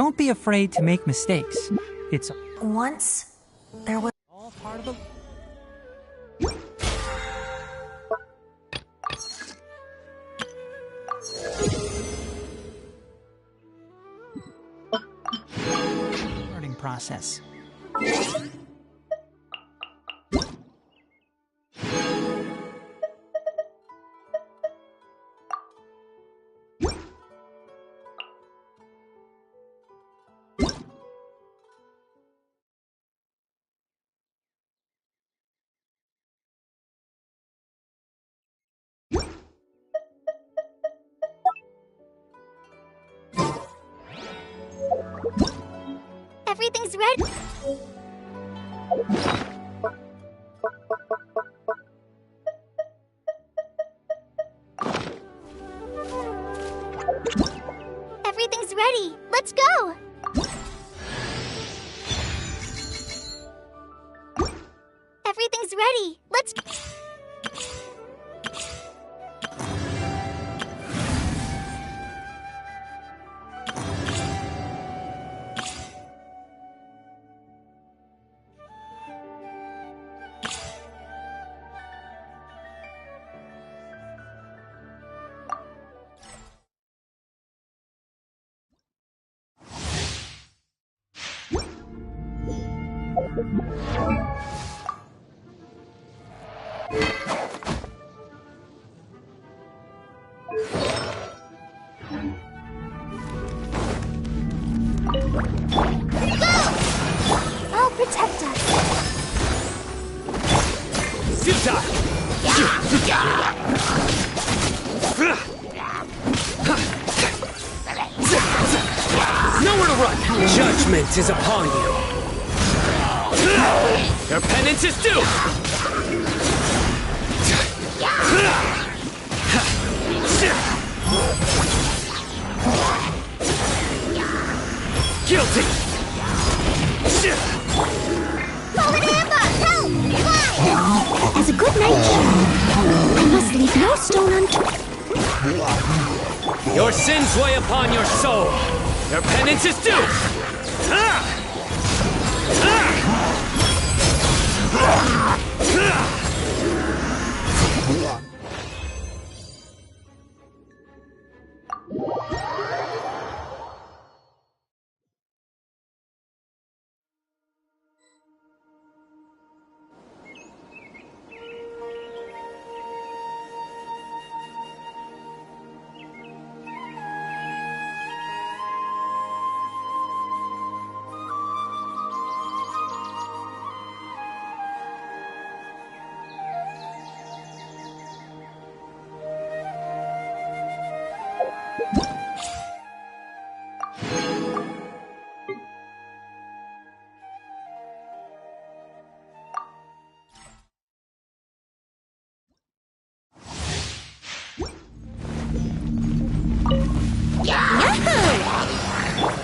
Don't be afraid to make mistakes. It's Once, there was... all part of the... learning process. Everything's ready. Everything's ready. Let's go. Everything's ready. Let's go. I'll protect us. Nowhere to run! Judgment is upon you! Your penance is due! Guilty! Forward Amber! Help! Fly! As a good knight, I must leave no stone unturned. Your sins weigh upon your soul! Your penance is due!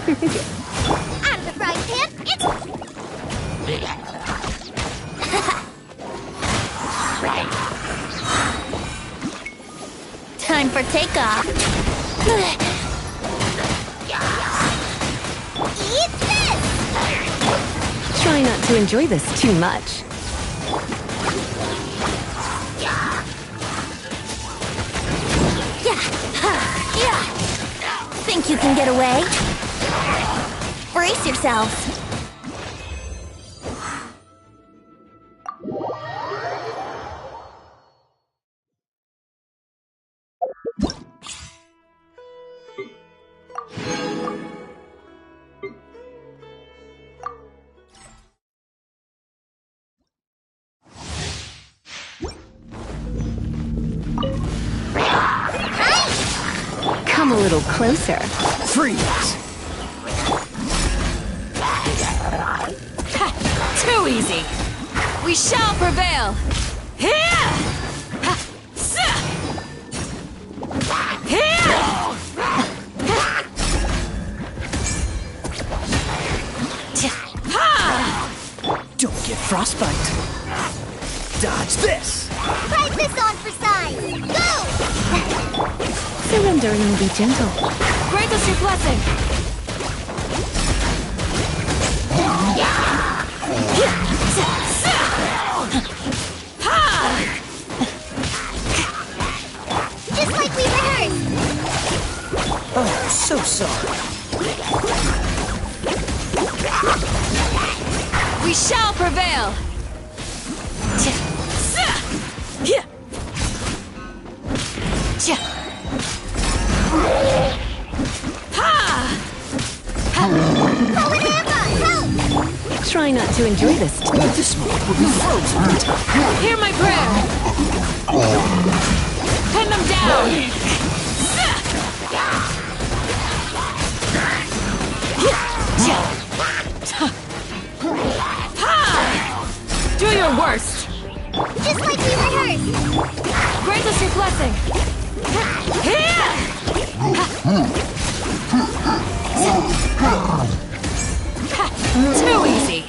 Out of the frying pan, it's... Time for takeoff. Eat this! Try not to enjoy this too much. Think you can get away? Brace yourselves. Come a little closer. Freeze! Too easy. We shall prevail. Here! Here! Don't get frostbite. Dodge this! Try this on for size. Go! Surrendering will be gentle. Grant us your blessing. sorry. We shall prevail! Try not to enjoy this. This moment will be frozen. Hear my prayer! Pin them down! Do your worst! Just like we rehearsed! Grant us your blessing! Too easy!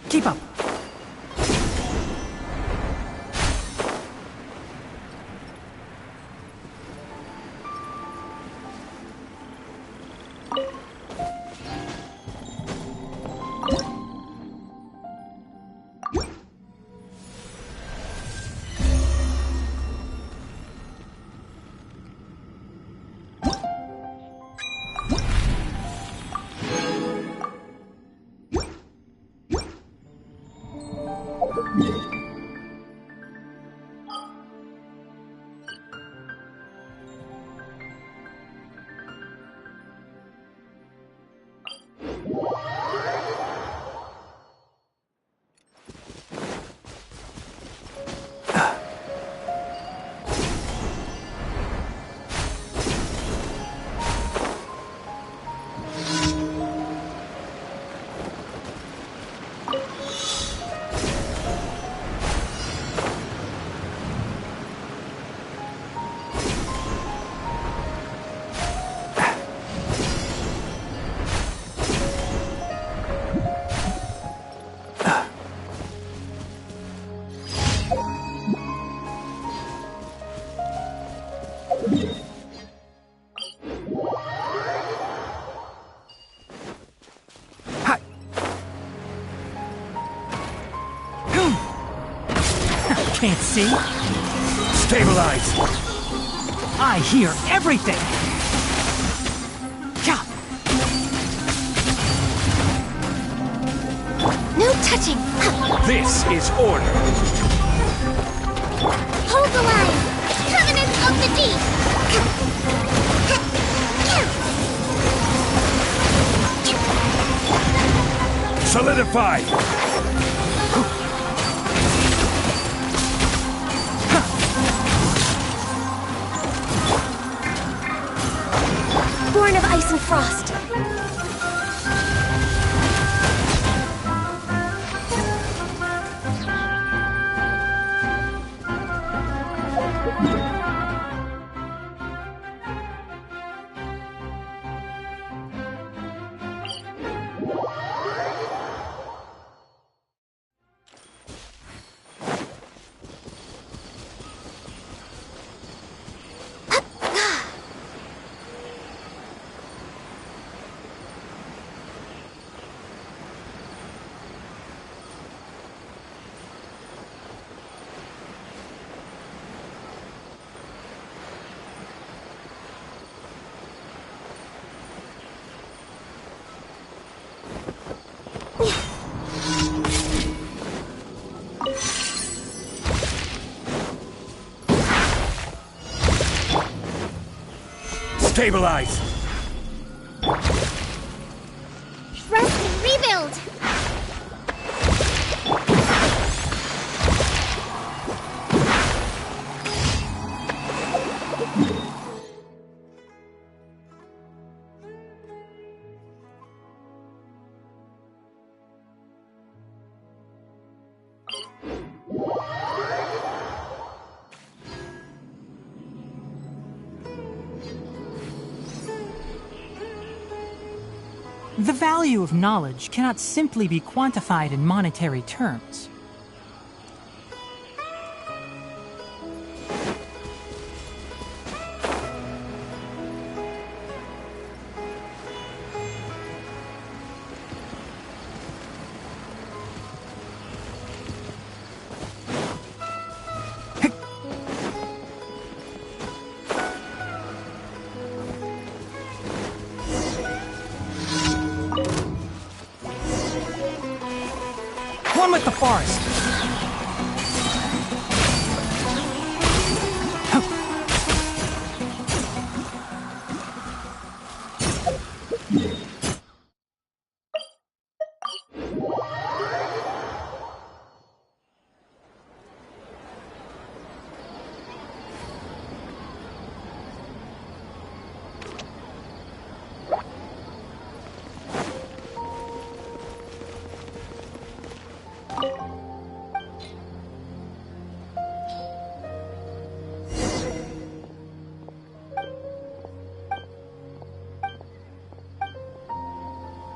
Keep up. Can't see. Stabilize! I hear everything. Yeah. No touching! This is order! Hold the line! Covenant of the Deep! Solidify! Born of ice and frost. Stabilize! Rest and rebuild! The value of knowledge cannot simply be quantified in monetary terms. One with the forest.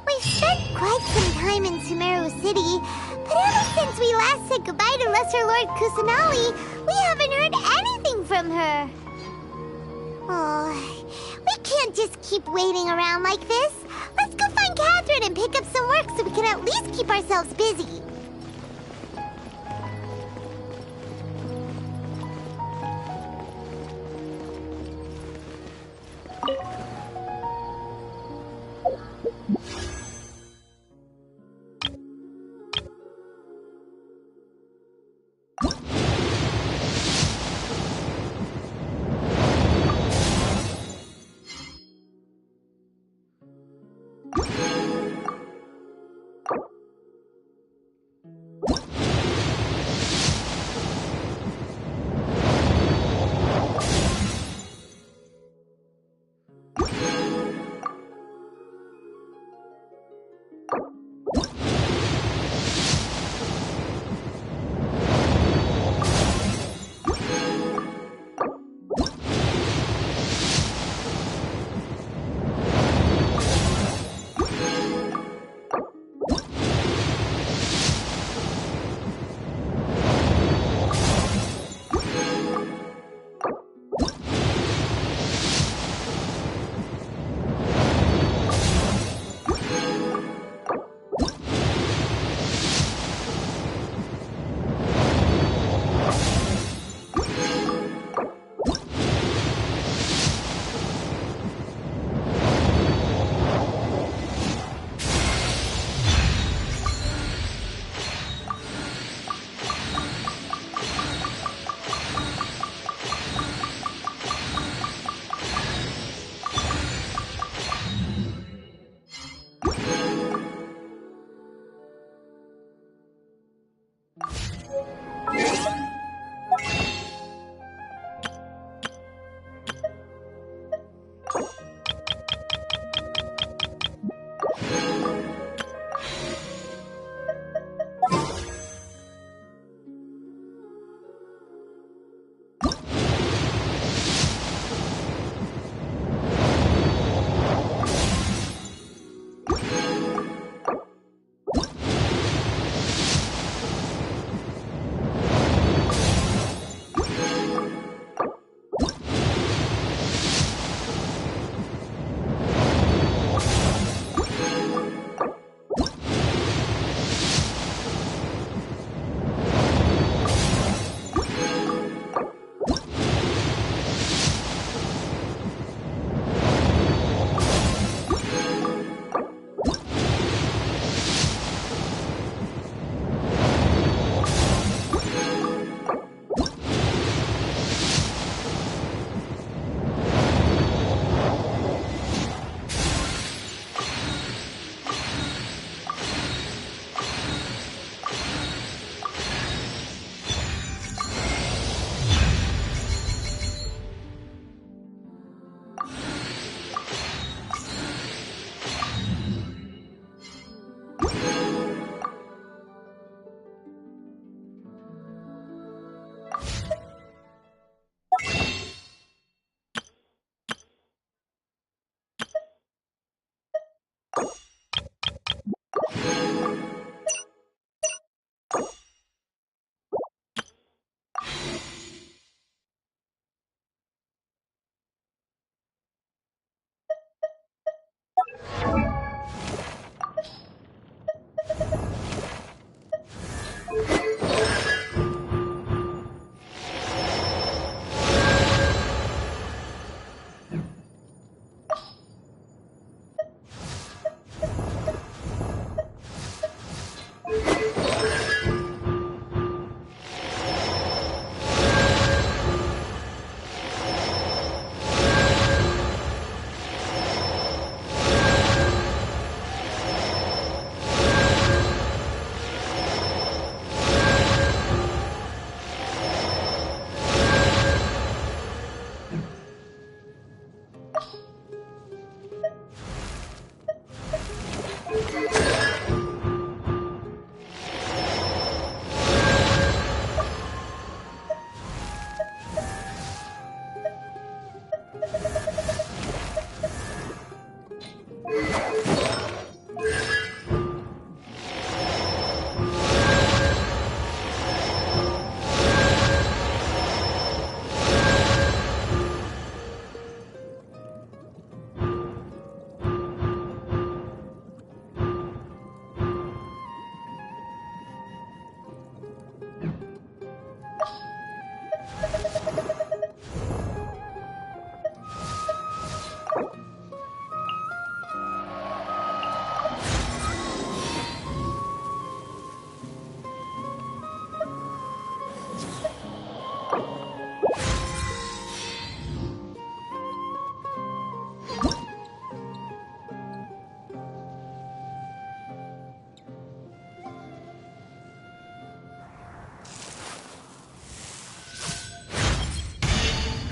We've spent quite some time in Sumeru City, but ever since we last said goodbye to Lesser Lord Kusanali, we haven't heard anything from her. Oh, we can't just keep waiting around like this. Let's go find Catherine and pick up some work so we can at least keep ourselves busy.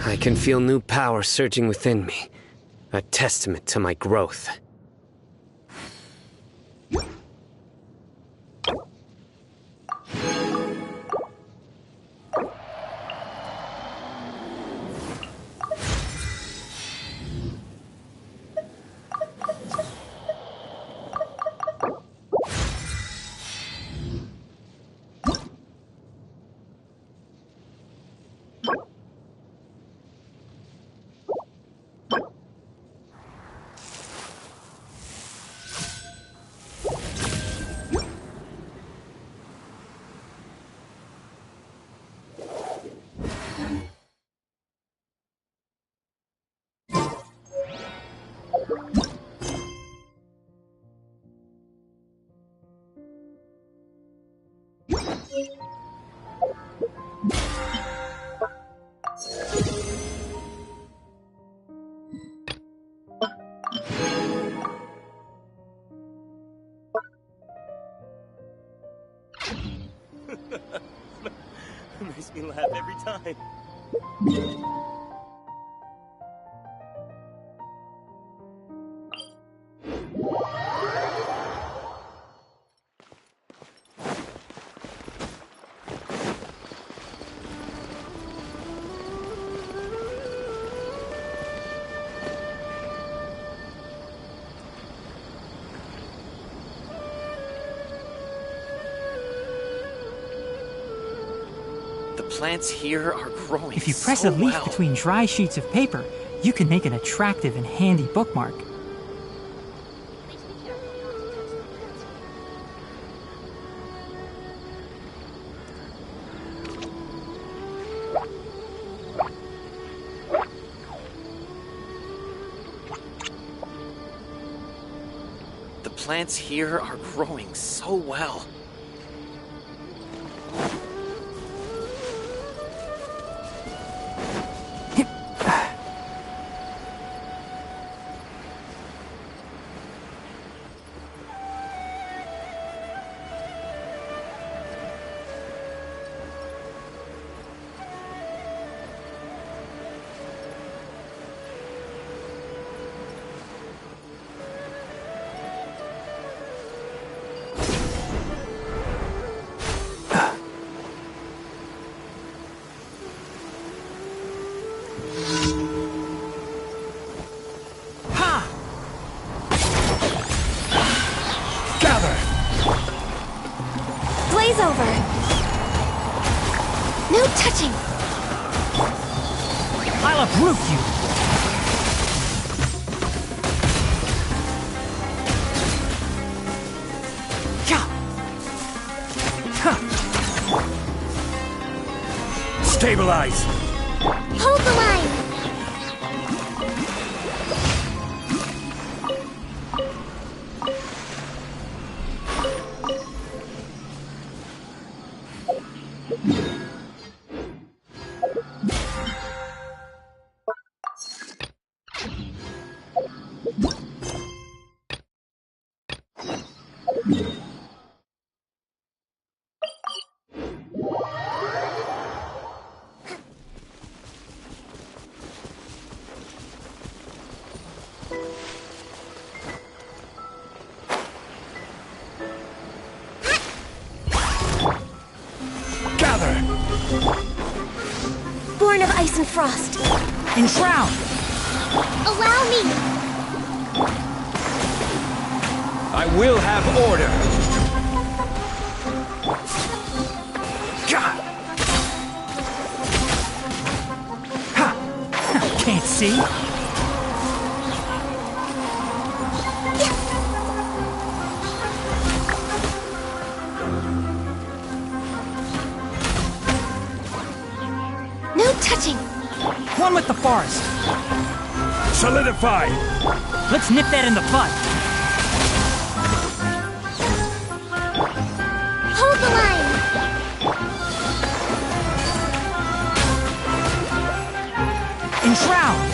I can feel new power surging within me, a testament to my growth. Makes me laugh every time. The plants here are growing If you press so a leaf well. between dry sheets of paper, you can make an attractive and handy bookmark. The plants here are growing so well. Blaze over. No touching. I'll uproot you! Stabilize! Hold the line! Born of ice and frost. Enshroud! Allow me! I will have order! Can't see? No touching. One with the forest. Solidify! Let's nip that in the bud. Hold the line! Enshroud!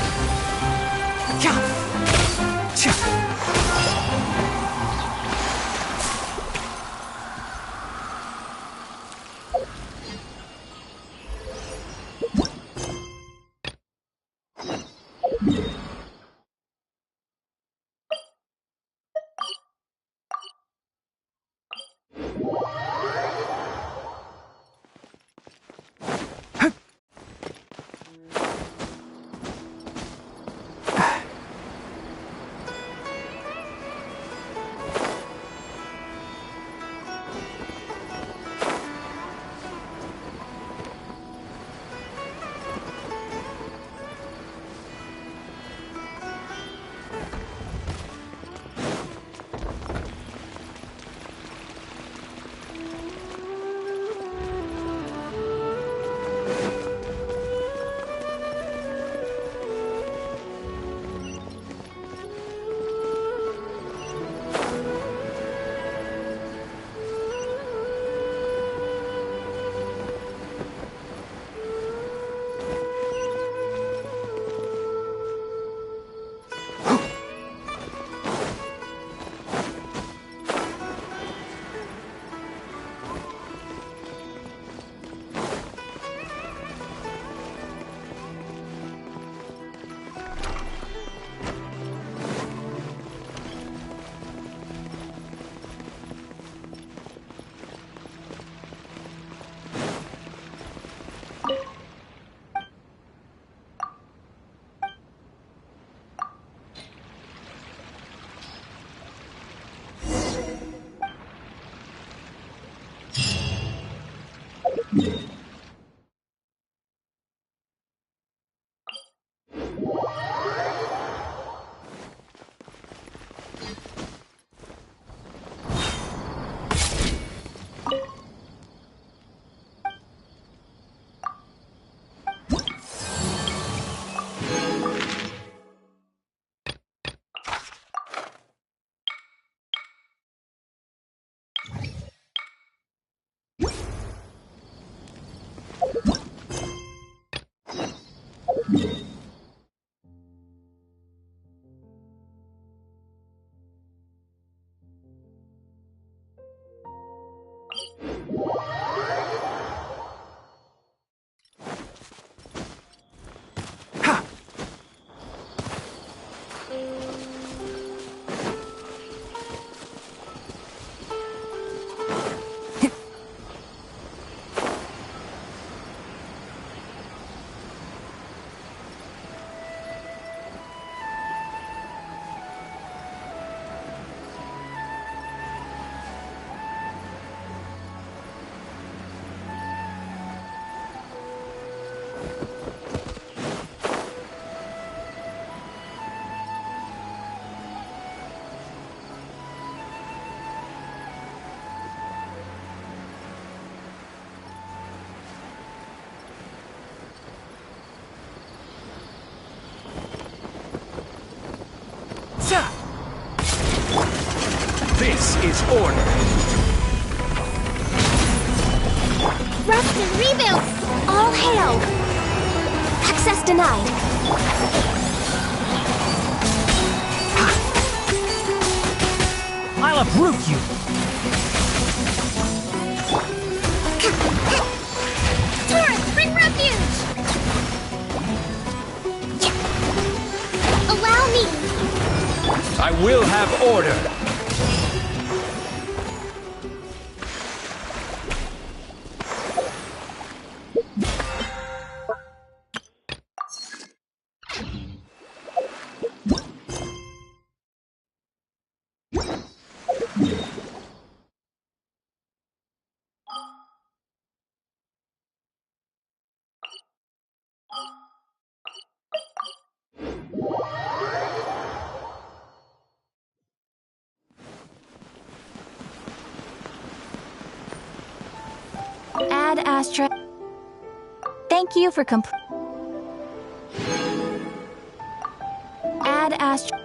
This is order. Rest and rebuild! All hail! Access denied. I'll uproot you! Taurus, bring refuge! Allow me! I will have order. Add Astra. Thank you for Add Astra.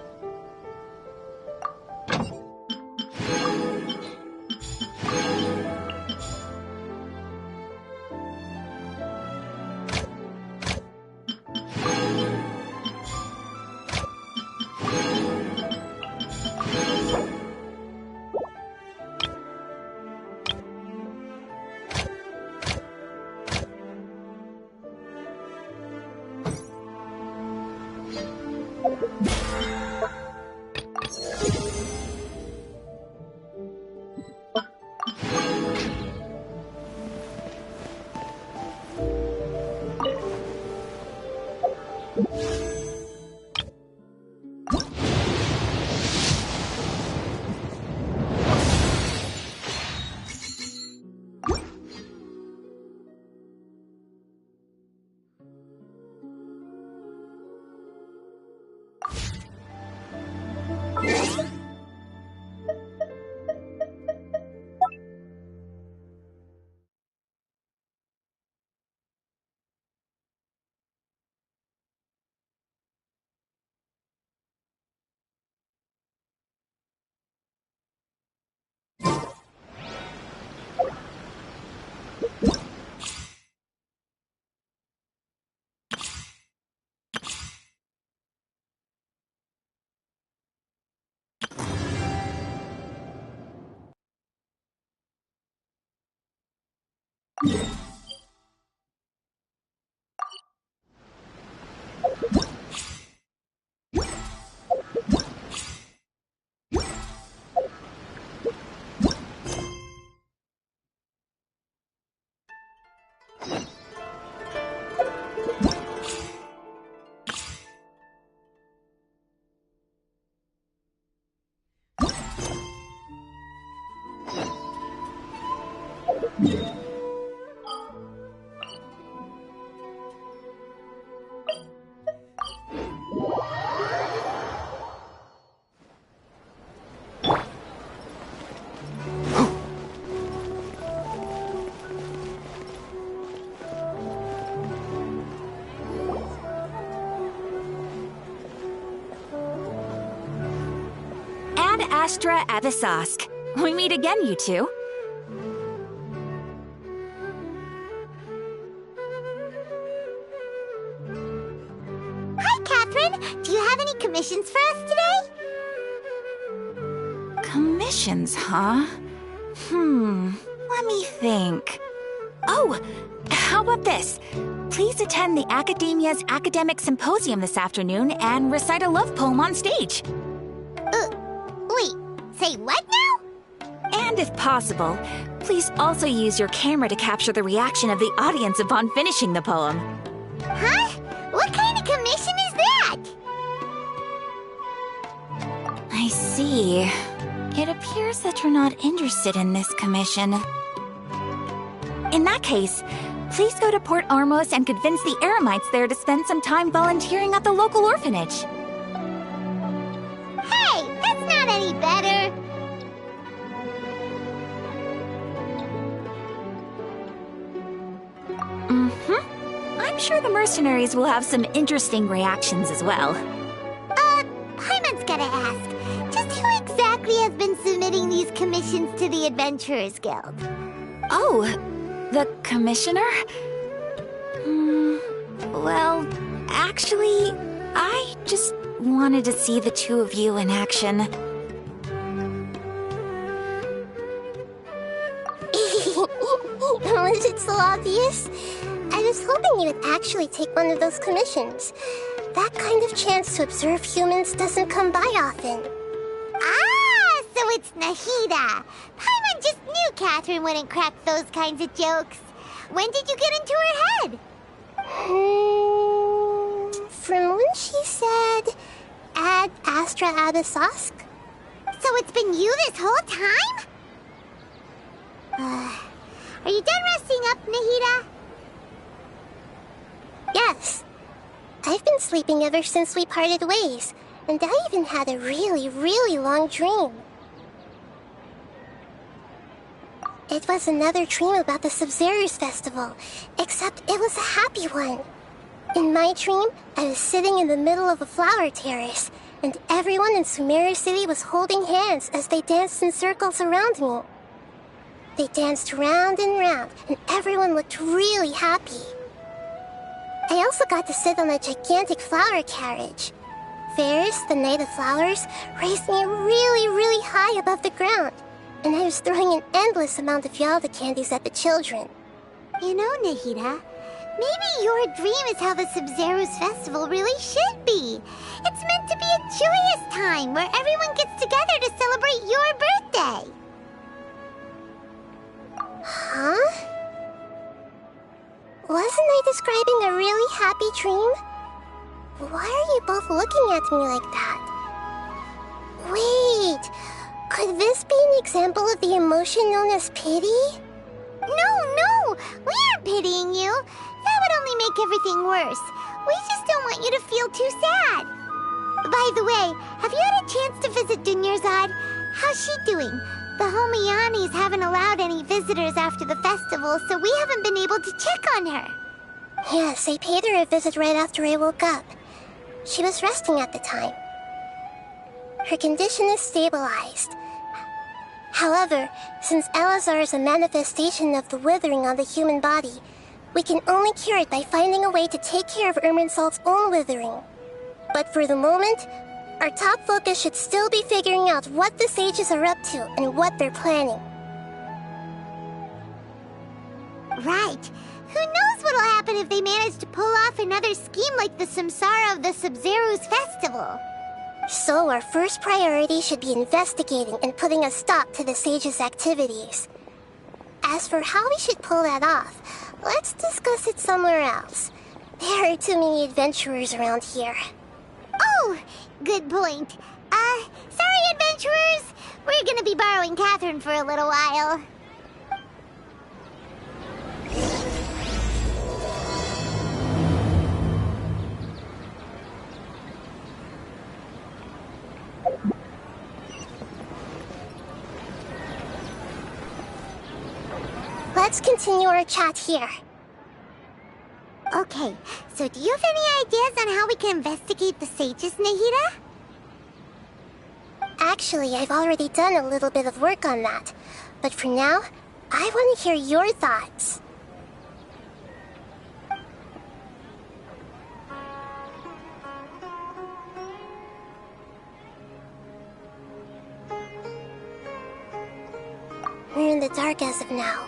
Astra Abyssosque. We meet again, you two. Hi, Catherine. Do you have any commissions for us today? Commissions, huh? Let me think. Oh, how about this? Please attend the Academia's Academic Symposium this afternoon and recite a love poem on stage. Wait, say what now? And if possible, please also use your camera to capture the reaction of the audience upon finishing the poem. Huh? What kind of commission is that? I see. It appears that you're not interested in this commission. In that case, please go to Port Ormos and convince the Eremites there to spend some time volunteering at the local orphanage. Hey, that's not any better. I'm sure the mercenaries will have some interesting reactions as well. Paimon's gotta ask. Just who exactly has been submitting these commissions to the Adventurers Guild? Oh, the commissioner? Well, actually, I just wanted to see the two of you in action. Was it so obvious? I was hoping you would actually take one of those commissions. That kind of chance to observe humans doesn't come by often. Ah, so it's Nahida. Paimon just knew Catherine wouldn't crack those kinds of jokes. When did you get into her head? From when she said, Ad Astra Abyssosque. So it's been you this whole time? Are you done resting up, Nahida? Yes. I've been sleeping ever since we parted ways, and I even had a really long dream. It was another dream about the Sub-Zero's festival, except it was a happy one. In my dream, I was sitting in the middle of a flower terrace, and everyone in Sumeru City was holding hands as they danced in circles around me. They danced round and round, and everyone looked really happy. I also got to sit on a gigantic flower carriage. Ferris, the Knight of Flowers, raised me really high above the ground, and I was throwing an endless amount of Yalda candies at the children. You know, Nahida, maybe your dream is how the Sub-Zero's festival really should be. It's meant to be a joyous time where everyone gets together to celebrate your birthday. Huh? Wasn't I describing a really happy dream? Why are you both looking at me like that? Wait, could this be an example of the emotion known as pity? No, we aren't pitying you. That would only make everything worse. We just don't want you to feel too sad. By the way, have you had a chance to visit Dunyarzad? How's she doing? The Homianis haven't allowed any visitors after the festival, so we haven't been able to check on her. Yes, I paid her a visit right after I woke up. She was resting at the time. Her condition is stabilized. However, since Elazar is a manifestation of the withering on the human body, we can only cure it by finding a way to take care of Irminsul's own withering. But for the moment, our top focus should still be figuring out what the sages are up to and what they're planning. Right. Who knows what'll happen if they manage to pull off another scheme like the Samsara of the Sub-Zero's festival? So our first priority should be investigating and putting a stop to the sages' activities. As for how we should pull that off, let's discuss it somewhere else. There are too many adventurers around here. Oh, good point. Sorry, adventurers. We're gonna be borrowing Catherine for a little while. Let's continue our chat here. Okay, so do you have any ideas on how we can investigate the sages, Nahida? Actually, I've already done a little bit of work on that. But for now, I want to hear your thoughts. We're in the dark as of now.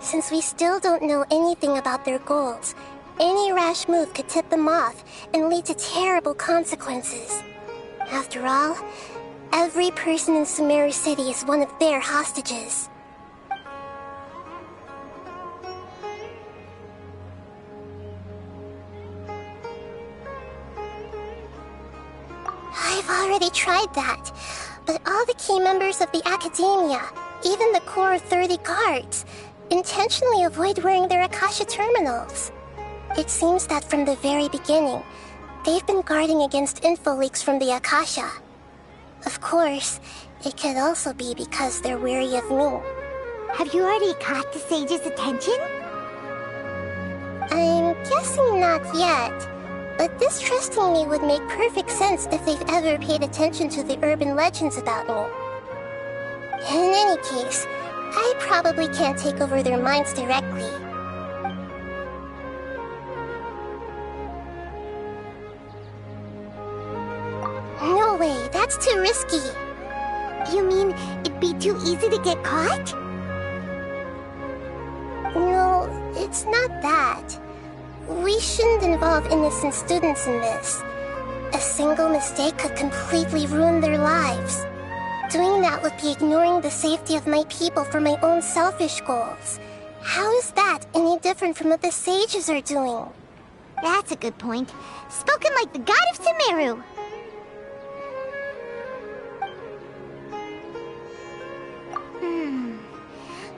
Since we still don't know anything about their goals, any rash move could tip them off and lead to terrible consequences. After all, every person in Sumeru City is one of their hostages. I've already tried that, but all the key members of the Academia, even the core 30 guards, intentionally avoid wearing their Akasha terminals. It seems that from the very beginning, they've been guarding against info leaks from the Akasha. Of course, it could also be because they're wary of me. Have you already caught the sage's attention? I'm guessing not yet, but distrusting me would make perfect sense if they've ever paid attention to the urban legends about me. In any case, I probably can't take over their minds directly. No way, that's too risky. You mean it'd be too easy to get caught? No, it's not that. We shouldn't involve innocent students in this. A single mistake could completely ruin their lives. Doing that would be ignoring the safety of my people for my own selfish goals. How is that any different from what the sages are doing? That's a good point. Spoken like the god of Sumeru.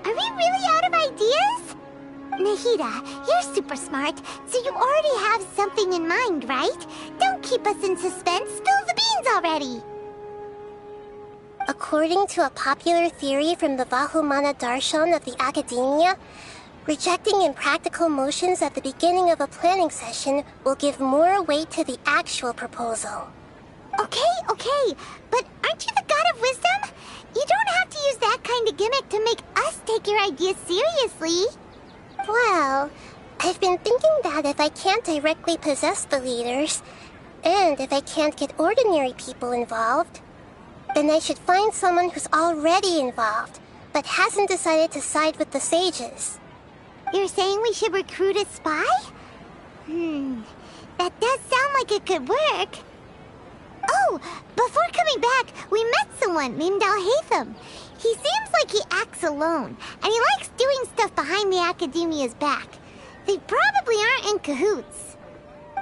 Are we really out of ideas? Nahida, you're super smart, so you already have something in mind, right? Don't keep us in suspense. Spill the beans already. According to a popular theory from the Vahumana Darshan of the Academia, rejecting impractical motions at the beginning of a planning session will give more weight to the actual proposal. Okay, but aren't you the god of wisdom? You don't have to use that kind of gimmick to make us take your ideas seriously. Well, I've been thinking that if I can't directly possess the leaders, and if I can't get ordinary people involved, then I should find someone who's already involved, but hasn't decided to side with the sages. You're saying we should recruit a spy? That does sound like it could work. Oh, before coming back, we met someone named Alhaitham. He seems like he acts alone, and he likes doing stuff behind the Academia's back. They probably aren't in cahoots.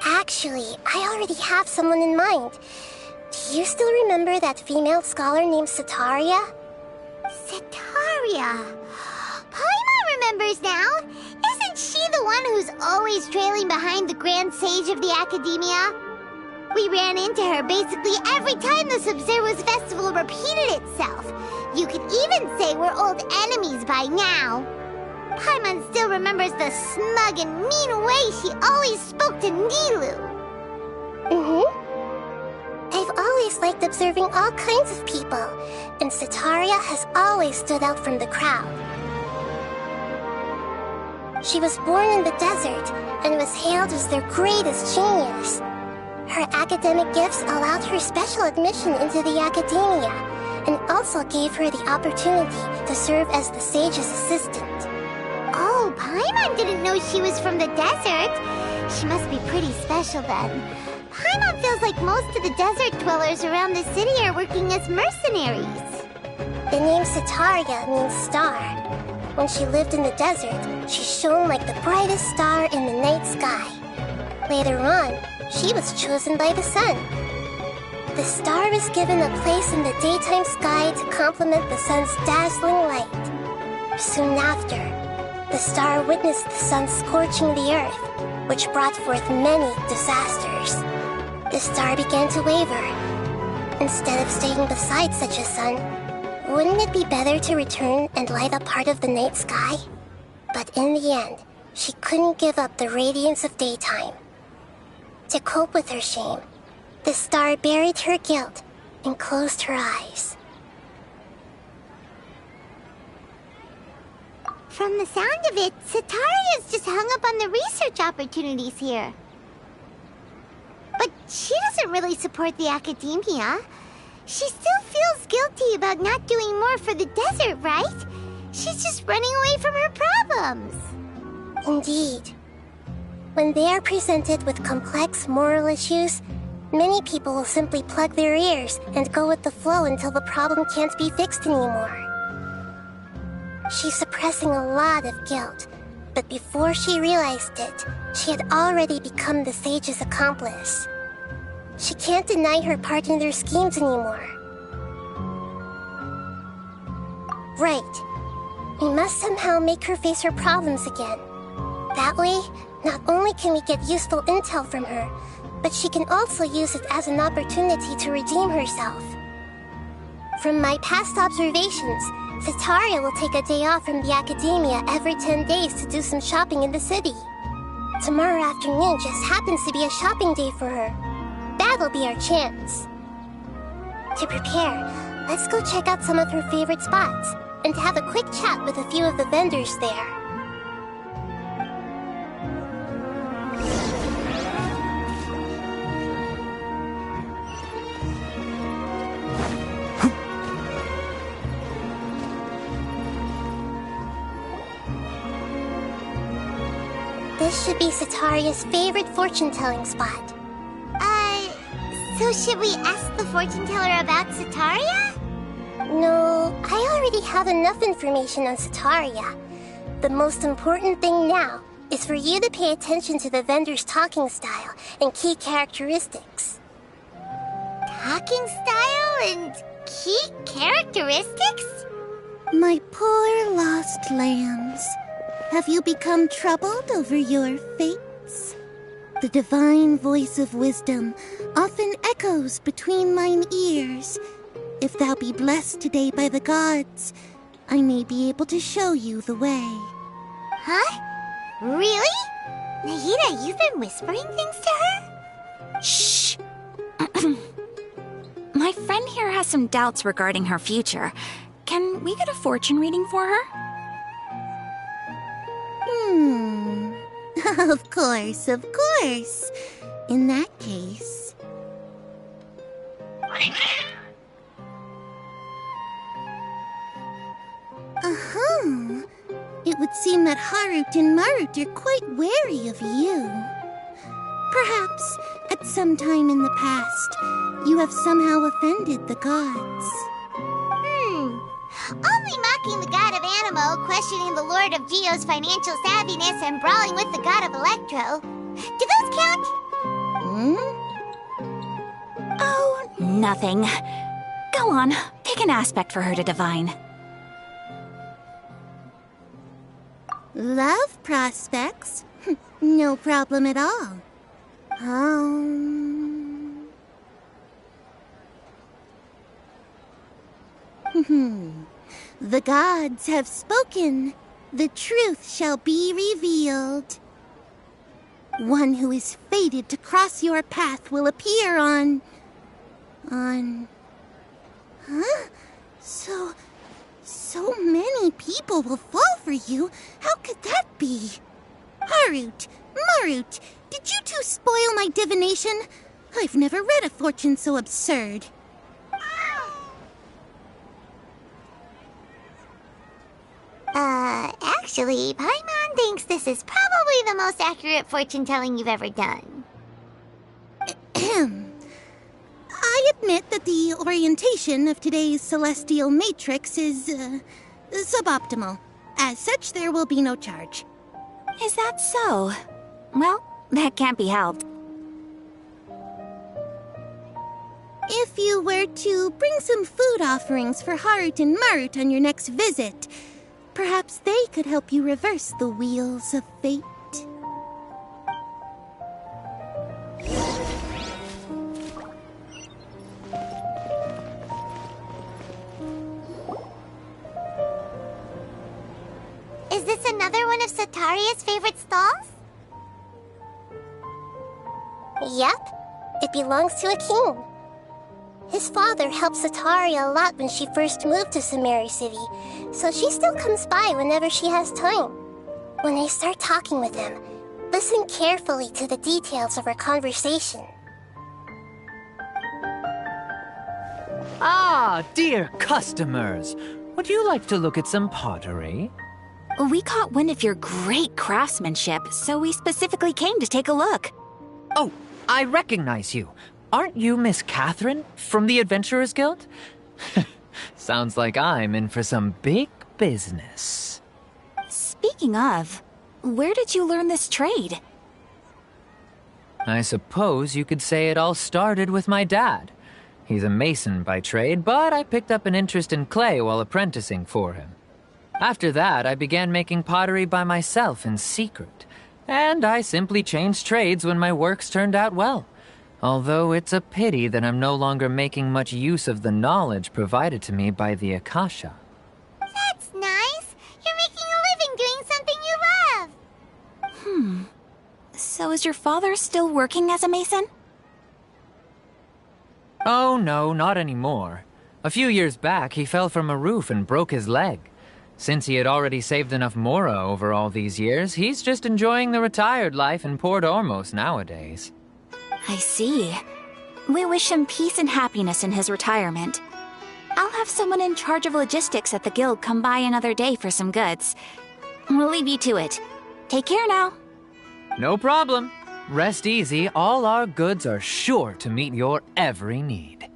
Actually, I already have someone in mind. Do you still remember that female scholar named Setaria? Setaria. Paimon remembers now. Isn't she the one who's always trailing behind the Grand Sage of the Academia? We ran into her basically every time the Sub-Zero's festival repeated itself. You could even say we're old enemies by now. Paimon still remembers the smug and mean way she always spoke to Nilou. I've always liked observing all kinds of people, and Setaria has always stood out from the crowd. She was born in the desert and was hailed as their greatest genius. Her academic gifts allowed her special admission into the Academia, and also gave her the opportunity to serve as the sage's assistant. Oh, Paimon didn't know she was from the desert. She must be pretty special then. Paimon feels like most of the desert dwellers around the city are working as mercenaries. The name Setaria means star. When she lived in the desert, she shone like the brightest star in the night sky. Later on, she was chosen by the sun. The star was given a place in the daytime sky to complement the sun's dazzling light. Soon after, the star witnessed the sun scorching the earth, which brought forth many disasters. The star began to waver. Instead of staying beside such a sun, wouldn't it be better to return and light up part of the night sky? But in the end, she couldn't give up the radiance of daytime. To cope with her shame, the star buried her guilt and closed her eyes. From the sound of it, Sataria's just hung up on the research opportunities here. But she doesn't really support the academia. She still feels guilty about not doing more for the desert, right? She's just running away from her problems. Indeed. When they are presented with complex moral issues, many people will simply plug their ears and go with the flow until the problem can't be fixed anymore. She's suppressing a lot of guilt, but before she realized it, she had already become the sage's accomplice. She can't deny her part in their schemes anymore. Right. We must somehow make her face her problems again. That way, not only can we get useful intel from her, but she can also use it as an opportunity to redeem herself. From my past observations, Sataria will take a day off from the academia every 10 days to do some shopping in the city. Tomorrow afternoon just happens to be a shopping day for her. That'll be our chance. To prepare, let's go check out some of her favorite spots, and have a quick chat with a few of the vendors there. This should be Sataria's favorite fortune-telling spot. So should we ask the fortune teller about Sataria? No, I already have enough information on Sataria. The most important thing now is for you to pay attention to the vendor's talking style and key characteristics. Talking style and key characteristics? My poor lost lambs. Have you become troubled over your fates? The divine voice of wisdom often echoes between mine ears. If thou be blessed today by the gods, I may be able to show you the way. Huh? Really? Nahida, you've been whispering things to her? Shh! My friend here has some doubts regarding her future. Can we get a fortune reading for her? Of course, of course. In that case... It would seem that Harut and Marut are quite wary of you. Perhaps, at some time in the past, you have somehow offended the gods. Only mocking the god of Animo, questioning the lord of Geo's financial savviness, and brawling with the god of Electro. Do those count? Oh, nothing. Go on, pick an aspect for her to divine. Love prospects? No problem at all. The gods have spoken. The truth shall be revealed. One who is fated to cross your path will appear on... Huh? So many people will fall for you. How could that be? Harut, Marut, did you two spoil my divination? I've never read a fortune so absurd. Actually, Paimon thinks this is probably the most accurate fortune-telling you've ever done. I admit that the orientation of today's celestial matrix is, suboptimal. As such, there will be no charge. Is that so? Well, that can't be helped. If you were to bring some food offerings for Harut and Marut on your next visit, perhaps they could help you reverse the wheels of fate. Is this another one of Sataria's favorite stalls? Yep, it belongs to a king. His father helped Sataria a lot when she first moved to Sumeri City, so she still comes by whenever she has time. When I start talking with him, listen carefully to the details of our conversation. Ah, dear customers, would you like to look at some pottery? We caught wind of your great craftsmanship, so we specifically came to take a look. Oh, I recognize you. Aren't you Miss Catherine from the Adventurers Guild? Sounds like I'm in for some big business. Speaking of, where did you learn this trade? I suppose you could say it all started with my dad. He's a mason by trade, but I picked up an interest in clay while apprenticing for him. After that, I began making pottery by myself in secret, and I simply changed trades when my works turned out well. Although it's a pity that I'm no longer making much use of the knowledge provided to me by the Akasha. That's nice. You're making a living doing something you love. So is your father still working as a mason? Oh no, not anymore. A few years back, he fell from a roof and broke his leg. Since he had already saved enough mora over all these years, he's just enjoying the retired life in Port Ormos nowadays. I see. We wish him peace and happiness in his retirement. I'll have someone in charge of logistics at the guild come by another day for some goods. We'll leave you to it. Take care now. No problem. Rest easy, all our goods are sure to meet your every need.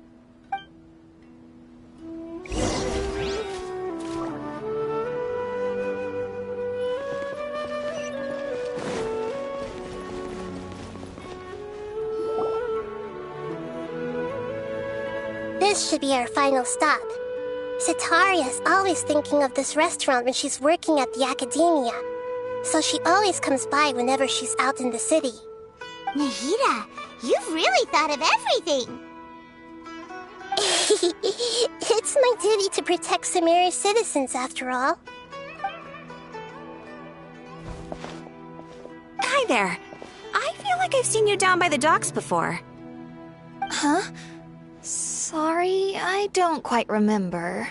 This should be our final stop. Sataria's always thinking of this restaurant when she's working at the academia, so she always comes by whenever she's out in the city. Nahida, you've really thought of everything. It's my duty to protect Sumeri's citizens, after all. Hi there. I feel like I've seen you down by the docks before. Huh? Sorry, I don't quite remember.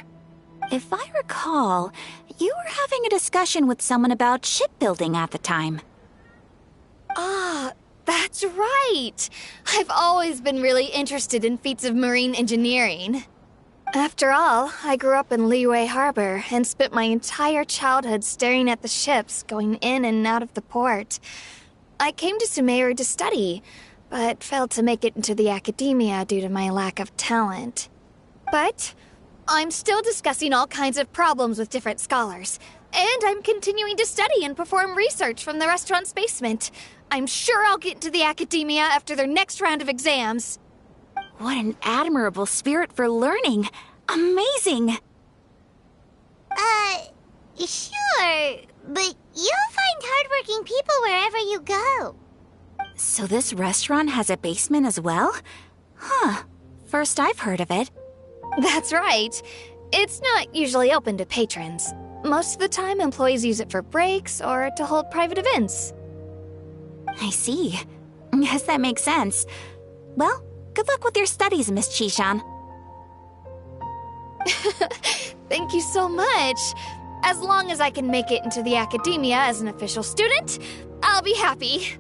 If I recall, you were having a discussion with someone about shipbuilding at the time. Ah, that's right! I've always been really interested in feats of marine engineering. After all, I grew up in Liyue Harbor and spent my entire childhood staring at the ships going in and out of the port. I came to Sumeri to study, but failed to make it into the academia due to my lack of talent. But I'm still discussing all kinds of problems with different scholars, and I'm continuing to study and perform research from the restaurant's basement. I'm sure I'll get into the academia after their next round of exams. What an admirable spirit for learning! Amazing! Sure, but you'll find hardworking people wherever you go. So this restaurant has a basement as well? Huh. First I've heard of it. That's right. It's not usually open to patrons. Most of the time, employees use it for breaks or to hold private events. I see. Guess that makes sense. Well, good luck with your studies, Miss Chishan. Thank you so much. As long as I can make it into the academia as an official student, I'll be happy.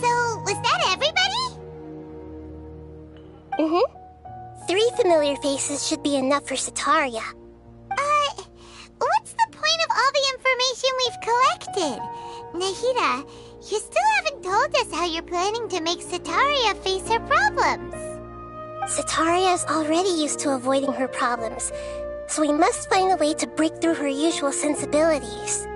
So, was that everybody? Mm-hmm. 3 familiar faces should be enough for Sataria. What's the point of all the information we've collected? Nahida, you still haven't told us how you're planning to make Sataria face her problems. Sataria is already used to avoiding her problems, so we must find a way to break through her usual sensibilities.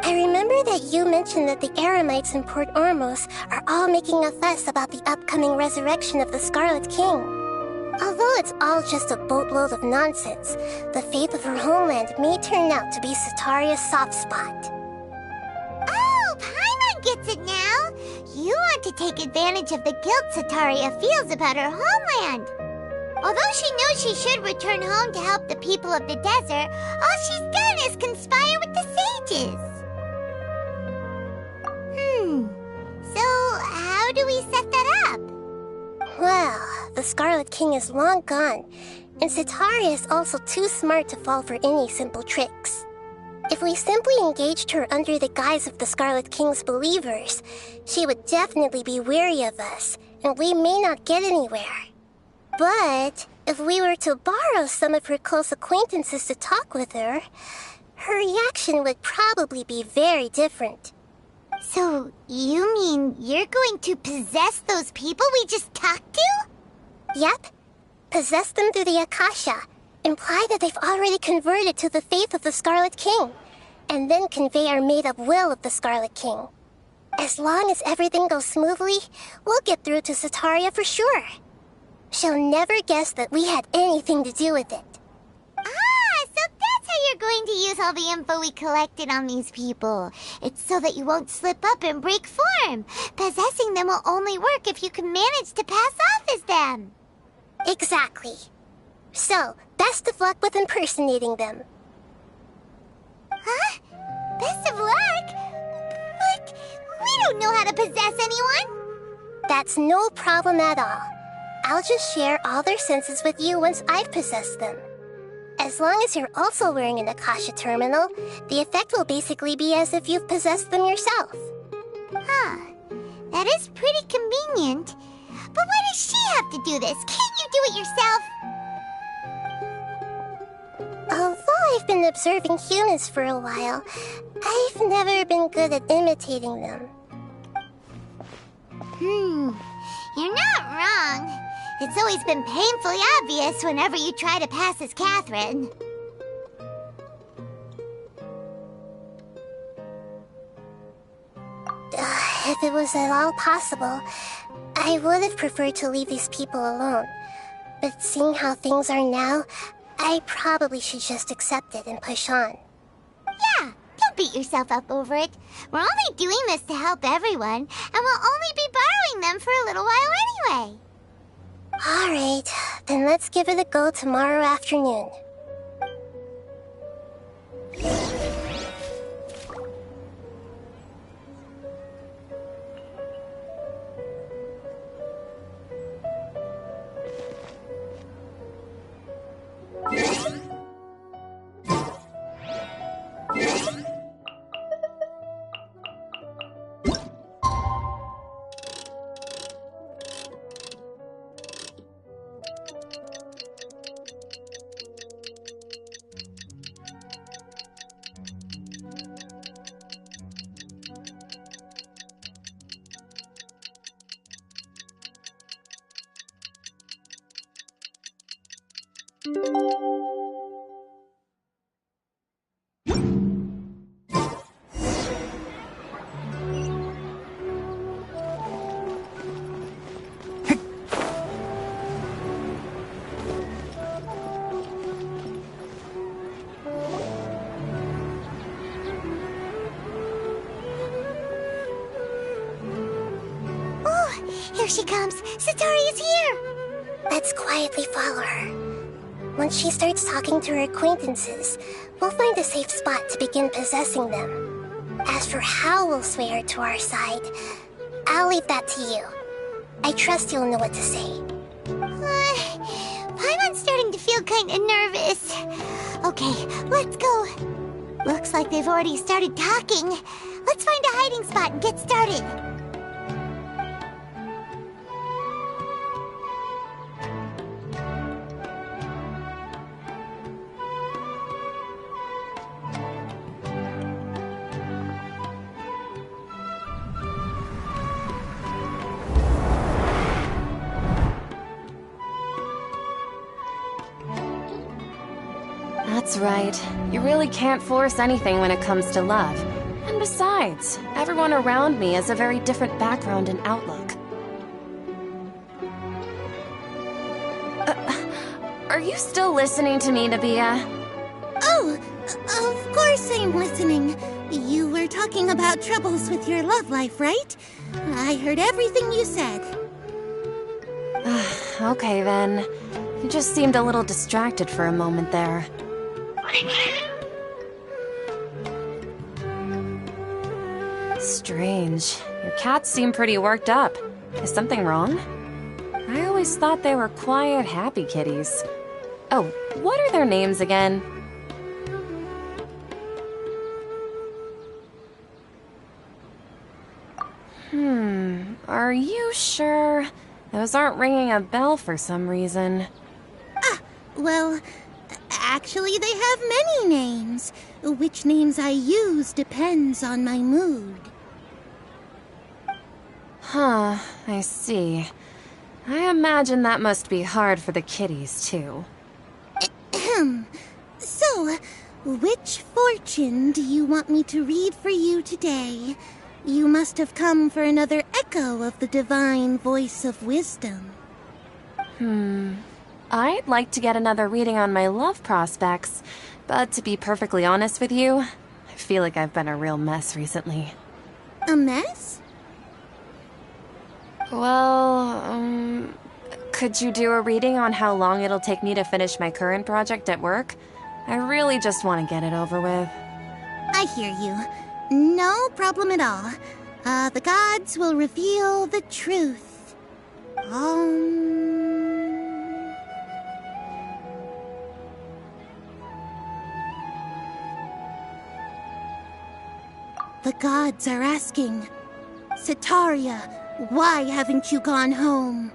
I remember that you mentioned that the Eremites in Port Ormos are all making a fuss about the upcoming resurrection of the Scarlet King. Although it's all just a boatload of nonsense, the fate of her homeland may turn out to be Sataria's soft spot. Oh, Paimon gets it now! You want to take advantage of the guilt Sataria feels about her homeland! Although she knows she should return home to help the people of the desert, all she's done is conspire with the sages. So how do we set that up? Well, the Scarlet King is long gone, and Cetaria is also too smart to fall for any simple tricks. If we simply engaged her under the guise of the Scarlet King's believers, she would definitely be wary of us, and we may not get anywhere. But if we were to borrow some of her close acquaintances to talk with her, her reaction would probably be very different. So, you mean you're going to possess those people we just talked to? Yep. Possess them through the Akasha. Imply that they've already converted to the faith of the Scarlet King, and then convey our made-up will of the Scarlet King. As long as everything goes smoothly, we'll get through to Cetaria for sure. She'll never guess that we had anything to do with it. So that's how you're going to use all the info we collected on these people. It's so that you won't slip up and break form. Possessing them will only work if you can manage to pass off as them. Exactly. So, best of luck with impersonating them. Huh? Best of luck? But we don't know how to possess anyone. That's no problem at all. I'll just share all their senses with you once I've possessed them. As long as you're also wearing an Akasha terminal, the effect will basically be as if you've possessed them yourself. Huh. That is pretty convenient. But why does she have to do this? Can't you do it yourself? Although I've been observing humans for a while, I've never been good at imitating them. You're not wrong. It's always been painfully obvious whenever you try to pass as Catherine. If it was at all possible, I would have preferred to leave these people alone. But seeing how things are now, I probably should just accept it and push on. Yeah, don't beat yourself up over it. We're only doing this to help everyone, and we'll only be borrowing them for a little while anyway. Alright, then let's give it a go tomorrow afternoon. Here she comes! Cetaria's here! Let's quietly follow her. Once she starts talking to her acquaintances, we'll find a safe spot to begin possessing them. As for how we'll sway her to our side, I'll leave that to you. I trust you'll know what to say. Paimon's starting to feel kinda nervous. Okay, let's go. Looks like they've already started talking. Let's find a hiding spot and get started. That's right. You really can't force anything when it comes to love. And besides, everyone around me has a very different background and outlook. Are you still listening to me, Nabia? Oh, of course I'm listening. You were talking about troubles with your love life, right? I heard everything you said. Okay then. You just seemed a little distracted for a moment there. Strange. Your cats seem pretty worked up. Is something wrong? I always thought they were quiet, happy kitties. Oh, what are their names again? Are you sure? Those aren't ringing a bell for some reason. Well, actually they have many names. Which names I use depends on my mood. Huh, I see. I imagine that must be hard for the kitties, too. So, which fortune do you want me to read for you today? You must have come for another echo of the divine voice of wisdom. I'd like to get another reading on my love prospects, but to be perfectly honest with you, I feel like I've been a real mess recently. A mess? Well, could you do a reading on how long it'll take me to finish my current project at work? I really just want to get it over with. I hear you. No problem at all. The gods will reveal the truth. The gods are asking, Setaria, why haven't you gone home?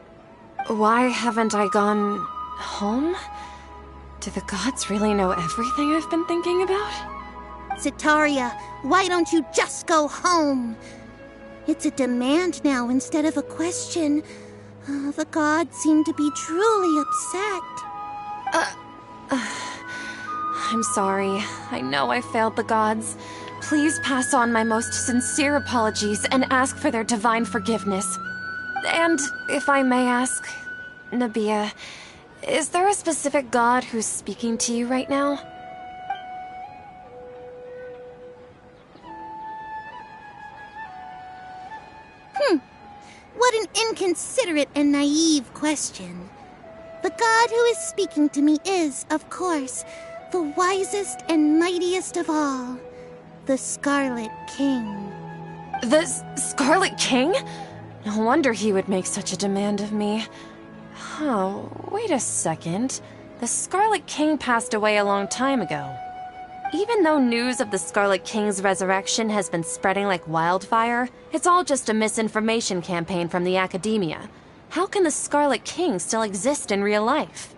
Why haven't I gone home? Do the gods really know everything I've been thinking about? Setaria, why don't you just go home? It's a demand now instead of a question. The gods seem to be truly upset. I'm sorry. I know I failed the gods. Please pass on my most sincere apologies and ask for their divine forgiveness. And if I may ask, Nabia, is there a specific god who's speaking to you right now? What an inconsiderate and naive question. The god who is speaking to me is, of course, the wisest and mightiest of all, the Scarlet King. The Scarlet King? No wonder he would make such a demand of me. Oh, wait a second. The Scarlet King passed away a long time ago. Even though news of the Scarlet King's resurrection has been spreading like wildfire, it's all just a misinformation campaign from the academia. How can the Scarlet King still exist in real life?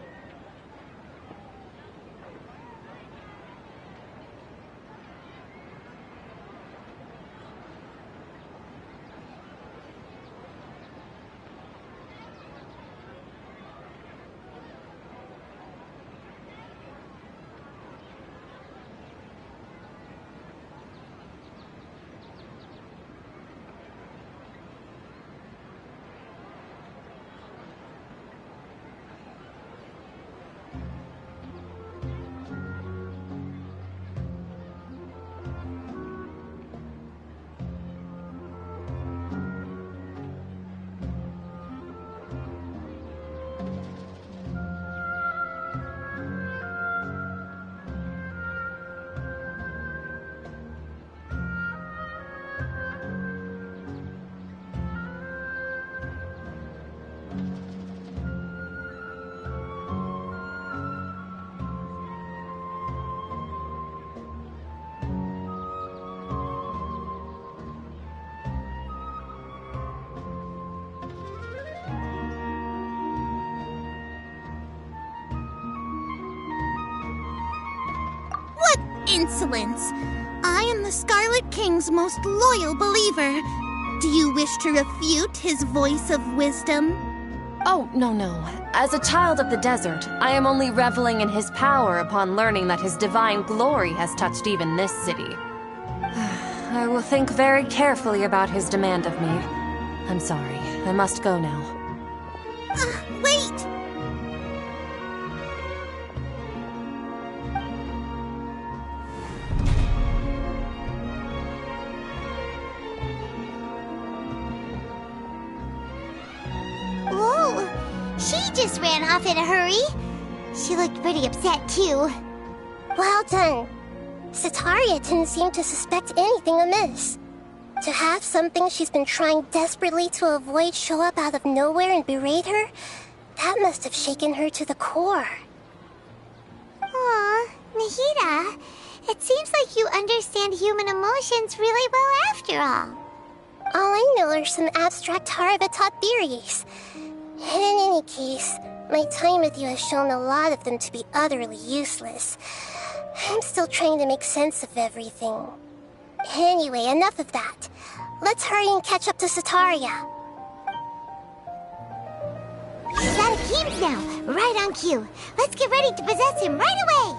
Insolence! I am the Scarlet King's most loyal believer. Do you wish to refute his voice of wisdom? Oh, no. As a child of the desert, I am only reveling in his power upon learning that his divine glory has touched even this city. I will think very carefully about his demand of me. I'm sorry. I must go now. Wait! she just ran off in a hurry. She looked pretty upset, too. Well done. Sataria didn't seem to suspect anything amiss. To have something she's been trying desperately to avoid show up out of nowhere and berate her, that must have shaken her to the core. Aw, Nahida, it seems like you understand human emotions really well after all. All I know are some abstract Harava-taught theories. And in any case, my time with you has shown a lot of them to be utterly useless. I'm still trying to make sense of everything. Anyway, enough of that. Let's hurry and catch up to Sataria. He's out of Keem's now, right on cue. Let's get ready to possess him right away!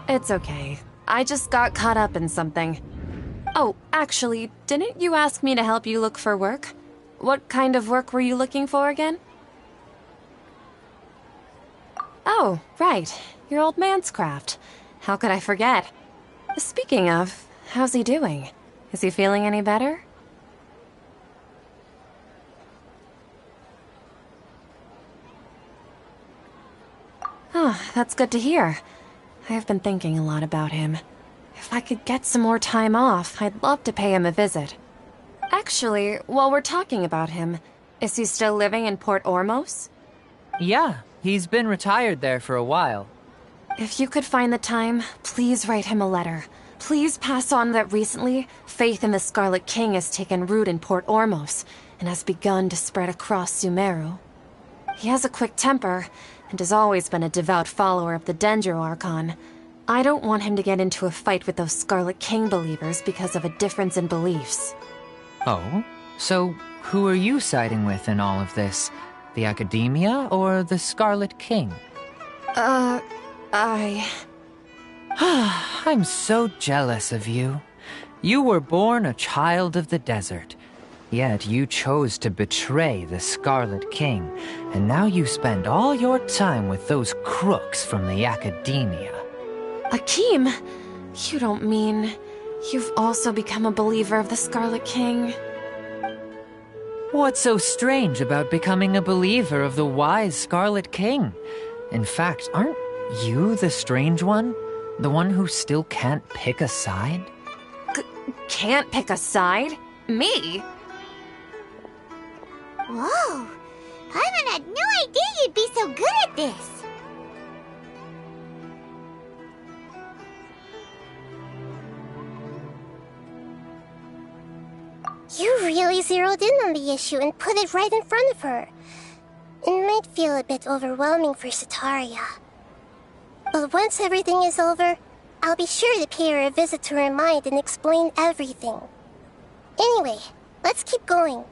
It's okay. I just got caught up in something. Oh, actually, didn't you ask me to help you look for work? What kind of work were you looking for again? Oh, right. Your old man's craft. How could I forget? Speaking of, how's he doing? Is he feeling any better? Oh, that's good to hear. I've been thinking a lot about him. If I could get some more time off, I'd love to pay him a visit. Actually, while we're talking about him, is he still living in Port Ormos? Yeah, he's been retired there for a while. If you could find the time, please write him a letter. Please pass on that recently, faith in the Scarlet King has taken root in Port Ormos and has begun to spread across Sumeru. He has a quick temper and has always been a devout follower of the Dendro Archon. I don't want him to get into a fight with those Scarlet King believers because of a difference in beliefs. Oh? So who are you siding with in all of this? The Academia or the Scarlet King? I'm so jealous of you. You were born a child of the desert. Yet you chose to betray the Scarlet King, and now you spend all your time with those crooks from the Academia. Akeem, you don't mean you've also become a believer of the Scarlet King? What's so strange about becoming a believer of the wise Scarlet King? In fact, aren't you the strange one? The one who still can't pick a side? Can't pick a side? Me? Whoa! Paimon had no idea you'd be so good at this! You really zeroed in on the issue and put it right in front of her. It might feel a bit overwhelming for Sataria. But once everything is over, I'll be sure to pay her a visit to her mind and explain everything. Anyway, let's keep going.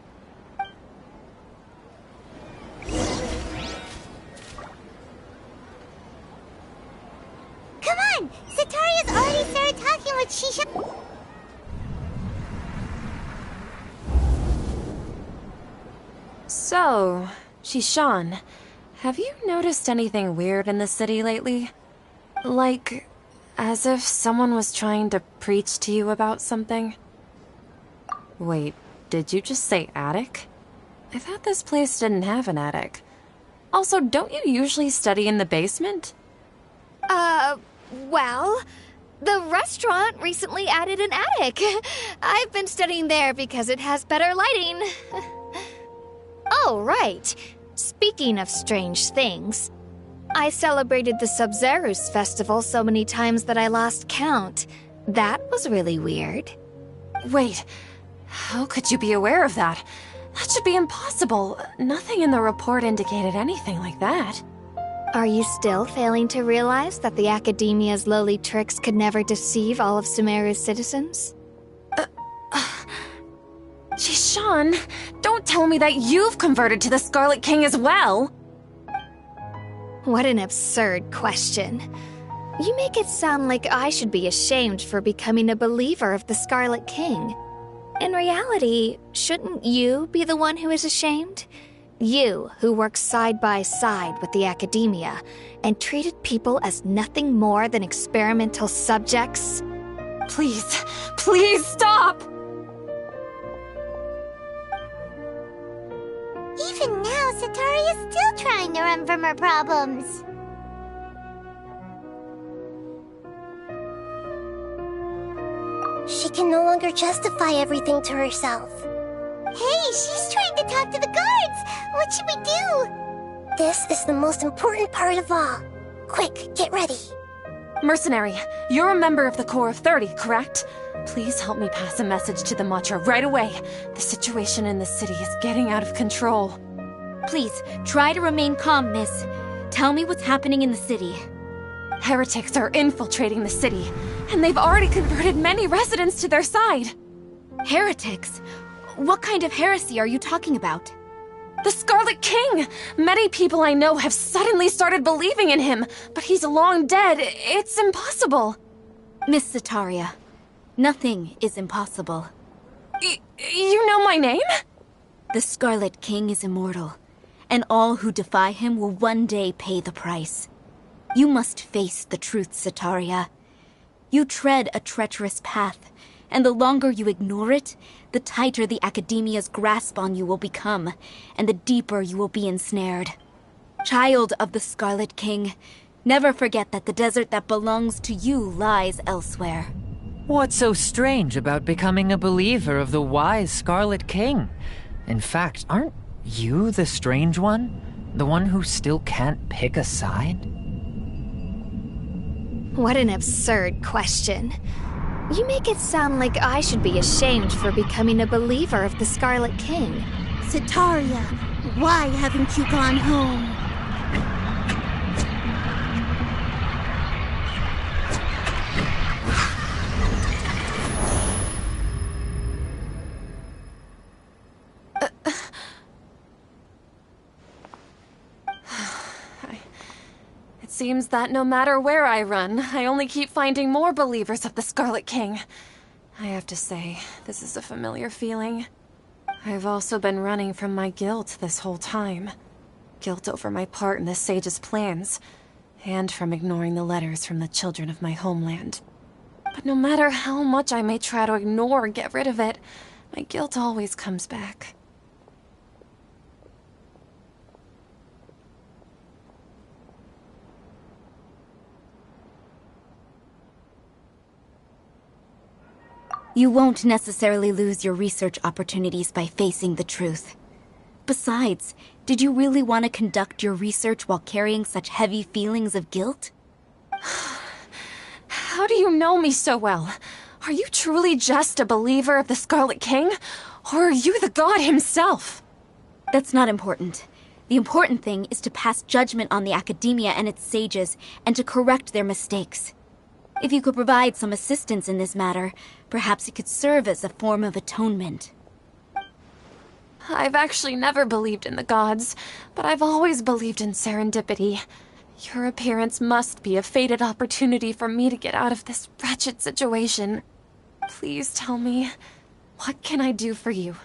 Come on! Sataria's already started talking with Shisha... So, Shishan, have you noticed anything weird in the city lately? Like, as if someone was trying to preach to you about something? Wait, did you just say attic? I thought this place didn't have an attic. Also, don't you usually study in the basement? Well, the restaurant recently added an attic. I've been studying there because it has better lighting. Oh, right. Speaking of strange things, I celebrated the Sub-Zerus festival so many times that I lost count. That was really weird. Wait, how could you be aware of that? That should be impossible. Nothing in the report indicated anything like that. Are you still failing to realize that the Academia's lowly tricks could never deceive all of Sumeru's citizens? Sean, don't tell me that you've converted to the Scarlet King as well! What an absurd question. You make it sound like I should be ashamed for becoming a believer of the Scarlet King. In reality, shouldn't you be the one who is ashamed? You, who works side by side with the academia and treated people as nothing more than experimental subjects? Please, please stop! Even now, Satari is still trying to run from her problems. She can no longer justify everything to herself. Hey, she's trying to talk to the guards! What should we do? This is the most important part of all. Quick, get ready. Mercenary, you're a member of the Corps of 30, correct? Please help me pass a message to the Matra right away. The situation in the city is getting out of control. Please, try to remain calm, miss. Tell me what's happening in the city. Heretics are infiltrating the city, and they've already converted many residents to their side. Heretics? What kind of heresy are you talking about? The Scarlet King! Many people I know have suddenly started believing in him, but he's long dead. It's impossible. Miss Sataria, nothing is impossible. You know my name? The Scarlet King is immortal, and all who defy him will one day pay the price. You must face the truth, Sataria. You tread a treacherous path, and the longer you ignore it, the tighter the Academia's grasp on you will become, and the deeper you will be ensnared. Child of the Scarlet King, never forget that the desert that belongs to you lies elsewhere. What's so strange about becoming a believer of the wise Scarlet King? In fact, aren't you the strange one? The one who still can't pick a side? What an absurd question. You make it sound like I should be ashamed for becoming a believer of the Scarlet King. Sataria, why haven't you gone home? It seems that no matter where I run, I only keep finding more believers of the Scarlet King. I have to say, this is a familiar feeling. I've also been running from my guilt this whole time. Guilt over my part in the Sage's plans, and from ignoring the letters from the children of my homeland. But no matter how much I may try to ignore or get rid of it, my guilt always comes back. You won't necessarily lose your research opportunities by facing the truth. Besides, did you really want to conduct your research while carrying such heavy feelings of guilt? How do you know me so well? Are you truly just a believer of the Scarlet King? Or are you the god himself? That's not important. The important thing is to pass judgment on the Academia and its sages, and to correct their mistakes. If you could provide some assistance in this matter, perhaps it could serve as a form of atonement. I've actually never believed in the gods, but I've always believed in serendipity. Your appearance must be a fated opportunity for me to get out of this wretched situation. Please tell me, what can I do for you?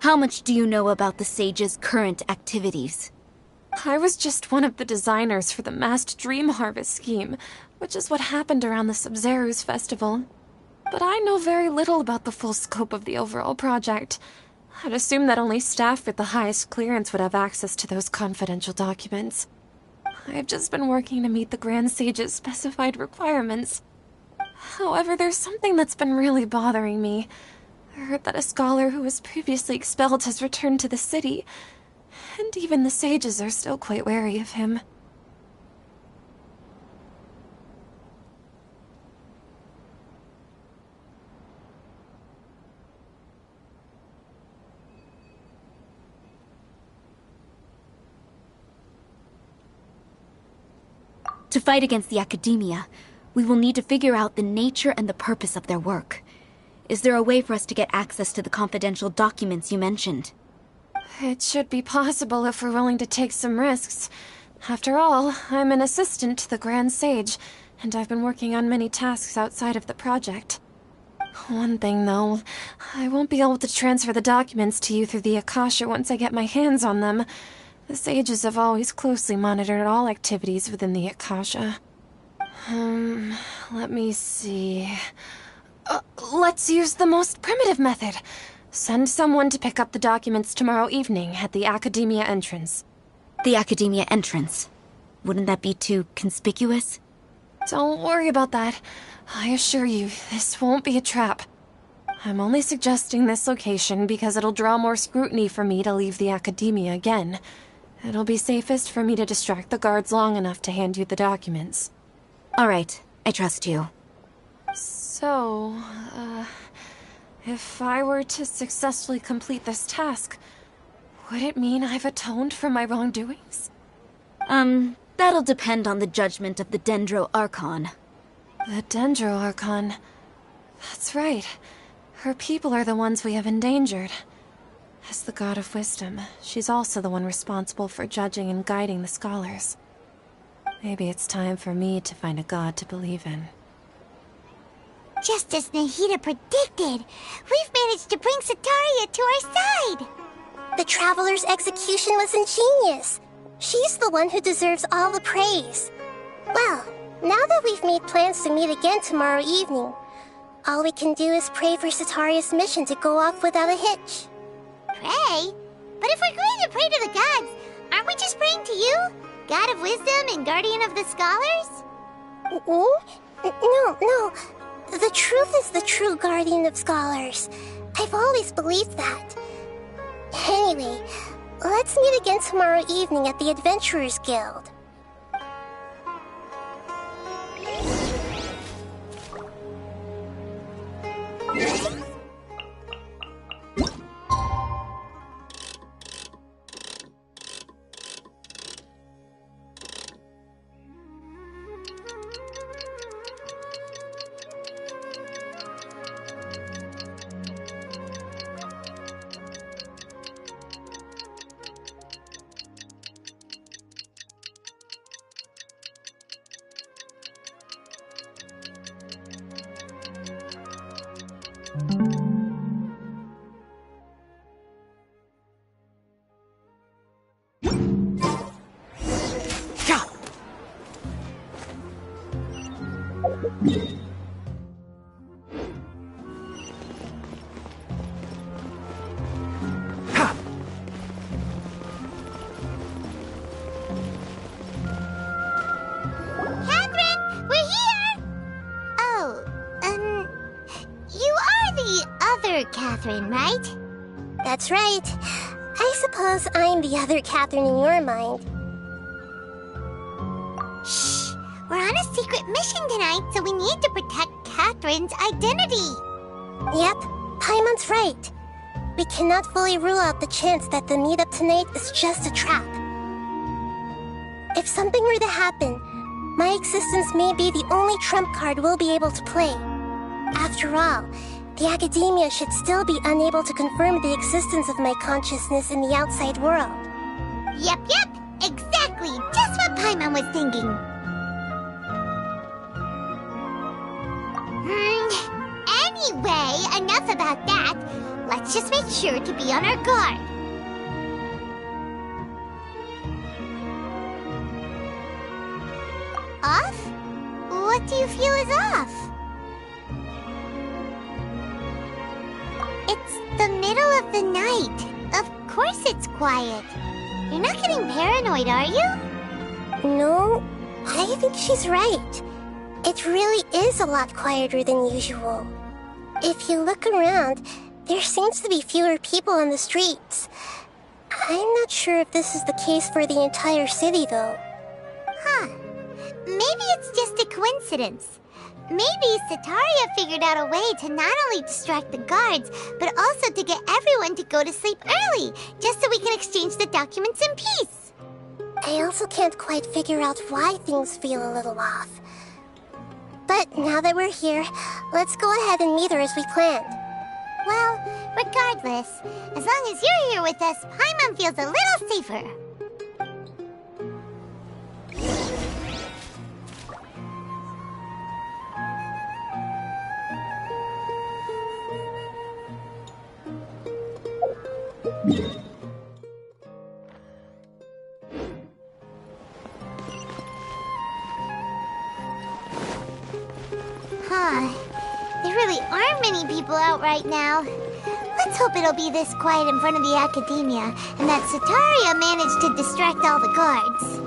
How much do you know about the Sage's current activities? I was just one of the designers for the masked dream harvest scheme, which is what happened around the Sub-Zero's festival. But I know very little about the full scope of the overall project. I'd assume that only staff with the highest clearance would have access to those confidential documents. I've just been working to meet the Grand Sage's specified requirements. However, there's something that's been really bothering me. I heard that a scholar who was previously expelled has returned to the city, and even the sages are still quite wary of him. To fight against the Academia, we will need to figure out the nature and the purpose of their work. Is there a way for us to get access to the confidential documents you mentioned? It should be possible if we're willing to take some risks. After all, I'm an assistant to the Grand Sage, and I've been working on many tasks outside of the project. One thing, though, I won't be able to transfer the documents to you through the Akasha once I get my hands on them. The sages have always closely monitored all activities within the Akasha. Let me see... let's use the most primitive method. Send someone to pick up the documents tomorrow evening at the Academia entrance. The Academia entrance? Wouldn't that be too conspicuous? Don't worry about that. I assure you, this won't be a trap. I'm only suggesting this location because it'll draw more scrutiny for me to leave the Academia again. It'll be safest for me to distract the guards long enough to hand you the documents. All right, I trust you. So, if I were to successfully complete this task, would it mean I've atoned for my wrongdoings? That'll depend on the judgment of the Dendro Archon. The Dendro Archon. That's right. Her people are the ones we have endangered. As the God of Wisdom, she's also the one responsible for judging and guiding the scholars. Maybe it's time for me to find a god to believe in. Just as Nahida predicted, we've managed to bring Sataria to our side! The Traveler's execution was ingenious. She's the one who deserves all the praise. Well, now that we've made plans to meet again tomorrow evening, all we can do is pray for Sataria's mission to go off without a hitch. Pray? But if we're going to pray to the gods, aren't we just praying to you? God of Wisdom and Guardian of the Scholars? No. The truth is the true Guardian of Scholars. I've always believed that. Anyway, let's meet again tomorrow evening at the Adventurers Guild. Catherine, right? That's right. I suppose I'm the other Catherine in your mind. Shh! We're on a secret mission tonight, so we need to protect Catherine's identity. Yep, Paimon's right. We cannot fully rule out the chance that the meetup tonight is just a trap. If something were to happen, my existence may be the only trump card we'll be able to play. After all, the Academia should still be unable to confirm the existence of my consciousness in the outside world. Yep, exactly, just what Paimon was thinking. Anyway, enough about that. Let's just make sure to be on our guard. Off? What do you feel is off? It's the middle of the night. Of course it's quiet. You're not getting paranoid, are you? No, I think she's right. It really is a lot quieter than usual. If you look around, there seems to be fewer people on the streets. I'm not sure if this is the case for the entire city, though. Huh. Maybe it's just a coincidence. Maybe Sataria figured out a way to not only distract the guards, but also to get everyone to go to sleep early, just so we can exchange the documents in peace. I also can't quite figure out why things feel a little off. But now that we're here, let's go ahead and meet her as we planned. Well, regardless, as long as you're here with us, Paimon feels a little safer. There really aren't many people out right now. Let's hope it'll be this quiet in front of the Academia, and that Sataria managed to distract all the guards.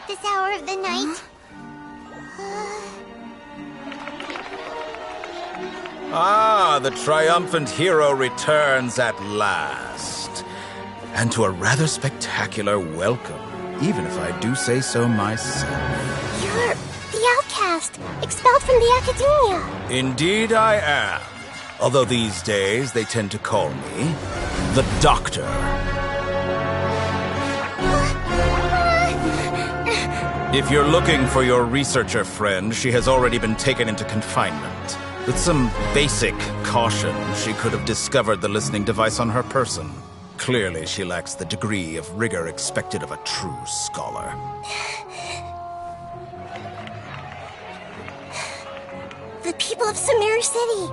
This hour of the night. Ah, the triumphant hero returns at last. And to a rather spectacular welcome, even if I do say so myself. You're the outcast, expelled from the Academia. Indeed I am. Although these days they tend to call me the Doctor. If you're looking for your researcher friend, she has already been taken into confinement. With some basic caution, she could have discovered the listening device on her person. Clearly, she lacks the degree of rigor expected of a true scholar. The people of Sumeru City.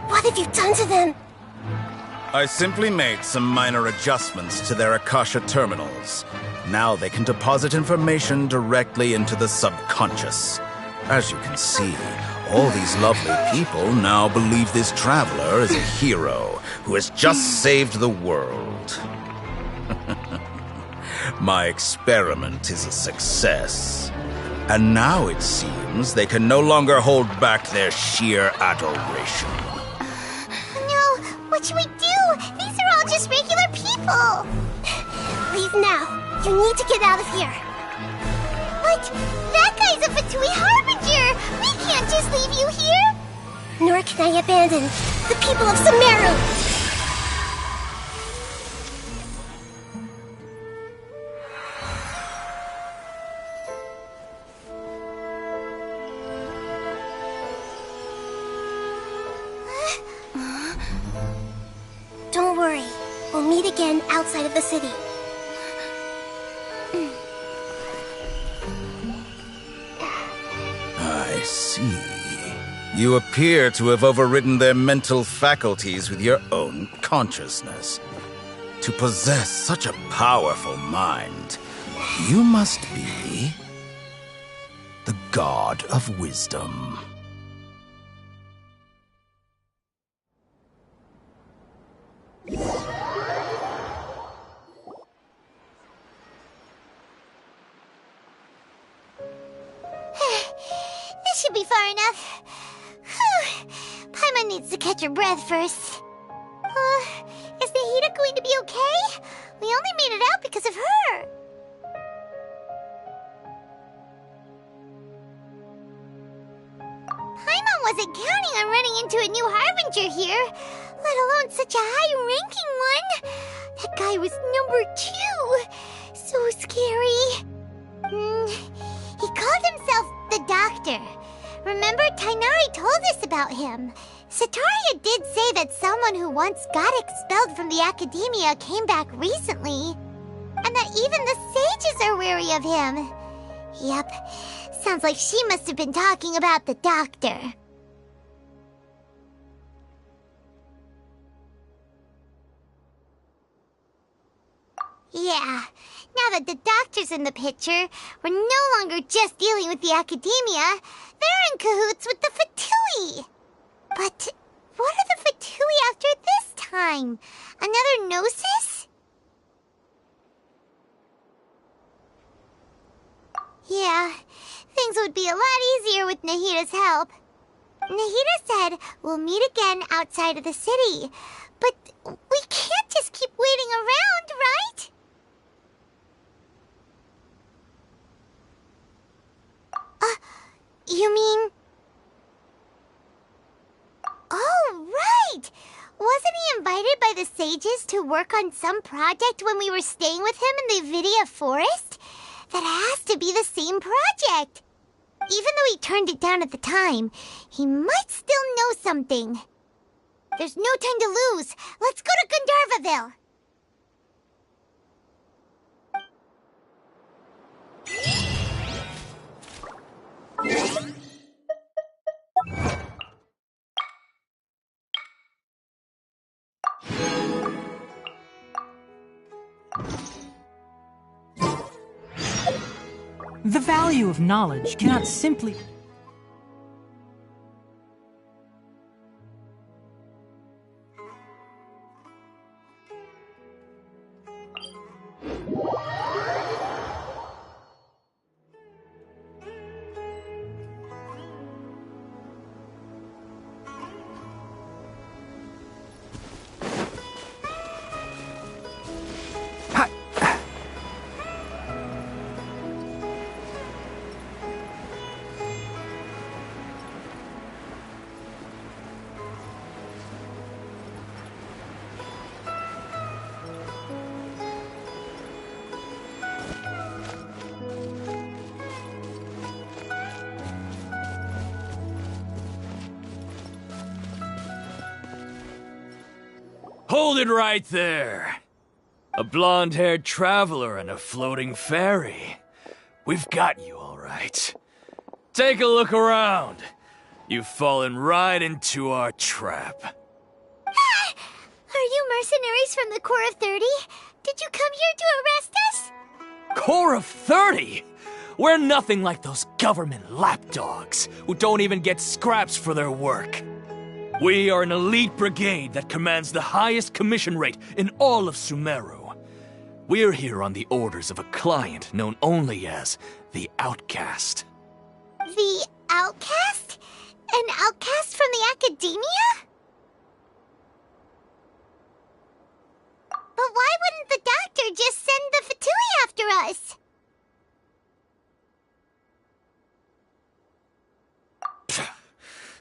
What have you done to them? I simply made some minor adjustments to their Akasha terminals. Now they can deposit information directly into the subconscious. As you can see, all these lovely people now believe this traveler is a hero who has just saved the world. My experiment is a success. And now it seems they can no longer hold back their sheer adoration. No, what should we do? These are all just regular people. Leave now. You need to get out of here. But that guy's a Fatui Harbinger. We can't just leave you here. Nor can I abandon the people of Sumeru. Don't worry. We'll meet again outside of the city. I see. You appear to have overridden their mental faculties with your own consciousness. To possess such a powerful mind, you must be the god of wisdom. This should be far enough. Paimon needs to catch her breath first. Is Nahida going to be okay? We only made it out because of her. Paimon wasn't counting on running into a new Harbinger here, let alone such a high-ranking one. That guy was number 2. So scary. He called himself the Doctor. Remember, Tainari told us about him. Sataria did say that someone who once got expelled from the Academia came back recently. And that even the sages are wary of him. Yep, sounds like she must have been talking about the Doctor. Yeah, Now that the doctor's in the picture, we're no longer just dealing with the academia. They're in cahoots with the Fatui. But what are the Fatui after this time? Another Gnosis? Yeah, things would be a lot easier with Nahita's help. Nahita said we'll meet again outside of the city. But we can't just keep waiting around, right? You mean... Oh, right! Wasn't he invited by the sages to work on some project when we were staying with him in the Vidia forest? That has to be the same project. Even though he turned it down at the time, he might still know something. There's no time to lose. Let's go to Gandharvaville. The value of knowledge cannot simply... Hold it right there! A blonde-haired traveler and a floating fairy. We've got you, all right. Take a look around. You've fallen right into our trap. Are you mercenaries from the Corps of 30? Did you come here to arrest us? Corps of 30? We're nothing like those government lapdogs who don't even get scraps for their work. We are an elite brigade that commands the highest commission rate in all of Sumeru. We're here on the orders of a client known only as the Outcast. The Outcast? An outcast from the academia? But why wouldn't the doctor just send the Fatui after us?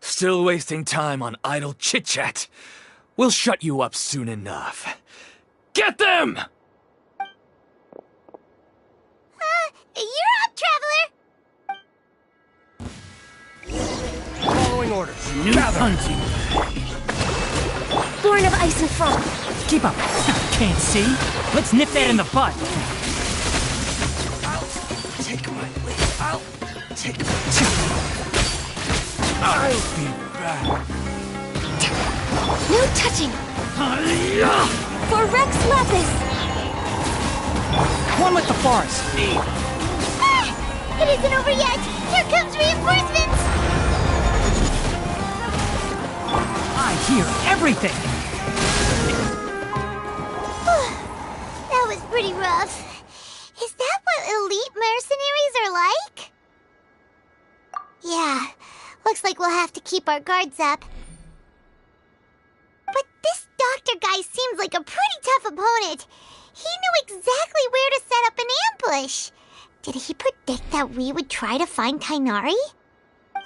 Still wasting time on idle chit-chat. We'll shut you up soon enough. Get them! You're up, Traveler! Following orders. New hunting. Born of ice and frost. Keep up. Can't see. Let's nip that in the butt. I'll take my lead. I'll take my... I'll be back. No touching. For Rex Lapis. One with the forest. It isn't over yet. Here comes reinforcements. I hear everything. That was pretty rough. Is that what elite mercenaries are like? Yeah. Looks like we'll have to keep our guards up. But this doctor guy seems like a pretty tough opponent. He knew exactly where to set up an ambush. Did he predict that we would try to find Tighnari?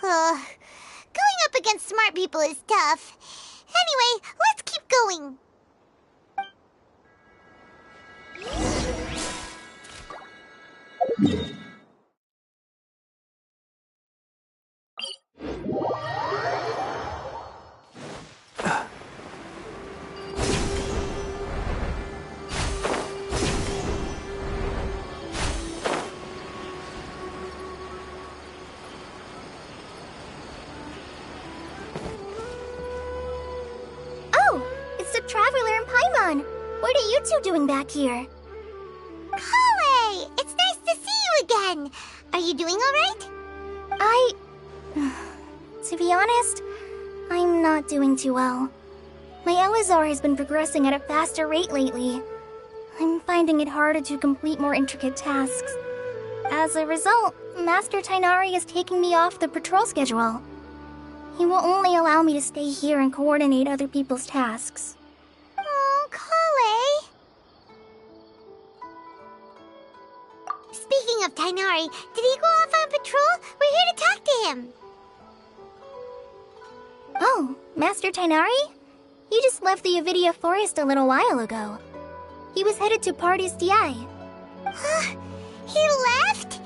Going up against smart people is tough. Anyway, let's keep going. Traveler and Paimon, what are you two doing back here? Cullen! Are you doing alright? To be honest, I'm not doing too well. My Elazar has been progressing at a faster rate lately. I'm finding it harder to complete more intricate tasks. As a result, Master Tighnari is taking me off the patrol schedule. He will only allow me to stay here and coordinate other people's tasks. Oh, Kale. Speaking of Tighnari, did he go off on patrol? We're here to talk to him. Oh, Master Tighnari? He just left the Avidia Forest a little while ago. He was headed to Party's DI. He left?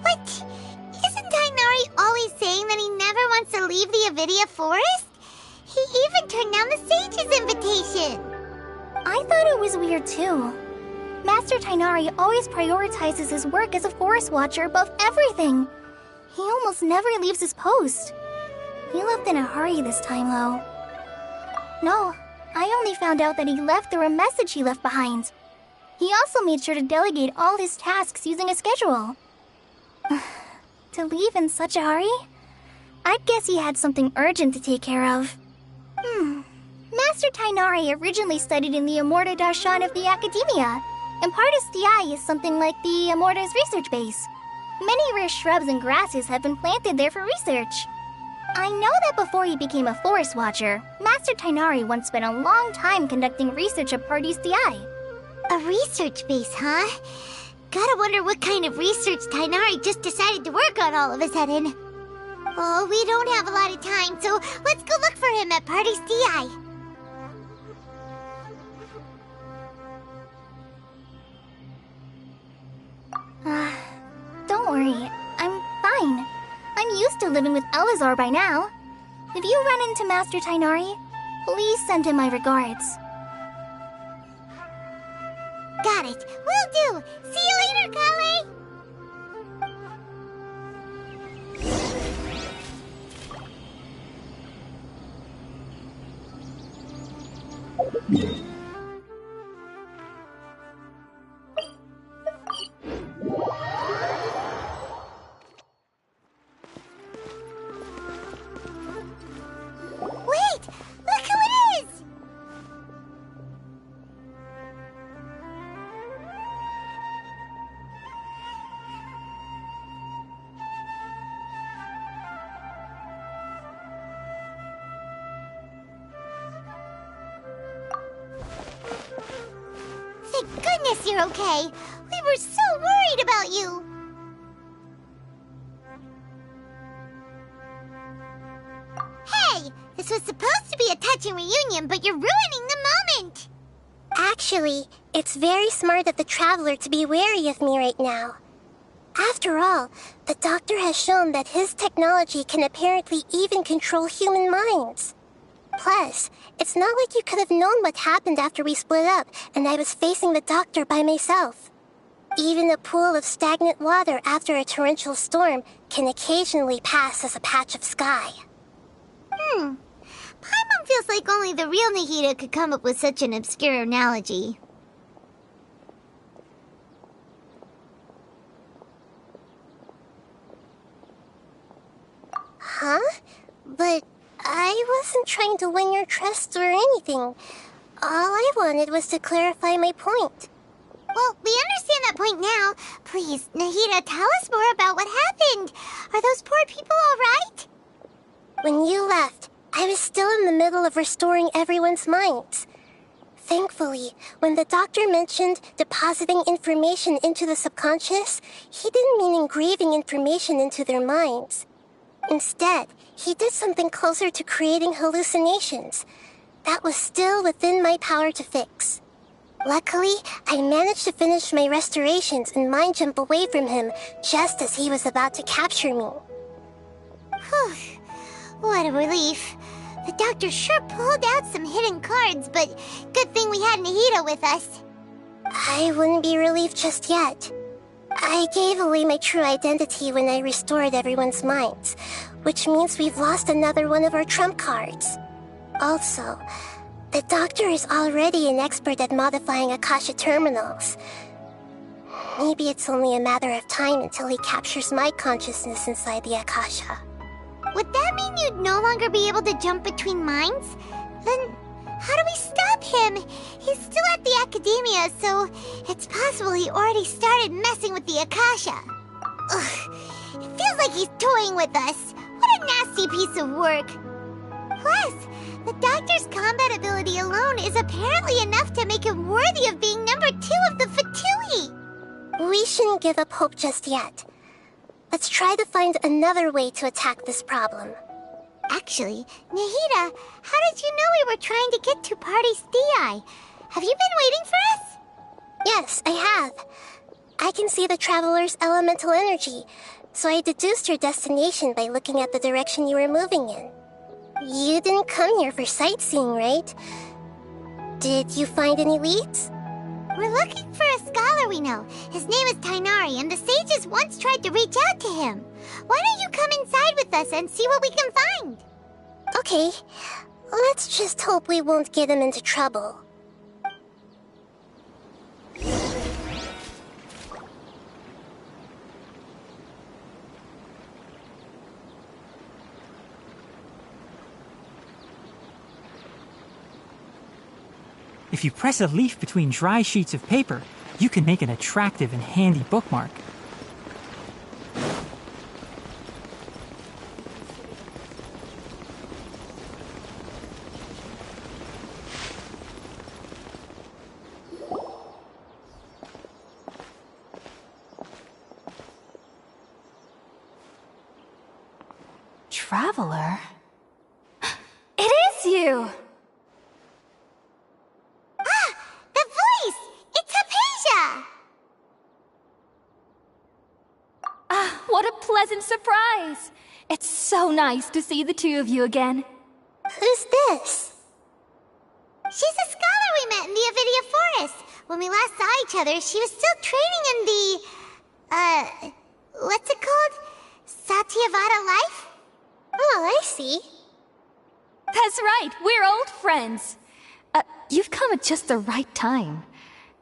What? Isn't Tighnari always saying that he never wants to leave the Avidia Forest? He even turned down the Sage's invitation. I thought it was weird too. Master Tighnari always prioritizes his work as a forest watcher above everything. He almost never leaves his post. He left in a hurry this time, though. No, I only found out that he left through a message he left behind. He also made sure to delegate all his tasks using a schedule. To leave in such a hurry? I'd guess he had something urgent to take care of. Master Tighnari originally studied in the Immorta Darshan of the Academia, and Partis DI is something like the Immorta's research base. Many rare shrubs and grasses have been planted there for research. I know that before he became a forest watcher, Master Tighnari once spent a long time conducting research at Partis DI. A research base, huh? Gotta wonder what kind of research Tighnari just decided to work on all of a sudden. Oh, we don't have a lot of time, so let's go look for him at Party's DI. Don't worry, I'm fine. I'm used to living with Elazar by now. If you run into Master Tighnari, please send him my regards. Got it. Will do. See you later, Kale. Wait! Look who it is! Thank goodness you're okay. We were so worried about you. Hey, this was supposed to be a touching reunion, but you're ruining the moment. Actually, it's very smart of the Traveler to be wary of me right now. After all, the Doctor has shown that his technology can apparently even control human minds. Plus, it's not like you could have known what happened after we split up and I was facing the Doctor by myself. Even a pool of stagnant water after a torrential storm can occasionally pass as a patch of sky. Paimon feels like only the real Nahida could come up with such an obscure analogy. Huh? But I wasn't trying to win your trust or anything. All I wanted was to clarify my point. Well, we understand that point now. Please, Nahida, tell us more about what happened. Are those poor people all right? When you left, I was still in the middle of restoring everyone's minds. Thankfully, when the Doctor mentioned depositing information into the subconscious, he didn't mean engraving information into their minds. Instead, he did something closer to creating hallucinations. That was still within my power to fix. Luckily, I managed to finish my restorations and mind jump away from him just as he was about to capture me. Whew. What a relief. The Doctor sure pulled out some hidden cards, but good thing we had Nahida with us. I wouldn't be relieved just yet. I gave away my true identity when I restored everyone's minds, which means we've lost another one of our trump cards. Also, the Doctor is already an expert at modifying Akasha terminals. Maybe it's only a matter of time until he captures my consciousness inside the Akasha. Would that mean you'd no longer be able to jump between minds? Then how do we stop him? He's still at the Academia, so it's possible he already started messing with the Akasha. Ugh, it feels like he's toying with us. What a nasty piece of work. Plus, the Doctor's combat ability alone is apparently enough to make him worthy of being number 2 of the Fatui. We shouldn't give up hope just yet. Let's try to find another way to attack this problem. Actually, Nahida, how did you know we were trying to get to Party's DI? Have you been waiting for us? Yes, I have. I can see the Traveler's elemental energy, so I deduced your destination by looking at the direction you were moving in. You didn't come here for sightseeing, right? Did you find any leads? We're looking for a scholar we know. His name is Tainari, and the sages once tried to reach out to him. Why don't you come inside with us and see what we can find? Okay, let's just hope we won't get him into trouble. If you press a leaf between dry sheets of paper, you can make an attractive and handy bookmark. Traveler? It is you! The voice! It's Hypatia! What a pleasant surprise! It's so nice to see the two of you again. Who's this? She's a scholar we met in the Avidia Forest. When we last saw each other, she was still training in the... what's it called? Satyavada life? Oh, I see. That's right, we're old friends. You've come at just the right time.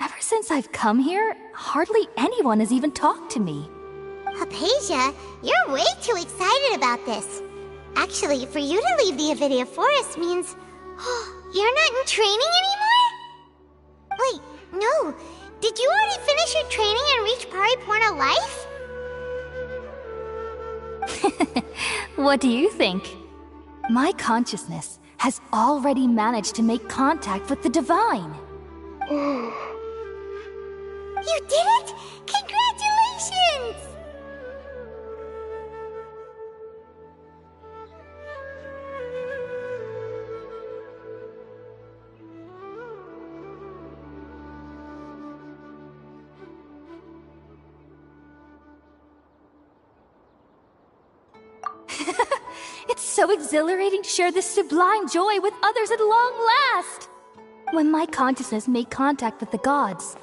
Ever since I've come here, hardly anyone has even talked to me. Hypatia, you're way too excited about this. Actually, for you to leave the Avidia Forest means... you're not in training anymore? Wait, no. Did you already finish your training and reach Paripurna life? What do you think? My consciousness has already managed to make contact with the divine. You did it! Congratulations! It's so exhilarating to share this sublime joy with others at long last! When my consciousness made contact with the gods.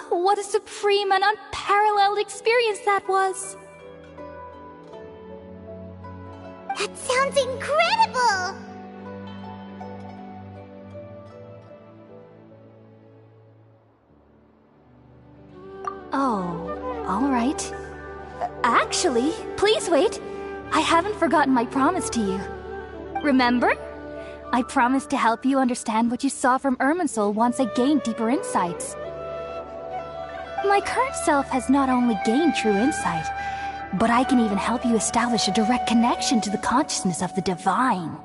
What a supreme and unparalleled experience that was! That sounds incredible! Oh, alright. Actually, please wait. I haven't forgotten my promise to you. Remember? I promised to help you understand what you saw from Irminsul once I gained deeper insights. My current self has not only gained true insight, but I can even help you establish a direct connection to the consciousness of the divine.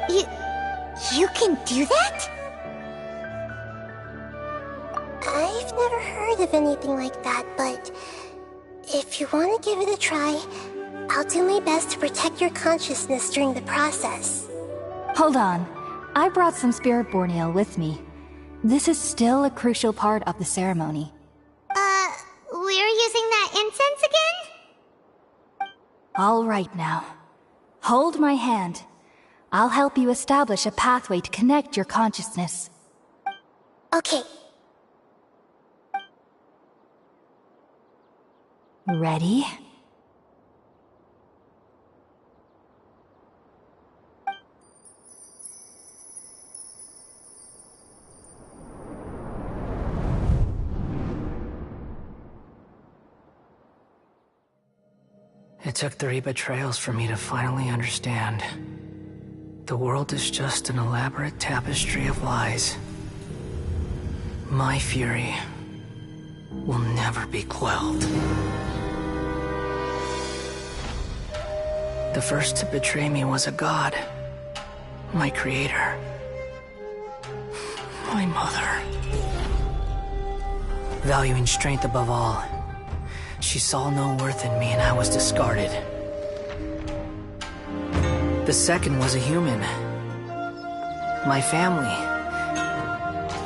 You can do that? I've never heard of anything like that, but if you want to give it a try, I'll do my best to protect your consciousness during the process. Hold on. I brought some spirit borneal with me. This is still a crucial part of the ceremony. We're using that incense again? All right now. Hold my hand. I'll help you establish a pathway to connect your consciousness. Okay. Ready? It took 3 betrayals for me to finally understand. The world is just an elaborate tapestry of lies. My fury will never be quelled. The first to betray me was a god. My creator. My mother. Valuing strength above all, she saw no worth in me and I was discarded. The second was a human. My family.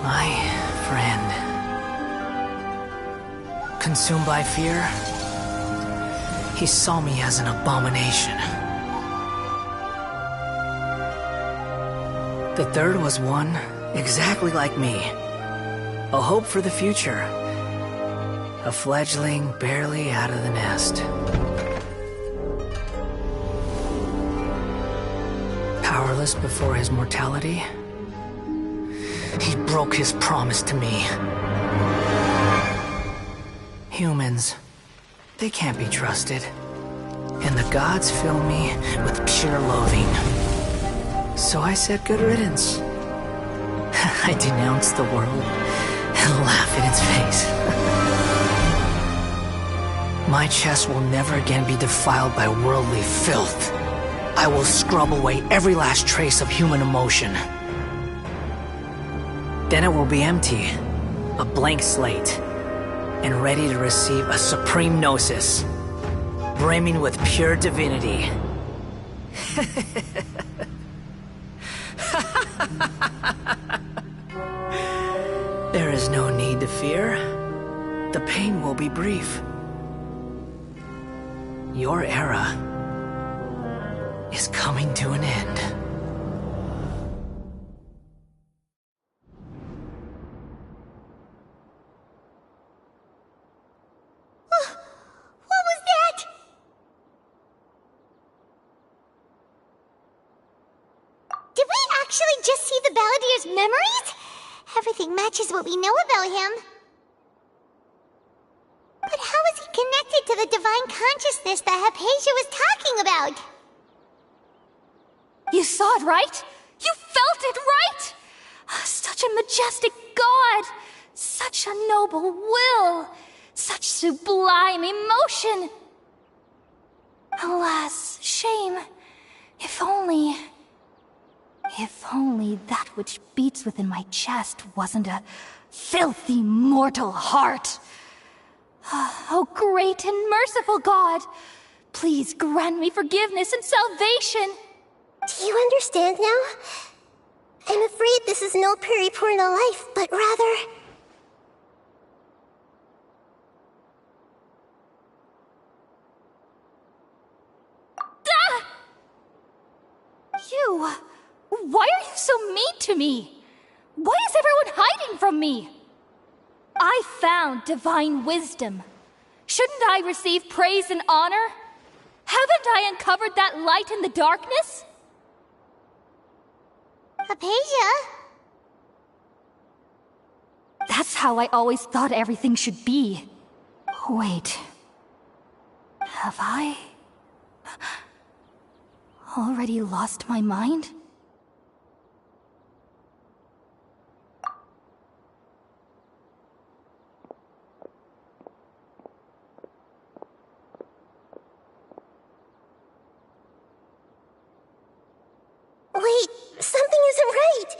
My friend. Consumed by fear, he saw me as an abomination. The third was one exactly like me. A hope for the future. A fledgling barely out of the nest. Powerless before his mortality, he broke his promise to me. Humans, they can't be trusted. And the gods fill me with pure loathing. So I said good riddance. I denounced the world and laughed in its face. My chest will never again be defiled by worldly filth. I will scrub away every last trace of human emotion. Then it will be empty, a blank slate, and ready to receive a supreme gnosis, brimming with pure divinity. There is no need to fear. The pain will be brief. Your era is coming to an end. What was that? Did we actually just see the Balladier's memories? Everything matches what we know about him. But how is he connected to the divine consciousness that Hypatia was talking about? You saw it, right? You felt it, right? Such a majestic god! Such a noble will! Such sublime emotion! Alas, shame. If only that which beats within my chest wasn't a filthy mortal heart. Oh, great and merciful God, please grant me forgiveness and salvation. Do you understand now? I'm afraid this is no Puripurna life, but rather... You! Why are you so mean to me? Why is everyone hiding from me? I found divine wisdom. Shouldn't I receive praise and honor? Haven't I uncovered that light in the darkness? Hypatia? That's how I always thought everything should be. Wait. Have I already lost my mind? Wait, something isn't right.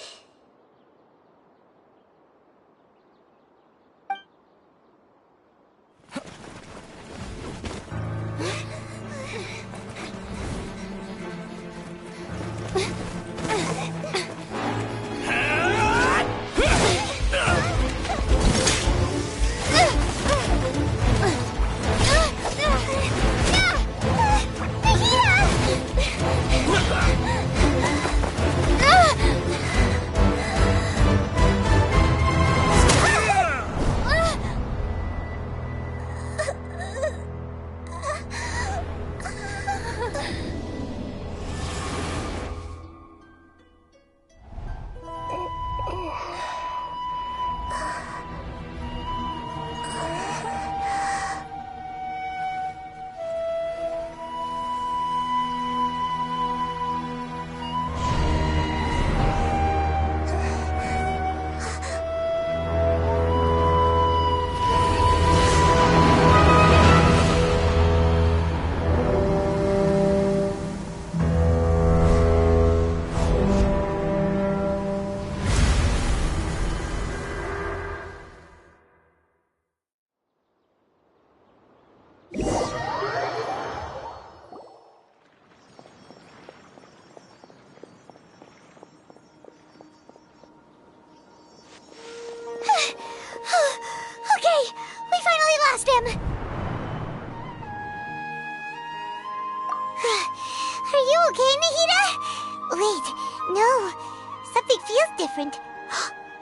different.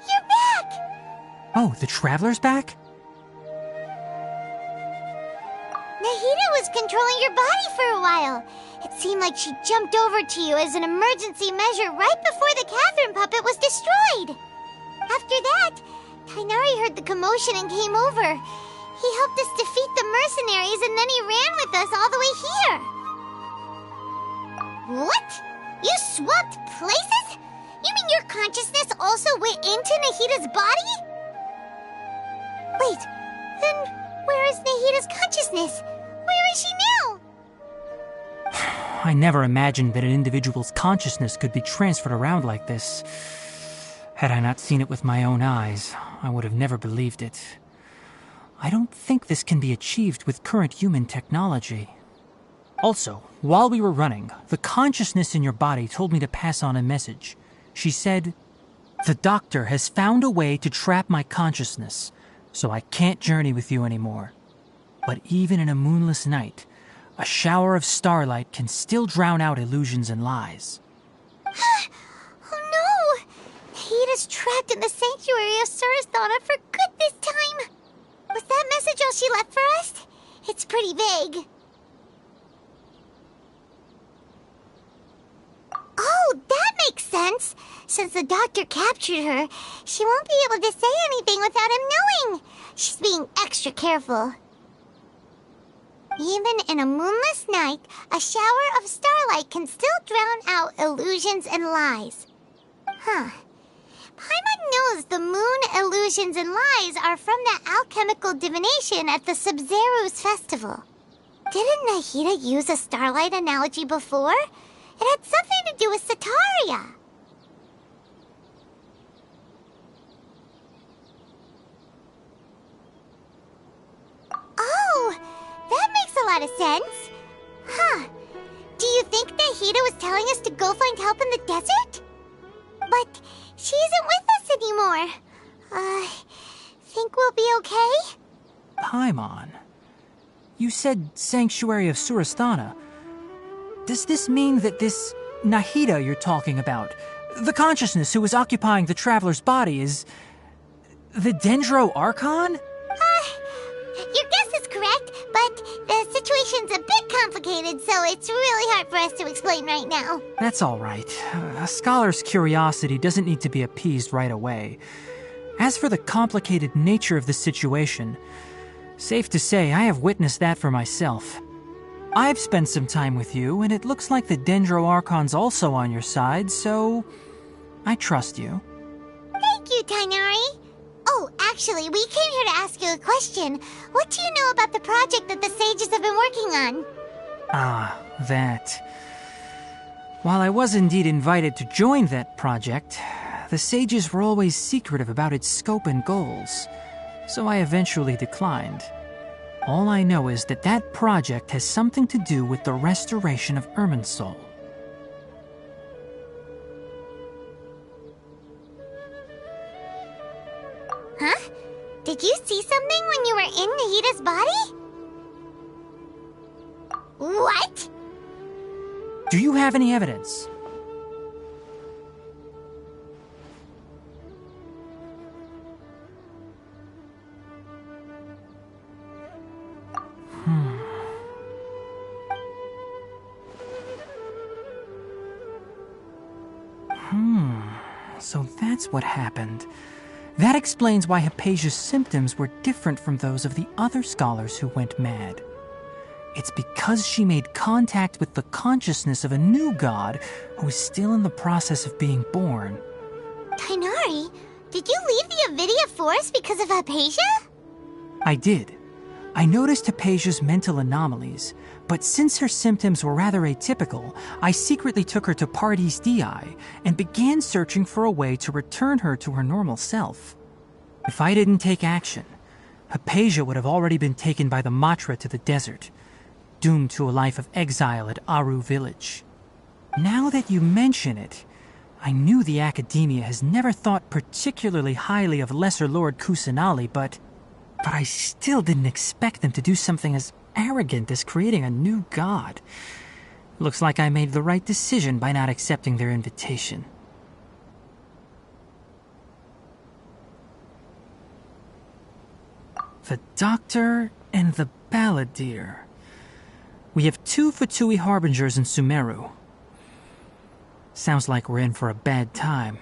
You're back! Oh, the Traveler's back? Nahida was controlling your body for a while. It seemed like she jumped over to you as an emergency measure right before the Catherine puppet was destroyed. After that, Tainari heard the commotion and came over. He helped us defeat the mercenaries and then he ran with us all the way here. What? You swapped places? You mean your consciousness also went into Nahida's body? Wait, then where is Nahida's consciousness? Where is she now? I never imagined that an individual's consciousness could be transferred around like this. Had I not seen it with my own eyes, I would have never believed it. I don't think this can be achieved with current human technology. Also, while we were running, the consciousness in your body told me to pass on a message. She said, "The doctor has found a way to trap my consciousness, so I can't journey with you anymore. But even in a moonless night, a shower of starlight can still drown out illusions and lies." Oh no! Nahida's trapped in the sanctuary of Surasthana for good this time. Was that message all she left for us? It's pretty vague. Oh, that makes sense. Since the doctor captured her, she won't be able to say anything without him knowing. She's being extra careful. Even in a moonless night, a shower of starlight can still drown out illusions and lies. Huh. Paimon knows the moon illusions and lies are from that alchemical divination at the Sub-Zero's festival. Didn't Nahida use a starlight analogy before? It had something to do with Sataria. Oh, that makes a lot of sense. Huh. Do you think Nahida was telling us to go find help in the desert? But she isn't with us anymore. Think we'll be okay? Paimon, you said Sanctuary of Surasthana. Does this mean that this Nahida you're talking about, the consciousness who was occupying the Traveler's body, is the Dendro Archon? Your guess is correct, but the situation's a bit complicated, so it's really hard for us to explain right now. That's all right. A scholar's curiosity doesn't need to be appeased right away. As for the complicated nature of the situation, safe to say I have witnessed that for myself. I've spent some time with you, and it looks like the Dendro Archon's also on your side, so I trust you. Thank you, Tainari. Oh, actually, we came here to ask you a question. What do you know about the project that the sages have been working on? Ah, that. While I was indeed invited to join that project, the sages were always secretive about its scope and goals, so I eventually declined. All I know is that that project has something to do with the restoration of Irminsul. Huh? Did you see something when you were in Nahida's body? What? Do you have any evidence? So that's what happened. That explains why Hypatia's symptoms were different from those of the other scholars who went mad. It's because she made contact with the consciousness of a new god who is still in the process of being born. Tainari, did you leave the Avidia Forest because of Hypatia? I did. I noticed Hypatia's mental anomalies, but since her symptoms were rather atypical, I secretly took her to Pardes Dii and began searching for a way to return her to her normal self. If I didn't take action, Hypatia would have already been taken by the Matra to the desert, doomed to a life of exile at Aru village. Now that you mention it, I knew the Academia has never thought particularly highly of Lesser Lord Kusanali, but I still didn't expect them to do something as arrogant as creating a new god. Looks like I made the right decision by not accepting their invitation. The Doctor and the Balladeer. We have 2 Fatui Harbingers in Sumeru. Sounds like we're in for a bad time.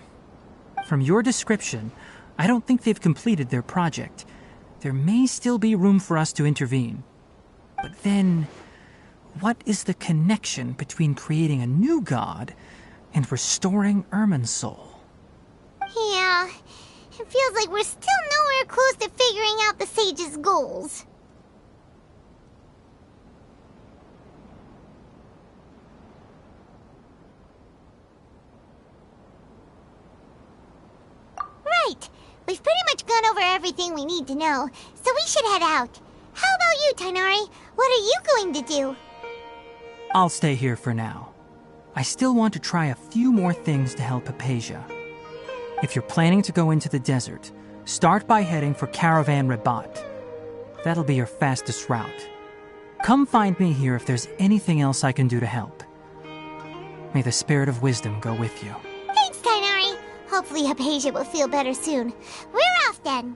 From your description, I don't think they've completed their project. There may still be room for us to intervene. But then, what is the connection between creating a new god and restoring Irminsul? Yeah, it feels like we're still nowhere close to figuring out the Sage's goals. Right. We've pretty much gone over everything we need to know, so we should head out. How about you, Tighnari? What are you going to do? I'll stay here for now. I still want to try a few more things to help Hypatia. If you're planning to go into the desert, start by heading for Caravan Rabat. That'll be your fastest route. Come find me here if there's anything else I can do to help. May the spirit of wisdom go with you. Thanks, Tighnari. Hopefully Hypatia will feel better soon. We're off then.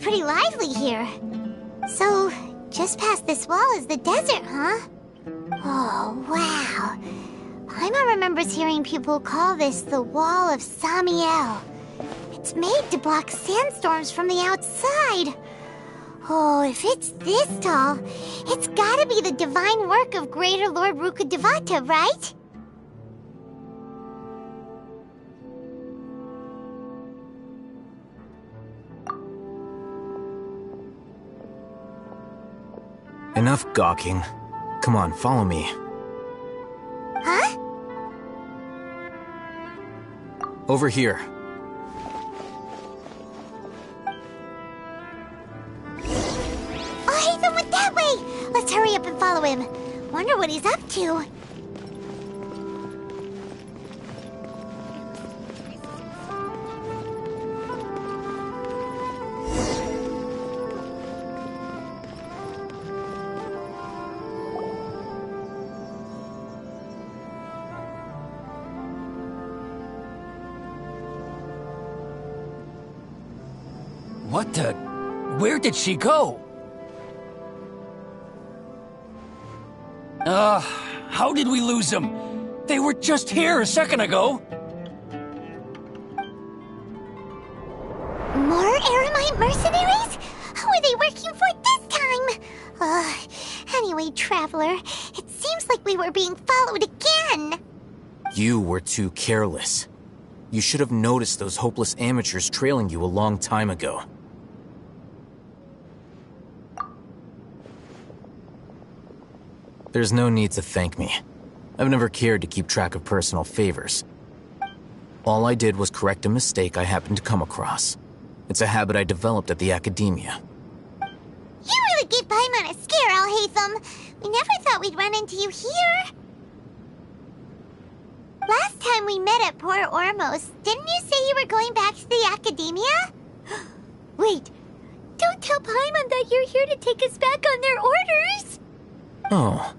Pretty lively here. So, just past this wall is the desert, huh? Oh, wow. Paimon remembers hearing people call this the Wall of Samiel. It's made to block sandstorms from the outside. Oh, if it's this tall, it's gotta be the divine work of Greater Lord Rukkhadevata, right? Enough gawking. Come on, follow me. Huh? Over here. Oh, Haytham went that way! Let's hurry up and follow him. Wonder what he's up to. What the... Where did she go? How did we lose them? They were just here a second ago. More Eremite mercenaries? Who are they working for this time? Anyway, Traveler, it seems like we were being followed again. You were too careless. You should have noticed those hopeless amateurs trailing you a long time ago. There's no need to thank me. I've never cared to keep track of personal favors. All I did was correct a mistake I happened to come across. It's a habit I developed at the Academia. You really gave Paimon a scare, Al-Haytham. We never thought we'd run into you here. Last time we met at Port Ormos, didn't you say you were going back to the Academia? Wait, don't tell Paimon that you're here to take us back on their orders! Oh,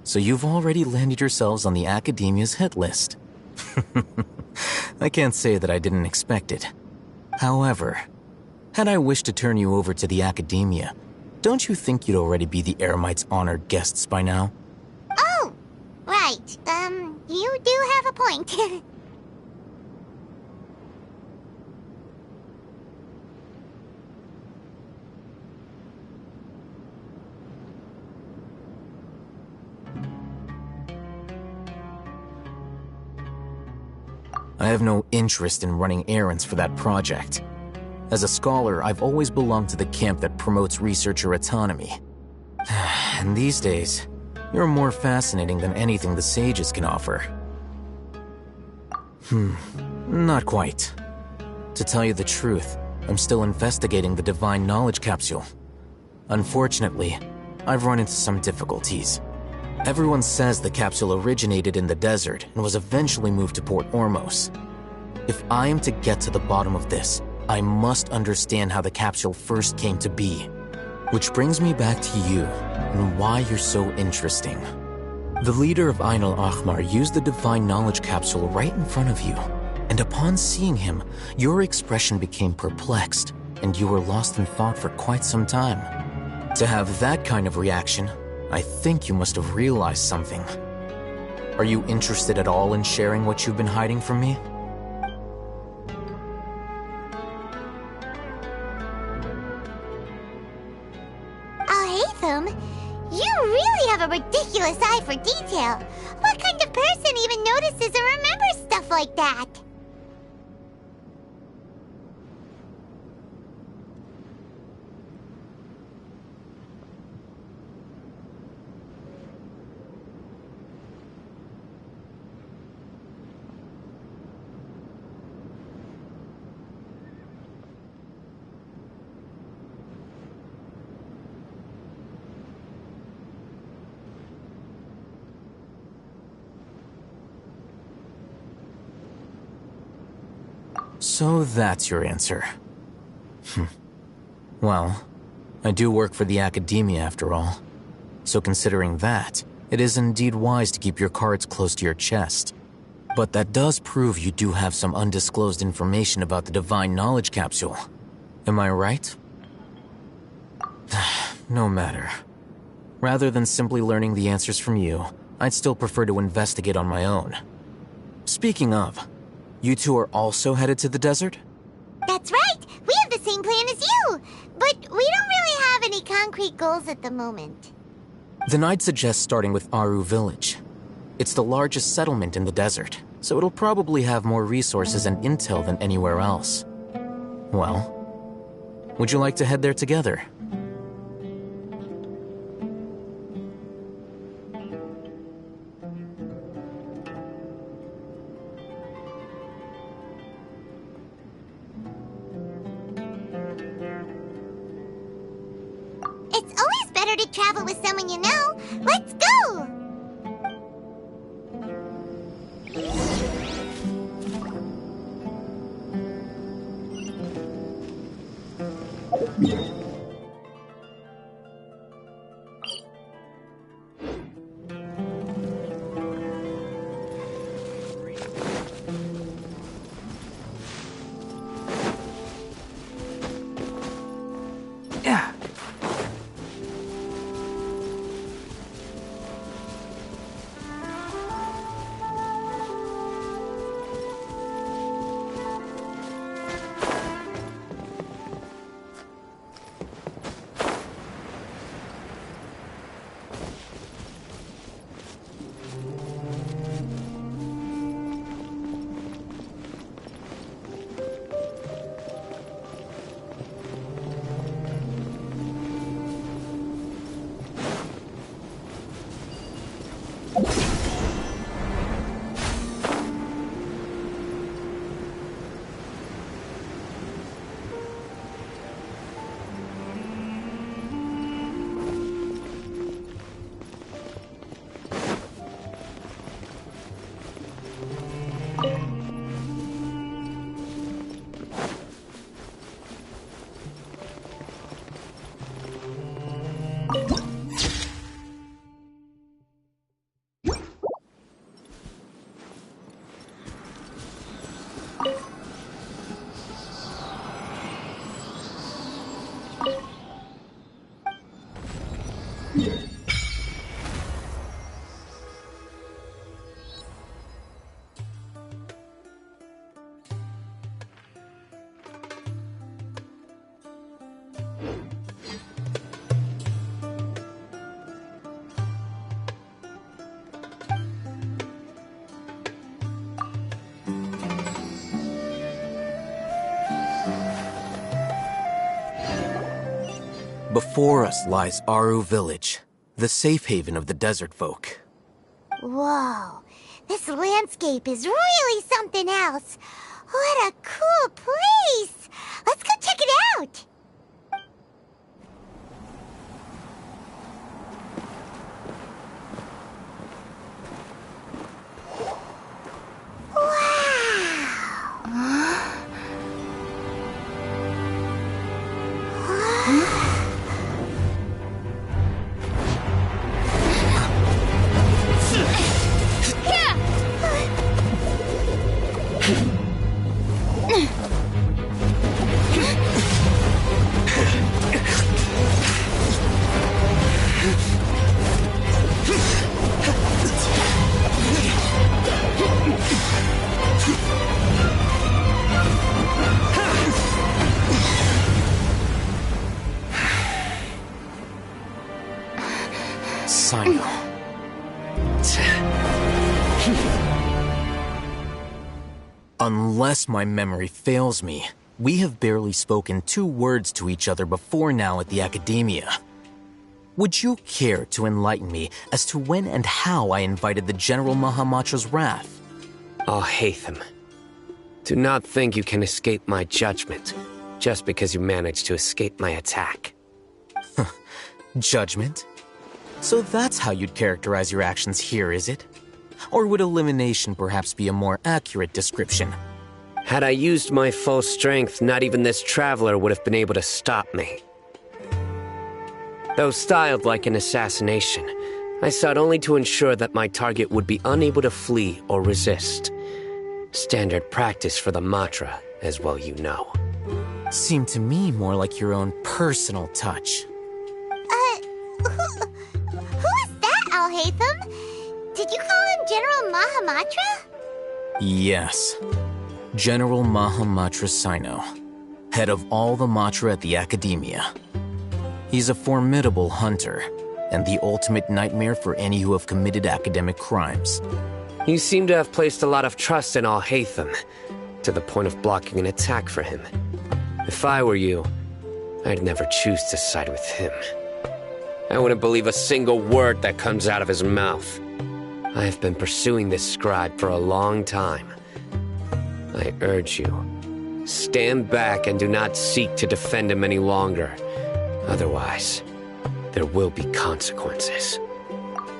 so you've already landed yourselves on the Academia's hit list. I can't say that I didn't expect it. However, had I wished to turn you over to the Academia, don't you think you'd already be the Eremites' honored guests by now? Oh, right. You do have a point. I have no interest in running errands for that project. As a scholar, I've always belonged to the camp that promotes researcher autonomy. And these days, you're more fascinating than anything the sages can offer. Not quite. To tell you the truth, I'm still investigating the Divine Knowledge Capsule. Unfortunately, I've run into some difficulties. Everyone says the capsule originated in the desert and was eventually moved to Port Ormos. If I am to get to the bottom of this, I must understand how the capsule first came to be. Which brings me back to you, and why you're so interesting. The leader of Ain al-Ahmar used the Divine Knowledge Capsule right in front of you, and upon seeing him, your expression became perplexed, and you were lost in thought for quite some time. To have that kind of reaction, I think you must have realized something. Are you interested at all in sharing what you've been hiding from me? You really have a ridiculous eye for detail. What kind of person even notices or remembers stuff like that? So that's your answer. Well, I do work for the Academia after all. So considering that, it is indeed wise to keep your cards close to your chest. But that does prove you do have some undisclosed information about the Divine Knowledge Capsule. Am I right? No matter. Rather than simply learning the answers from you, I'd still prefer to investigate on my own. Speaking of, you two are also headed to the desert? That's right! We have the same plan as you! But we don't really have any concrete goals at the moment. Then I'd suggest starting with Aru Village. It's the largest settlement in the desert, so it'll probably have more resources and intel than anywhere else. Well, would you like to head there together? It's always better to travel with someone you know. Let's go! Before us lies Aru Village, the safe haven of the desert folk. Whoa, this landscape is really something else. What a cool place! Let's go check it out! Cyno. Unless my memory fails me, we have barely spoken 2 words to each other before now at the Academia. Would you care to enlighten me as to when and how I invited the General Mahamatra's wrath? Hatham, do not think you can escape my judgment just because you managed to escape my attack. Judgment? So that's how you'd characterize your actions here, is it? Or would elimination perhaps be a more accurate description? Had I used my full strength, not even this traveler would have been able to stop me. Though styled like an assassination, I sought only to ensure that my target would be unable to flee or resist. Standard practice for the Matra, as well you know. Seemed to me more like your own personal touch. Who is that, Alhaitham? Did you call him General Mahamatra? Yes. General Mahamatra Cyno, head of all the Matra at the Academia. He's a formidable hunter, and the ultimate nightmare for any who have committed academic crimes. You seem to have placed a lot of trust in Alhaitham, to the point of blocking an attack for him. If I were you, I'd never choose to side with him. I wouldn't believe a single word that comes out of his mouth. I have been pursuing this scribe for a long time. I urge you, stand back and do not seek to defend him any longer. Otherwise, there will be consequences.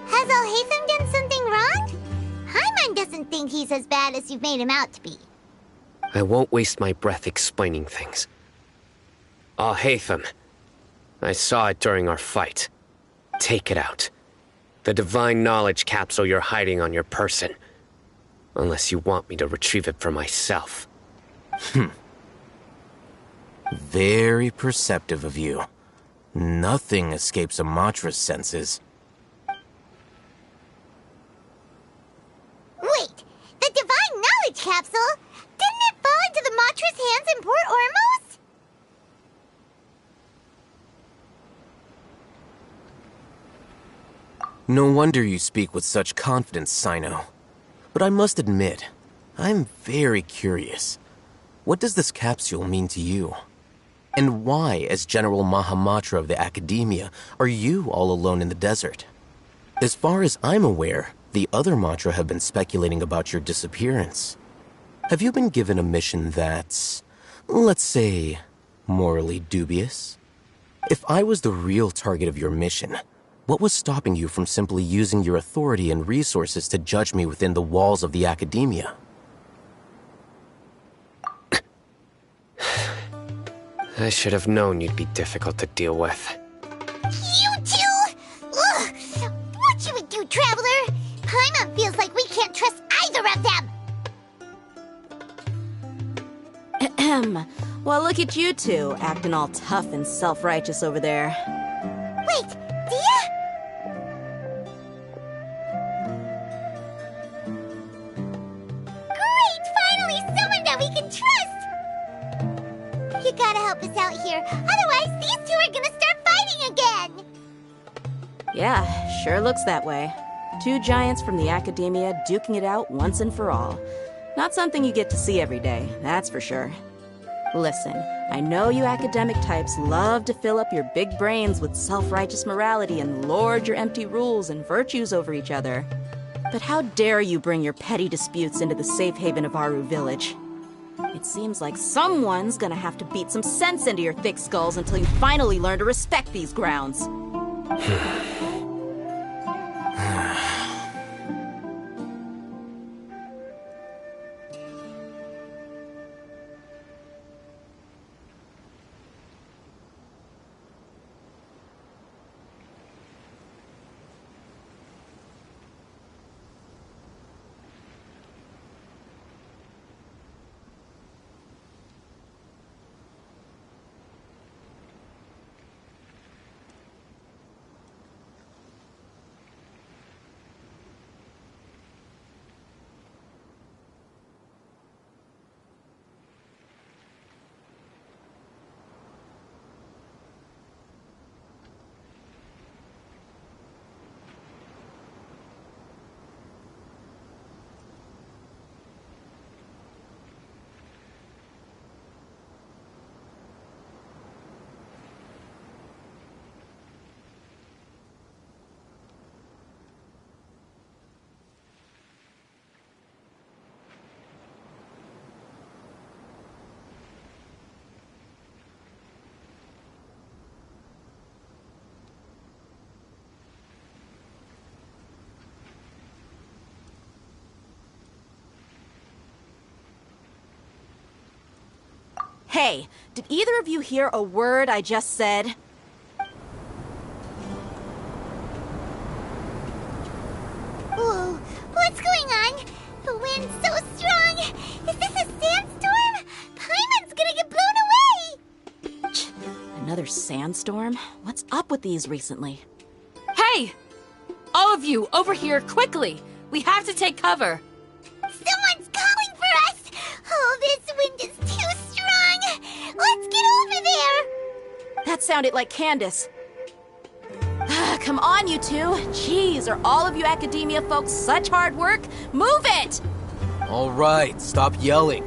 Has Alhaitham done something wrong? Paimon doesn't think he's as bad as you've made him out to be. I won't waste my breath explaining things. Alhaitham, I saw it during our fight. Take it out. The divine knowledge capsule you're hiding on your person. Unless you want me to retrieve it for myself. Very perceptive of you. Nothing escapes a Matra's senses. Wait! The divine knowledge capsule? Didn't it fall into the Matra's hands in Port Ormos? No wonder you speak with such confidence, Cyno. But I must admit, I'm very curious. What does this capsule mean to you? And why, as General Mahamatra of the Academia, are you all alone in the desert? As far as I'm aware, the other Matra have been speculating about your disappearance. Have you been given a mission that's, let's say, morally dubious? If I was the real target of your mission, what was stopping you from simply using your authority and resources to judge me within the walls of the Academia? I should have known you'd be difficult to deal with. You two? Ugh! What you would do, Traveler? Paimon feels like we can't trust either of them! Ahem. Well, look at you two, acting all tough and self-righteous over there. Wait, Dia? Great! Finally, someone that we can trust! You gotta help us out here, otherwise these two are gonna start fighting again! Yeah, sure looks that way. 2 giants from the Academia duking it out once and for all. Not something you get to see every day, that's for sure. Listen, I know you academic types love to fill up your big brains with self-righteous morality and lord your empty rules and virtues over each other. But how dare you bring your petty disputes into the safe haven of Aru Village? It seems like someone's gonna have to beat some sense into your thick skulls until you finally learn to respect these grounds. Hey, did either of you hear a word I just said? Whoa, what's going on? The wind's so strong! Is this a sandstorm? Paimon's gonna get blown away! Another sandstorm? What's up with these recently? Hey! All of you, over here, quickly! We have to take cover! Someone's calling for us! Oh, this wind is too strong! Let's get over there! That sounded like Candace. Come on, you two. Jeez, are all of you academia folks such hard work? Move it! All right, stop yelling.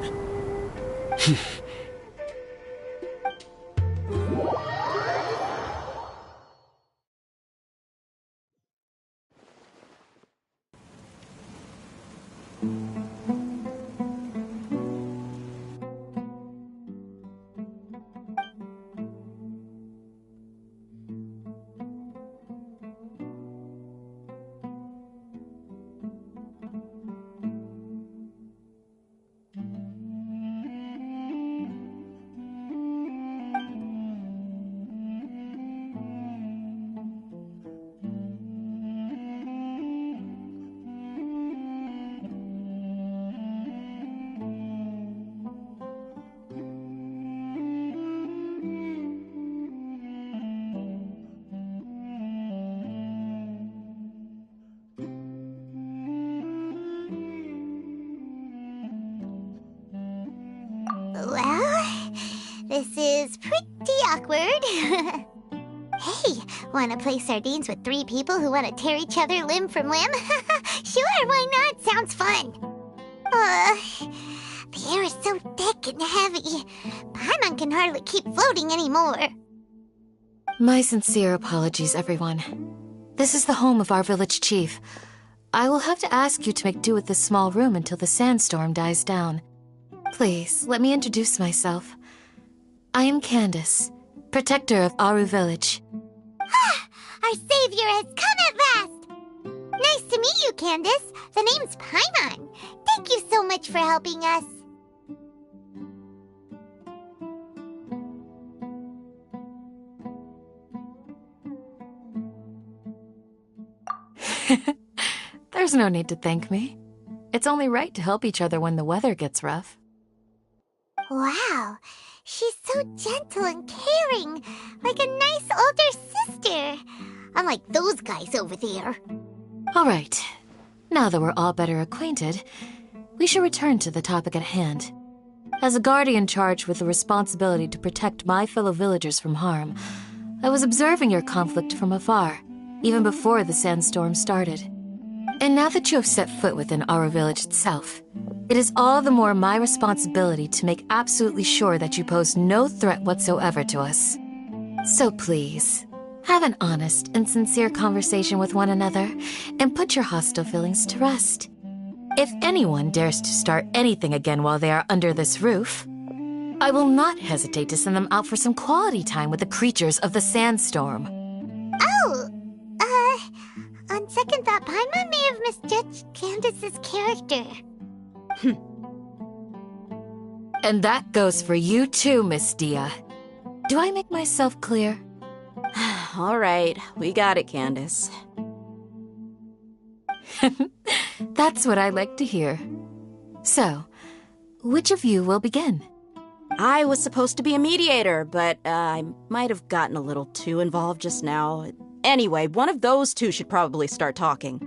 Well, this is pretty awkward. Hey, wanna play sardines with 3 people who wanna tear each other limb from limb? Sure, why not? Sounds fun. The air is so thick and heavy. Paimon can hardly keep floating anymore. My sincere apologies, everyone. This is the home of our village chief. I will have to ask you to make do with this small room until the sandstorm dies down. Please, let me introduce myself. I am Candace, protector of Aru Village. Our savior has come at last! Nice to meet you, Candace. The name's Paimon. Thank you so much for helping us. There's no need to thank me. It's only right to help each other when the weather gets rough. Wow, she's so gentle and caring, like a nice older sister. Unlike those guys over there. All right. Now that we're all better acquainted, we should return to the topic at hand. As a guardian charged with the responsibility to protect my fellow villagers from harm, I was observing your conflict from afar, even before the sandstorm started. And now that you have set foot within Aru Village itself, It is all the more my responsibility to make absolutely sure that you pose no threat whatsoever to us. So please, have an honest and sincere conversation with one another, and put your hostile feelings to rest. If anyone dares to start anything again while they are under this roof, I will not hesitate to send them out for some quality time with the creatures of the sandstorm. Oh, on second thought, Paimon may have misjudged Candace's character. And that goes for you too, Miss Dia. Do I make myself clear? All right, we got it, Candace. That's what I like to hear. So, which of you will begin? I was supposed to be a mediator, but I might have gotten a little too involved just now. Anyway, one of those two should probably start talking.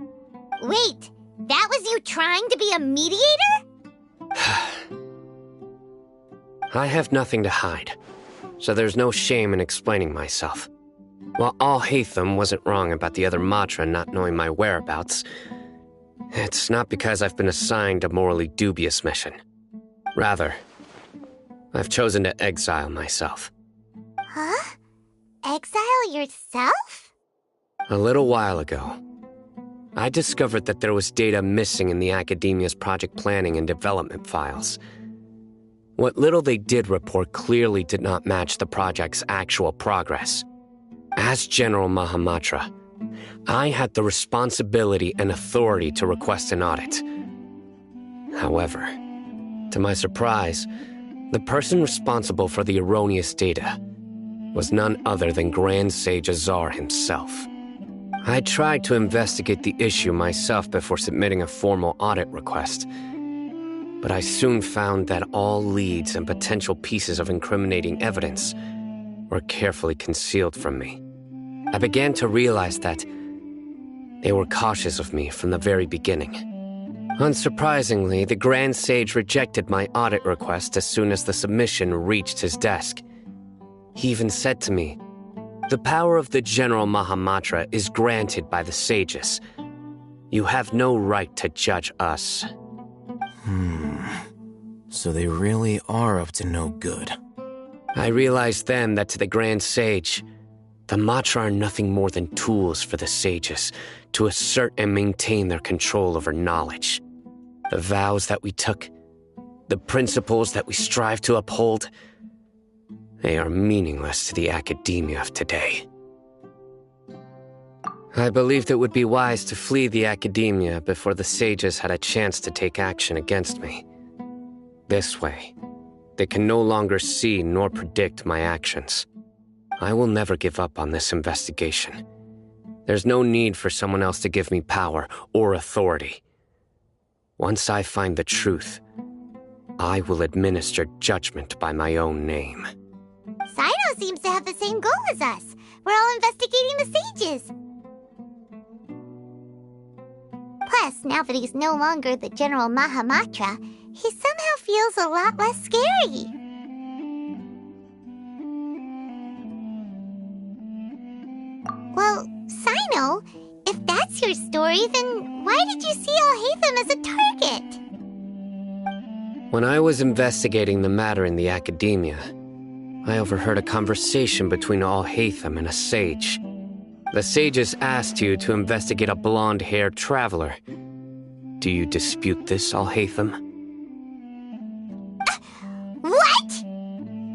Wait, that was you trying to be a mediator? I have nothing to hide, so there's no shame in explaining myself. While Alhaitham wasn't wrong about the other Matra not knowing my whereabouts, it's not because I've been assigned a morally dubious mission. Rather, I've chosen to exile myself. Huh? Exile yourself? A little while ago, I discovered that there was data missing in the Academia's project planning and development files. What little they did report clearly did not match the project's actual progress. As General Mahamatra, I had the responsibility and authority to request an audit. However, to my surprise, the person responsible for the erroneous data was none other than Grand Sage Azar himself. I tried to investigate the issue myself before submitting a formal audit request, but I soon found that all leads and potential pieces of incriminating evidence were carefully concealed from me. I began to realize that they were cautious of me from the very beginning. Unsurprisingly, the Grand Sage rejected my audit request as soon as the submission reached his desk. He even said to me, "The power of the General Mahamatra is granted by the sages. You have no right to judge us." So they really are up to no good. I realized then that to the Grand Sage, the Matra are nothing more than tools for the sages to assert and maintain their control over knowledge. The vows that we took, the principles that we strive to uphold, they are meaningless to the academia of today. I believed it would be wise to flee the academia before the sages had a chance to take action against me. This way, they can no longer see nor predict my actions. I will never give up on this investigation. There's no need for someone else to give me power or authority. Once I find the truth, I will administer judgment by my own name. Cyno seems to have the same goal as us. We're all investigating the sages. Plus, now that he's no longer the General Mahamatra, he somehow feels a lot less scary. Well, Cyno, if that's your story, then why did you see Alhaitham as a target? When I was investigating the matter in the academia, I overheard a conversation between Alhaitham and a sage. The sages asked you to investigate a blonde-haired traveler. Do you dispute this, Alhaitham? What?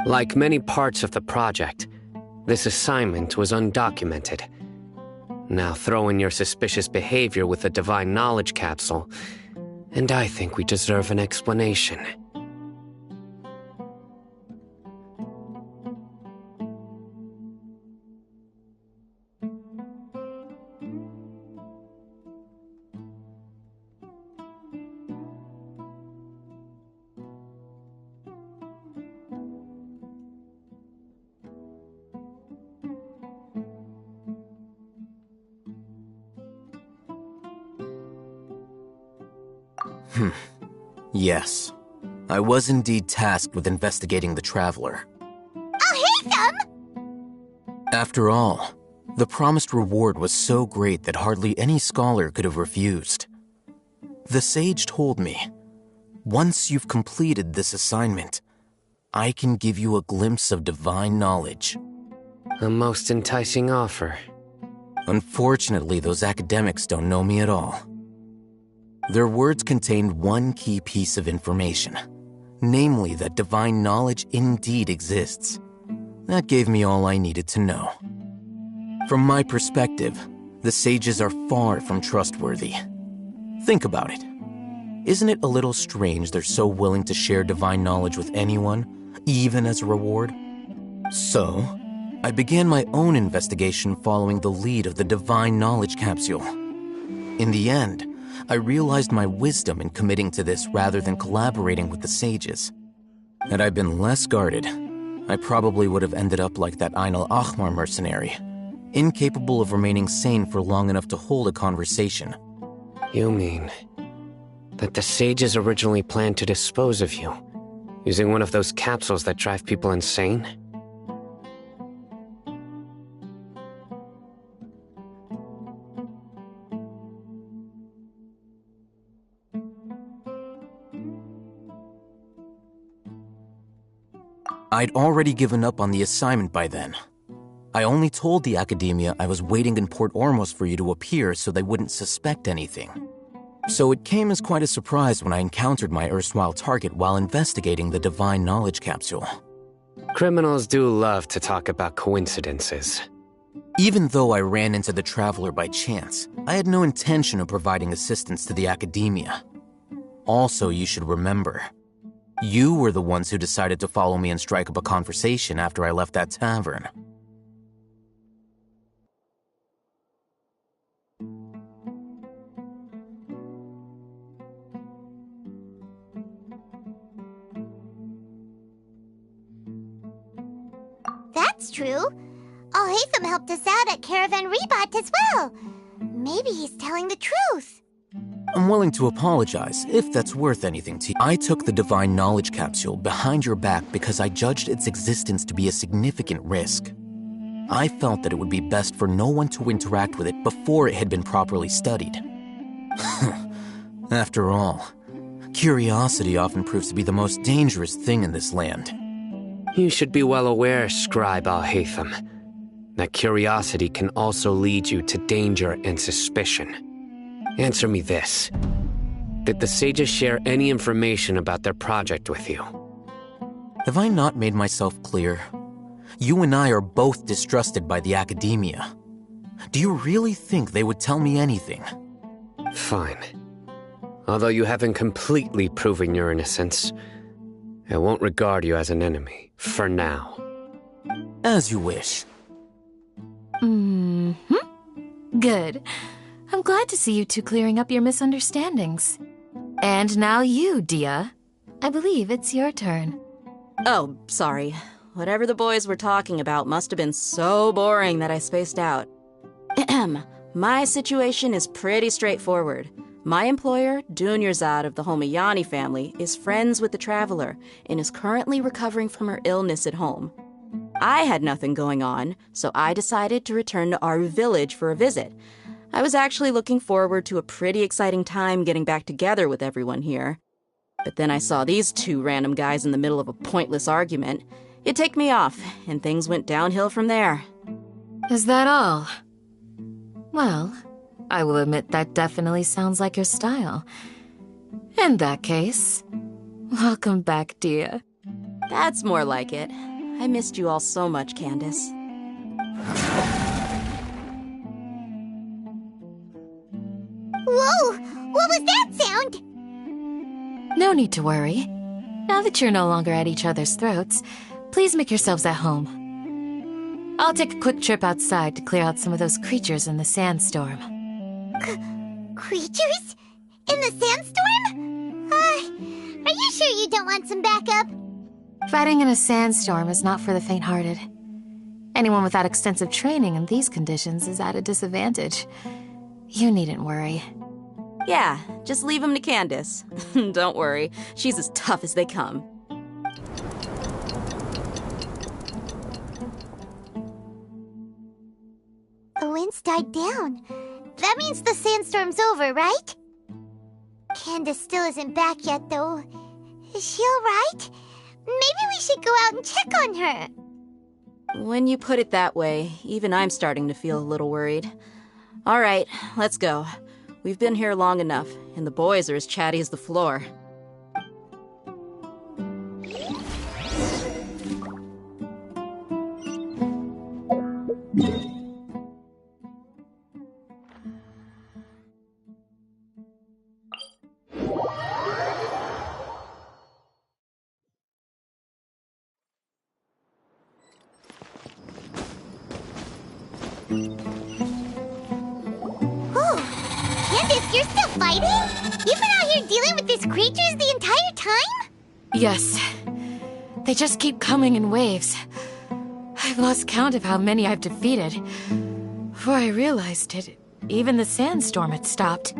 Like many parts of the project, this assignment was undocumented. Now throw in your suspicious behavior with the Divine Knowledge Capsule, and I think we deserve an explanation. Yes. I was indeed tasked with investigating the Traveler. Alhaitham! After all, the promised reward was so great that hardly any scholar could have refused. The sage told me, Once you've completed this assignment, I can give you a glimpse of divine knowledge. A most enticing offer. Unfortunately, those academics don't know me at all. Their words contained one key piece of information, namely that divine knowledge indeed exists. That gave me all I needed to know. From my perspective, the sages are far from trustworthy. Think about it. Isn't it a little strange they're so willing to share divine knowledge with anyone, even as a reward? So, I began my own investigation following the lead of the divine knowledge capsule. In the end, I realized my wisdom in committing to this rather than collaborating with the sages. Had I been less guarded, I probably would have ended up like that Ain al-Ahmar mercenary, incapable of remaining sane for long enough to hold a conversation. You mean that the sages originally planned to dispose of you, using one of those capsules that drive people insane? I'd already given up on the assignment by then. I only told the Academia I was waiting in Port Ormos for you to appear so they wouldn't suspect anything. So it came as quite a surprise when I encountered my erstwhile target while investigating the Divine Knowledge Capsule. Criminals do love to talk about coincidences. Even though I ran into the Traveler by chance, I had no intention of providing assistance to the Academia. Also, you should remember, you were the ones who decided to follow me and strike up a conversation after I left that tavern. That's true. Al-Haytham helped us out at Caravan Rebat as well. Maybe he's telling the truth. I'm willing to apologize, if that's worth anything to you. I took the Divine Knowledge Capsule behind your back because I judged its existence to be a significant risk. I felt that it would be best for no one to interact with it before it had been properly studied. After all, curiosity often proves to be the most dangerous thing in this land. You should be well aware, Scribe Al-Haytham, that curiosity can also lead you to danger and suspicion. Answer me this. Did the sages share any information about their project with you? Have I not made myself clear? You and I are both distrusted by the Academia. Do you really think they would tell me anything? Fine. Although you haven't completely proven your innocence, I won't regard you as an enemy, for now. As you wish. Good. I'm glad to see you two clearing up your misunderstandings. And now you, Dia. I believe it's your turn. Oh, sorry. Whatever the boys were talking about must have been so boring that I spaced out. My situation is pretty straightforward. My employer, Dunyarzad of the Homayani family, is friends with the Traveler and is currently recovering from her illness at home. I had nothing going on, so I decided to return to Aru village for a visit. I was actually looking forward to a pretty exciting time getting back together with everyone here. But then I saw these two random guys in the middle of a pointless argument. It ticked me off, and things went downhill from there. Is that all? Well, I will admit that definitely sounds like your style. In that case, welcome back, Dia. That's more like it. I missed you all so much, Candace. Whoa! What was that sound? No need to worry. Now that you're no longer at each other's throats, please make yourselves at home. I'll take a quick trip outside to clear out some of those creatures in the sandstorm. Creatures? In the sandstorm? Are you sure you don't want some backup? Fighting in a sandstorm is not for the faint-hearted. Anyone without extensive training in these conditions is at a disadvantage. You needn't worry. Yeah, just leave him to Candace. Don't worry, she's as tough as they come. The wind's died down. That means the sandstorm's over, right? Candace still isn't back yet, though. Is she alright? Maybe we should go out and check on her. When you put it that way, even I'm starting to feel a little worried. All right, let's go. We've been here long enough, and the boys are as chatty as the floor. Candace, you're still fighting? You've been out here dealing with these creatures the entire time? Yes. They just keep coming in waves. I've lost count of how many I've defeated. Before I realized it, even the sandstorm had stopped.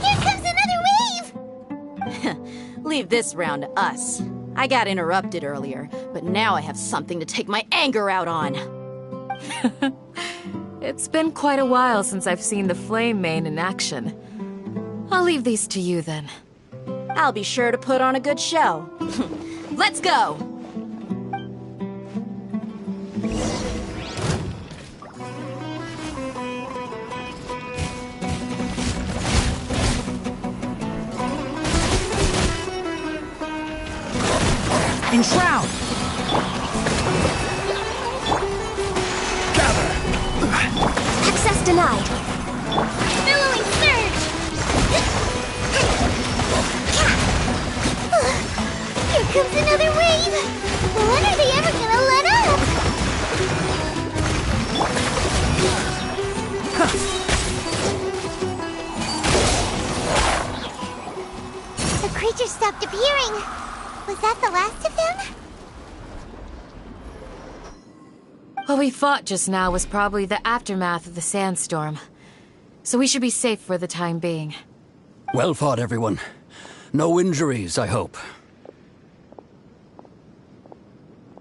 Here comes another wave! Leave this round to us. I got interrupted earlier, but now I have something to take my anger out on. It's been quite a while since I've seen the Flame Mane in action. I'll leave these to you then. I'll be sure to put on a good show. Let's go! Enshroud! Access denied. Billowing surge! Here comes another wave! When are they ever gonna let up? The creature stopped appearing. Was that the last of them? What we fought just now was probably the aftermath of the sandstorm. So we should be safe for the time being. Well fought, everyone. No injuries, I hope.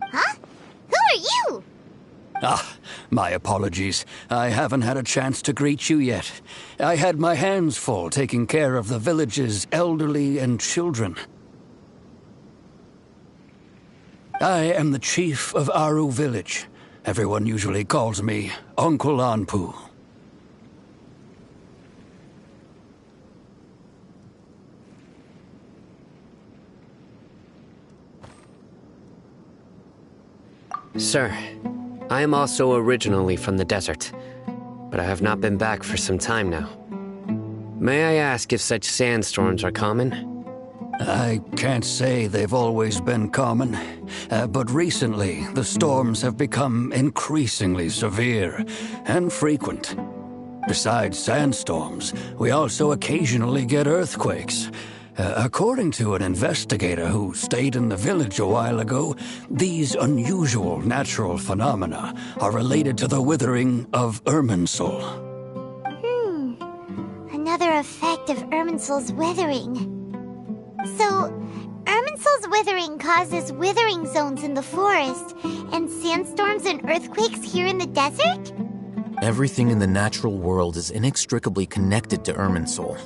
Huh? Who are you? Ah, my apologies. I haven't had a chance to greet you yet. I had my hands full taking care of the village's elderly and children. I am the chief of Aru Village. Everyone usually calls me Uncle Anpu. Sir, I am also originally from the desert, but I have not been back for some time now. May I ask if such sandstorms are common? I can't say they've always been common, but recently the storms have become increasingly severe and frequent. Besides sandstorms, we also occasionally get earthquakes. According to an investigator who stayed in the village a while ago, these unusual natural phenomena are related to the withering of Irminsul. Another effect of Irminsul's withering. So, Irminsul's withering causes withering zones in the forest, and sandstorms and earthquakes here in the desert? Everything in the natural world is inextricably connected to Irminsul.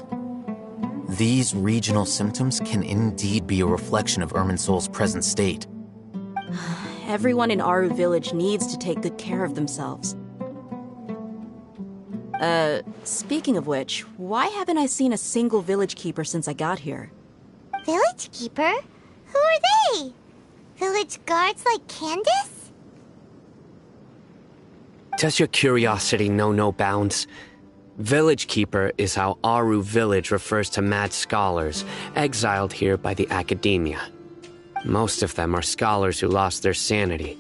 These regional symptoms can indeed be a reflection of Irminsul's present state. Everyone in Aru Village needs to take good care of themselves. Speaking of which, why haven't I seen a single village keeper since I got here? Village keeper? Who are they? Village guards like Candace? Does your curiosity know no bounds? Village Keeper is how Aru Village refers to mad scholars exiled here by the Academia. Most of them are scholars who lost their sanity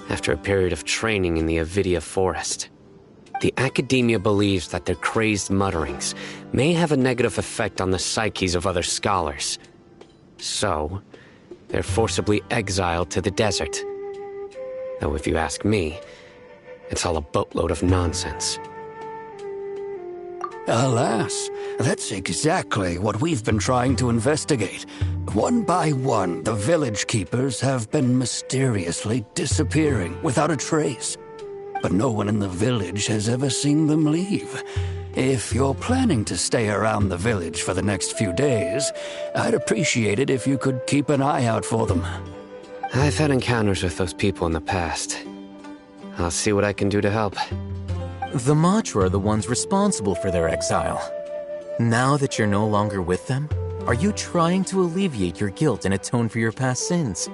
after a period of training in the Avidia Forest. The Academia believes that their crazed mutterings may have a negative effect on the psyches of other scholars. So, they're forcibly exiled to the desert. Though if you ask me, it's all a boatload of nonsense. Alas, that's exactly what we've been trying to investigate. One by one, the village keepers have been mysteriously disappearing without a trace. but no one in the village has ever seen them leave. If you're planning to stay around the village for the next few days, I'd appreciate it if you could keep an eye out for them. I've had encounters with those people in the past. I'll see what I can do to help. The Matra are the ones responsible for their exile. Now that you're no longer with them, are you trying to alleviate your guilt and atone for your past sins?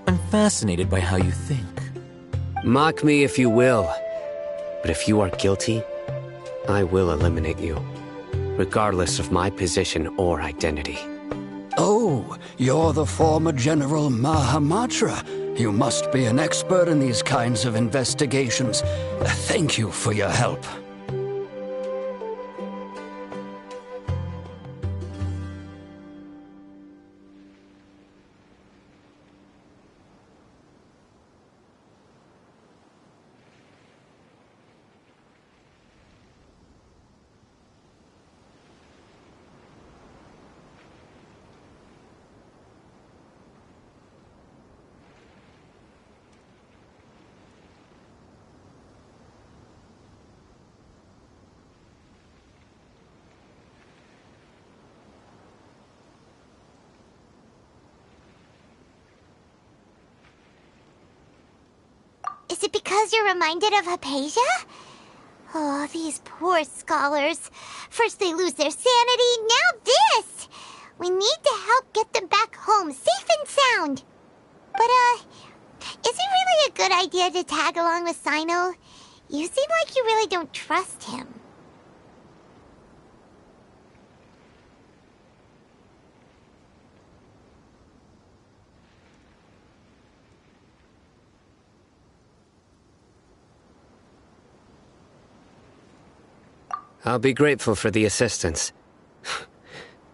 I'm fascinated by how you think. Mock me if you will, but if you are guilty, I will eliminate you, regardless of my position or identity. Oh, you're the former General Mahamatra. You must be an expert in these kinds of investigations. Thank you for your help. Is it because you're reminded of Hypatia? Oh, these poor scholars. First they lose their sanity, now this! We need to help get them back home, safe and sound. But, is it really a good idea to tag along with Cyno? You seem like you really don't trust him. I'll be grateful for the assistance.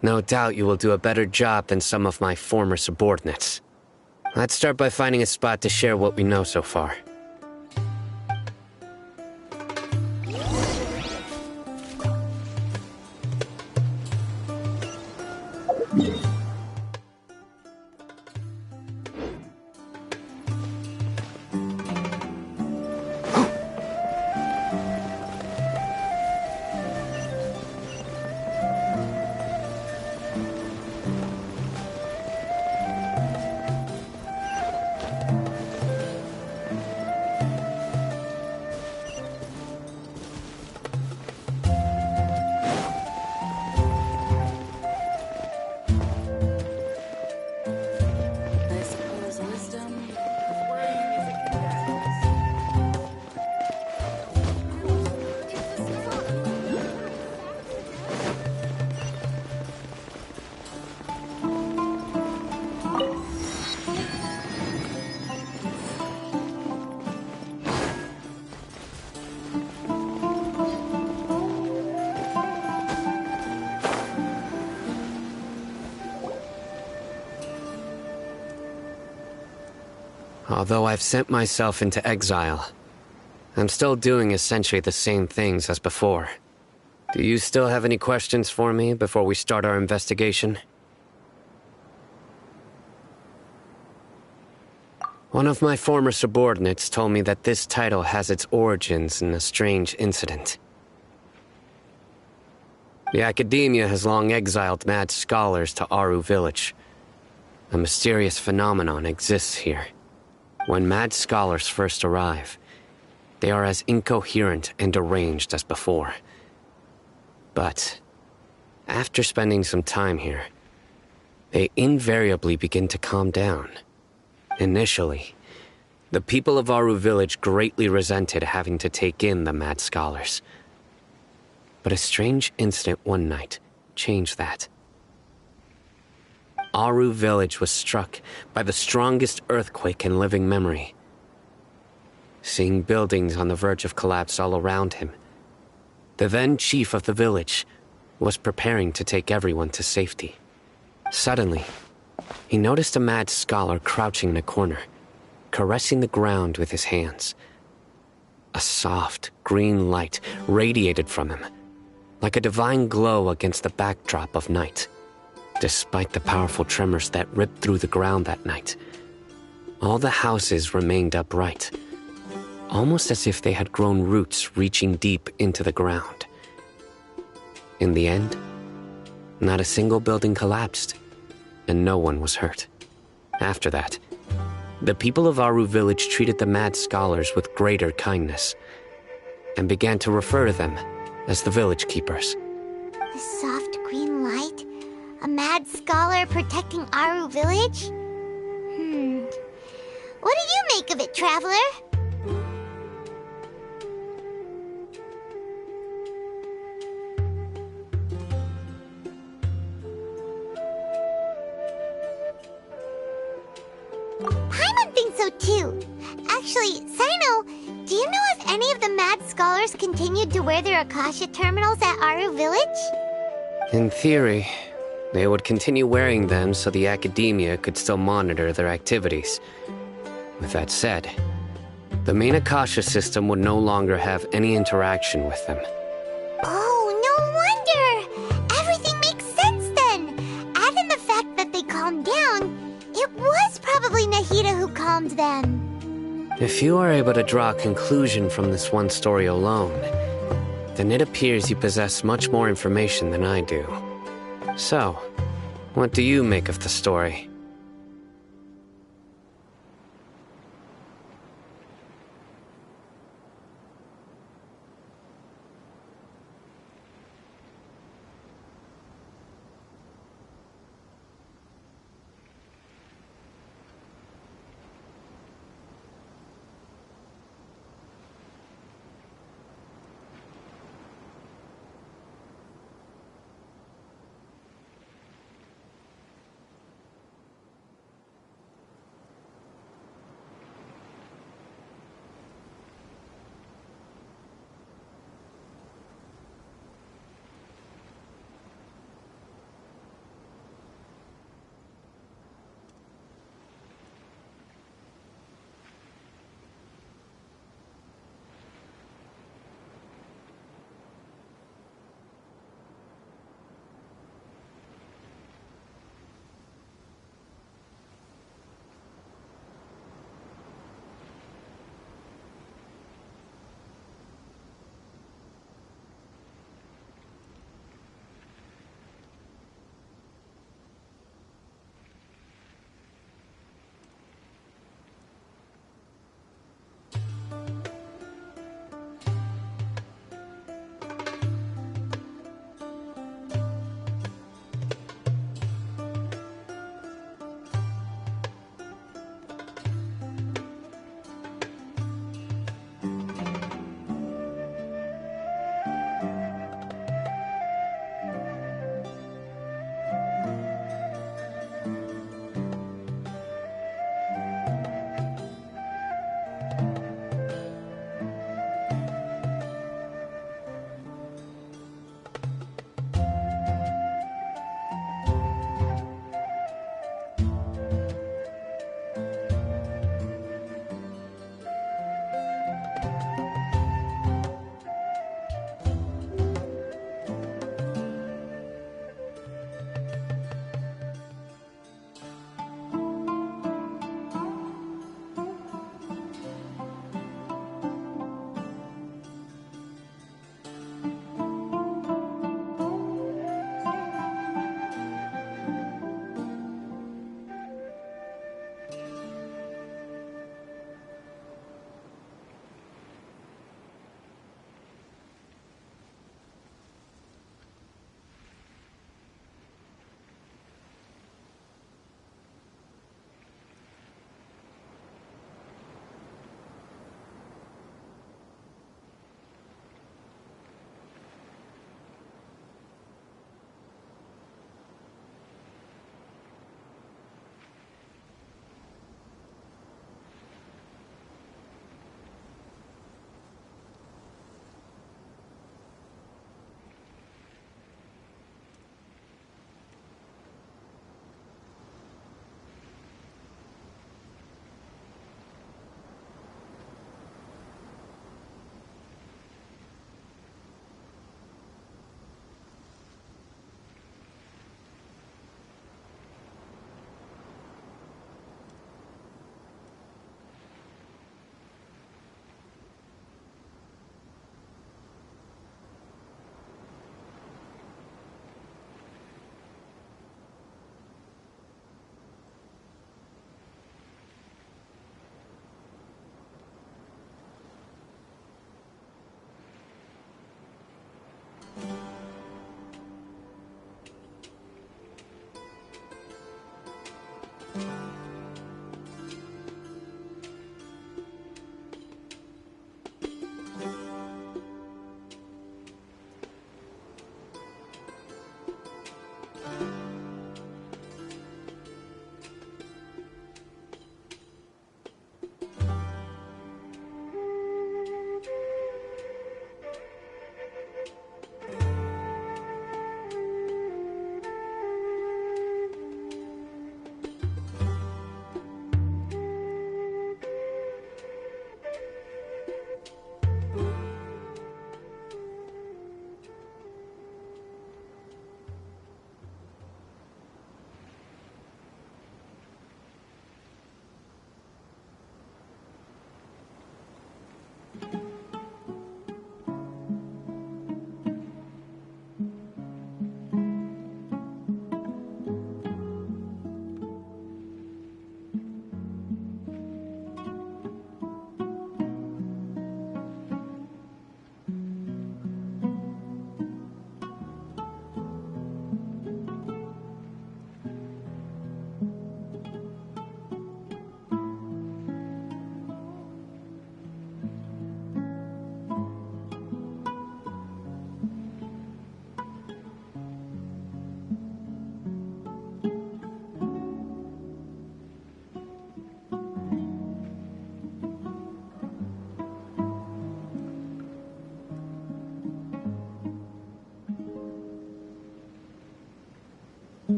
No doubt you will do a better job than some of my former subordinates. Let's start by finding a spot to share what we know so far. Although I've sent myself into exile, I'm still doing essentially the same things as before. Do you still have any questions for me before we start our investigation? One of my former subordinates told me that this title has its origins in a strange incident. The Academia has long exiled mad scholars to Aru Village. A mysterious phenomenon exists here. When mad scholars first arrive, they are as incoherent and deranged as before. But after spending some time here, they invariably begin to calm down. Initially, the people of Aru Village greatly resented having to take in the mad scholars. But a strange incident one night changed that. Aru Village was struck by the strongest earthquake in living memory. Seeing buildings on the verge of collapse all around him, the then chief of the village was preparing to take everyone to safety. Suddenly, he noticed a mad scholar crouching in a corner, caressing the ground with his hands. A soft, green light radiated from him, like a divine glow against the backdrop of night. Despite the powerful tremors that ripped through the ground that night, all the houses remained upright. almost as if they had grown roots reaching deep into the ground. In the end, not a single building collapsed, and no one was hurt. After that, the people of Aru village treated the mad scholars with greater kindness, and began to refer to them as the village keepers. The soft green light? A mad scholar protecting Aru village? What do you make of it, Traveler? Paimon thinks so too. Actually, Cyno, do you know if any of the mad scholars continued to wear their Akasha terminals at Aru village? In theory, they would continue wearing them so the academia could still monitor their activities. With that said, the main Akasha system would no longer have any interaction with them. Oh, no wonder! Everything makes sense then! Add in the fact that they calmed down, it was probably Nahida who calmed them. If you are able to draw a conclusion from this one story alone, then it appears you possess much more information than I do. So, what do you make of the story?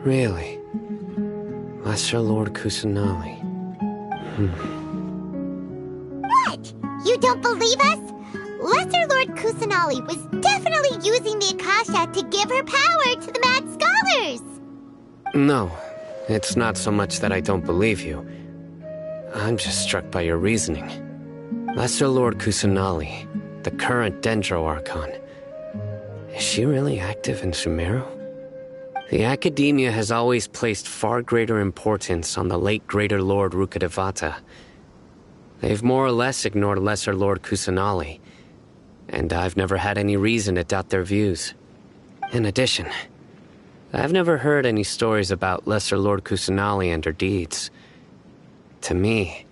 Really? Lesser Lord Kusanali. What? You don't believe us? Lesser Lord Kusanali was definitely using the Akasha to give her power to the Mad Scholars! No, it's not so much that I don't believe you. I'm just struck by your reasoning. Lesser Lord Kusanali, the current Dendro Archon. Is she really active in Sumeru? The Academia has always placed far greater importance on the late Greater Lord Rukkhadevata. They've more or less ignored Lesser Lord Kusanali, and I've never had any reason to doubt their views. In addition, I've never heard any stories about Lesser Lord Kusanali and her deeds. To me,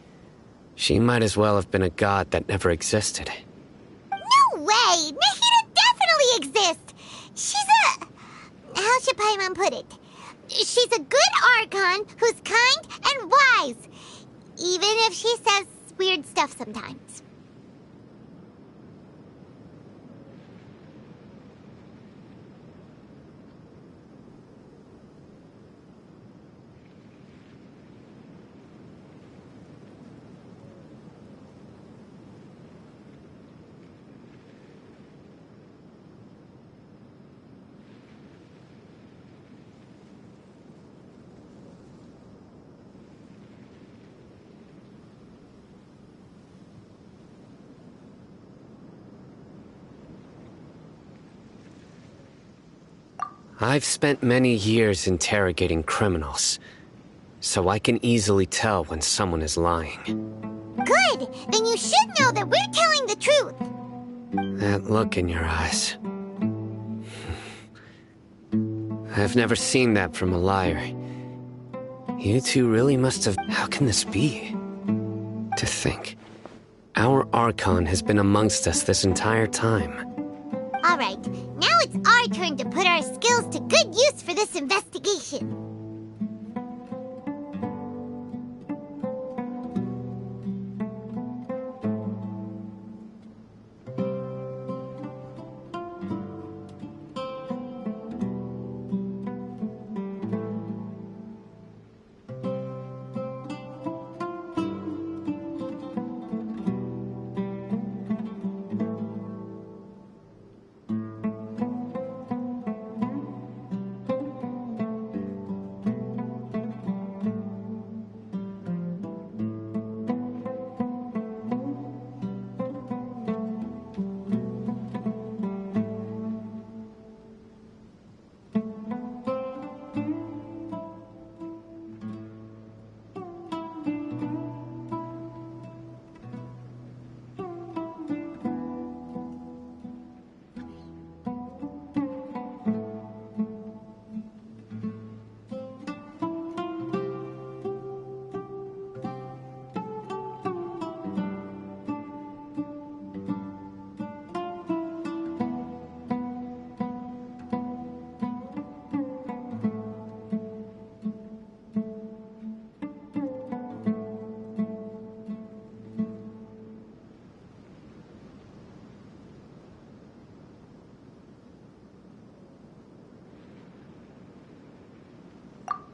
she might as well have been a god that never existed. No way! Nahida definitely exists! She's a... how should Paimon put it? She's a good Archon who's kind and wise, even if she says weird stuff sometimes. I've spent many years interrogating criminals, so I can easily tell when someone is lying. Good! Then you should know that we're telling the truth! That look in your eyes. I've never seen that from a liar. You two really must have... How can this be? To think, our Archon has been amongst us this entire time. Alright, now it's our turn to put our skills to good use for this investigation.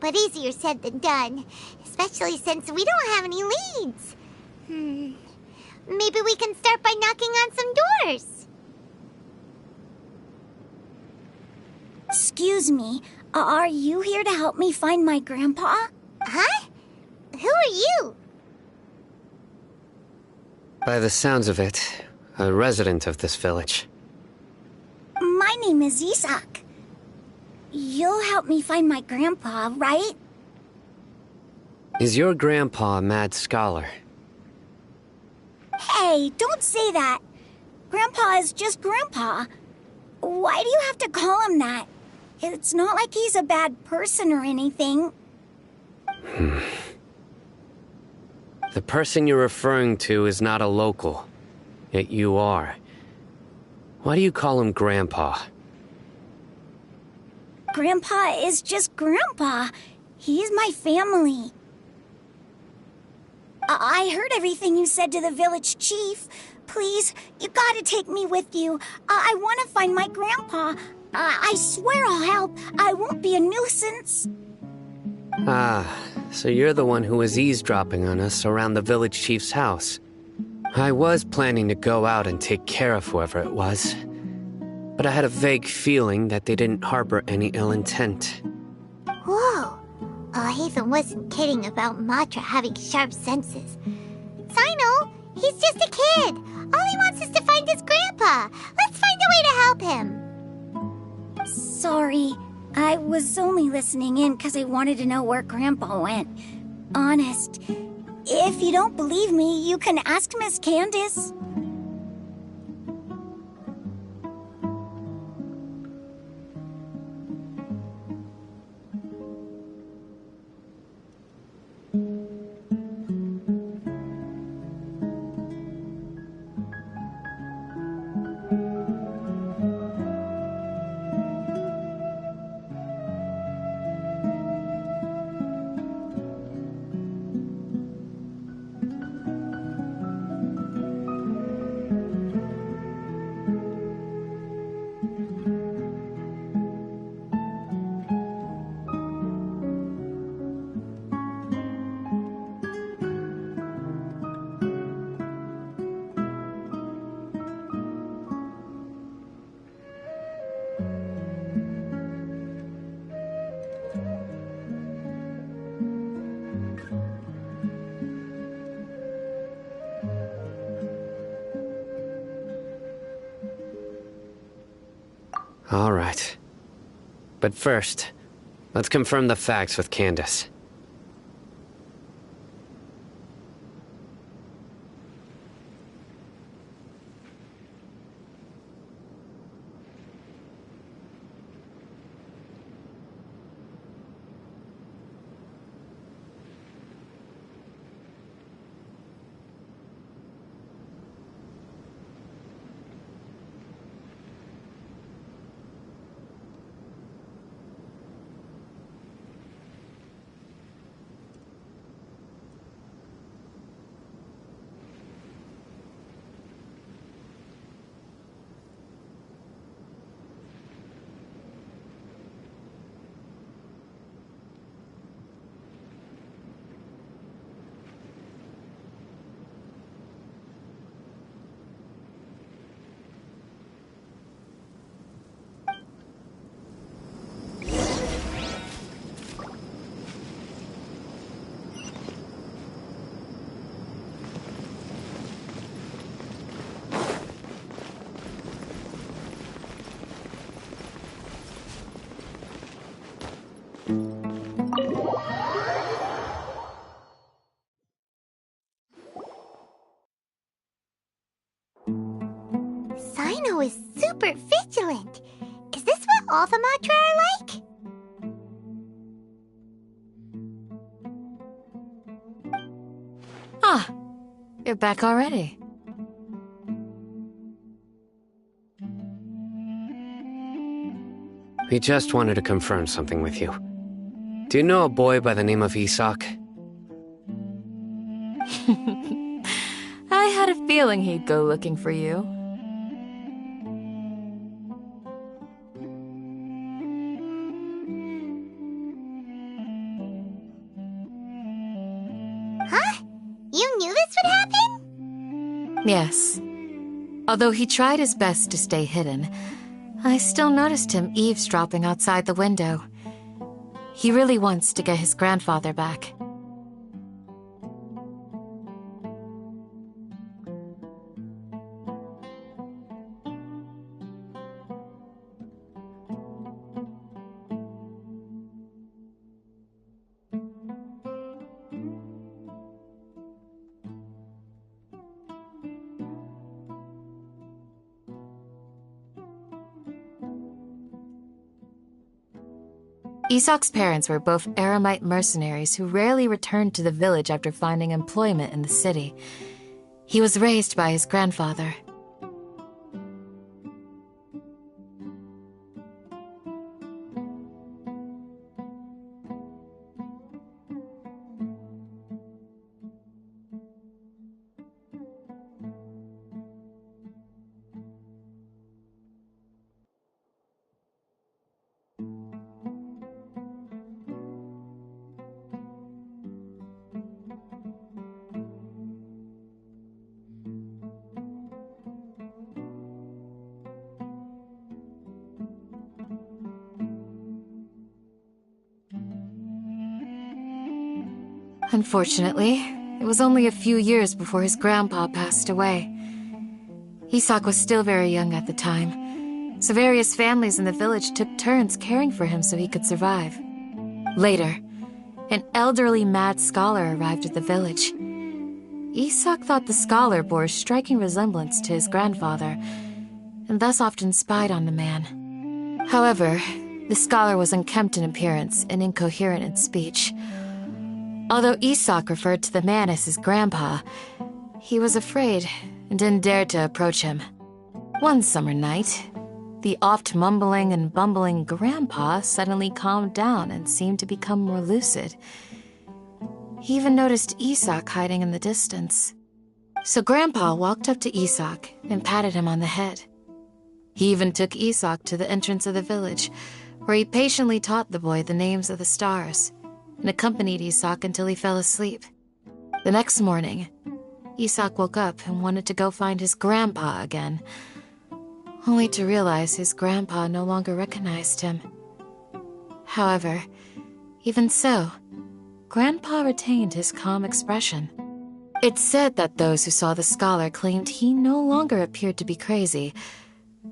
But easier said than done, especially since we don't have any leads. Maybe we can start by knocking on some doors. Excuse me, are you here to help me find my grandpa? Huh? Who are you? By the sounds of it, a resident of this village. My name is Isak. You'll help me find my grandpa, right? Is your grandpa a mad scholar? Hey, don't say that. Grandpa is just Grandpa. Why do you have to call him that? It's not like he's a bad person or anything. The person you're referring to is not a local, yet you are. Why do you call him Grandpa? Grandpa is just Grandpa. He's my family. I heard everything you said to the village chief. Please, you gotta take me with you. I want to find my grandpa. I swear I'll help. I won't be a nuisance. Ah, so you're the one who was eavesdropping on us around the village chief's house. I was planning to go out and take care of whoever it was, but I had a vague feeling that they didn't harbor any ill intent. Whoa. Hatham wasn't kidding about Matra having sharp senses. Cyno, he's just a kid. All he wants is to find his grandpa. Let's find a way to help him. Sorry, I was only listening in because I wanted to know where Grandpa went. Honest. If you don't believe me, you can ask Miss Candace. All right. But first, let's confirm the facts with Candace. Cyno is super vigilant. Is this what all the Matra are like? Ah, you're back already. We just wanted to confirm something with you. Do you know a boy by the name of Isak? I had a feeling he'd go looking for you. Huh? You knew this would happen? Yes. Although he tried his best to stay hidden, I still noticed him eavesdropping outside the window. He really wants to get his grandfather back. Isak's parents were both Eremite mercenaries who rarely returned to the village after finding employment in the city. He was raised by his grandfather. Unfortunately, it was only a few years before his grandpa passed away. Isak was still very young at the time, so various families in the village took turns caring for him so he could survive. Later, an elderly mad scholar arrived at the village. Isak thought the scholar bore a striking resemblance to his grandfather, and thus often spied on the man. However, the scholar was unkempt in appearance and incoherent in speech. Although Isak referred to the man as his grandpa, he was afraid and didn't dare to approach him. One summer night, the oft mumbling and bumbling grandpa suddenly calmed down and seemed to become more lucid. He even noticed Isak hiding in the distance. So Grandpa walked up to Isak and patted him on the head. He even took Isak to the entrance of the village, where he patiently taught the boy the names of the stars, and accompanied Isak until he fell asleep. The next morning, Isak woke up and wanted to go find his grandpa again, only to realize his grandpa no longer recognized him. However, even so, Grandpa retained his calm expression. It's said that those who saw the scholar claimed he no longer appeared to be crazy,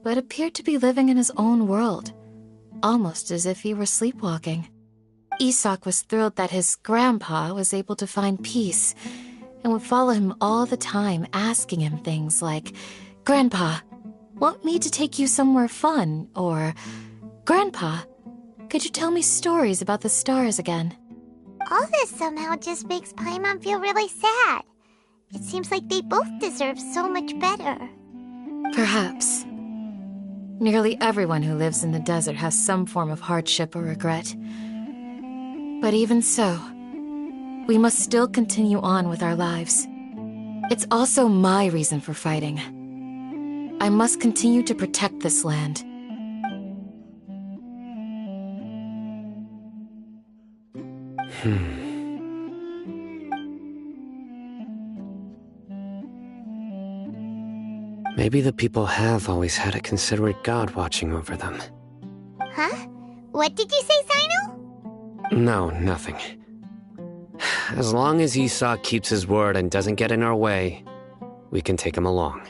but appeared to be living in his own world, almost as if he were sleepwalking. Isak was thrilled that his grandpa was able to find peace, and would follow him all the time, asking him things like, "Grandpa, want me to take you somewhere fun?" Or, "Grandpa, could you tell me stories about the stars again?" All this somehow just makes Paimon feel really sad. It seems like they both deserve so much better. Perhaps. Nearly everyone who lives in the desert has some form of hardship or regret. But even so, we must still continue on with our lives. It's also my reason for fighting. I must continue to protect this land. Maybe the people have always had a considerate god watching over them. Huh? What did you say, Cyno? No, nothing. As long as Isak keeps his word and doesn't get in our way, we can take him along.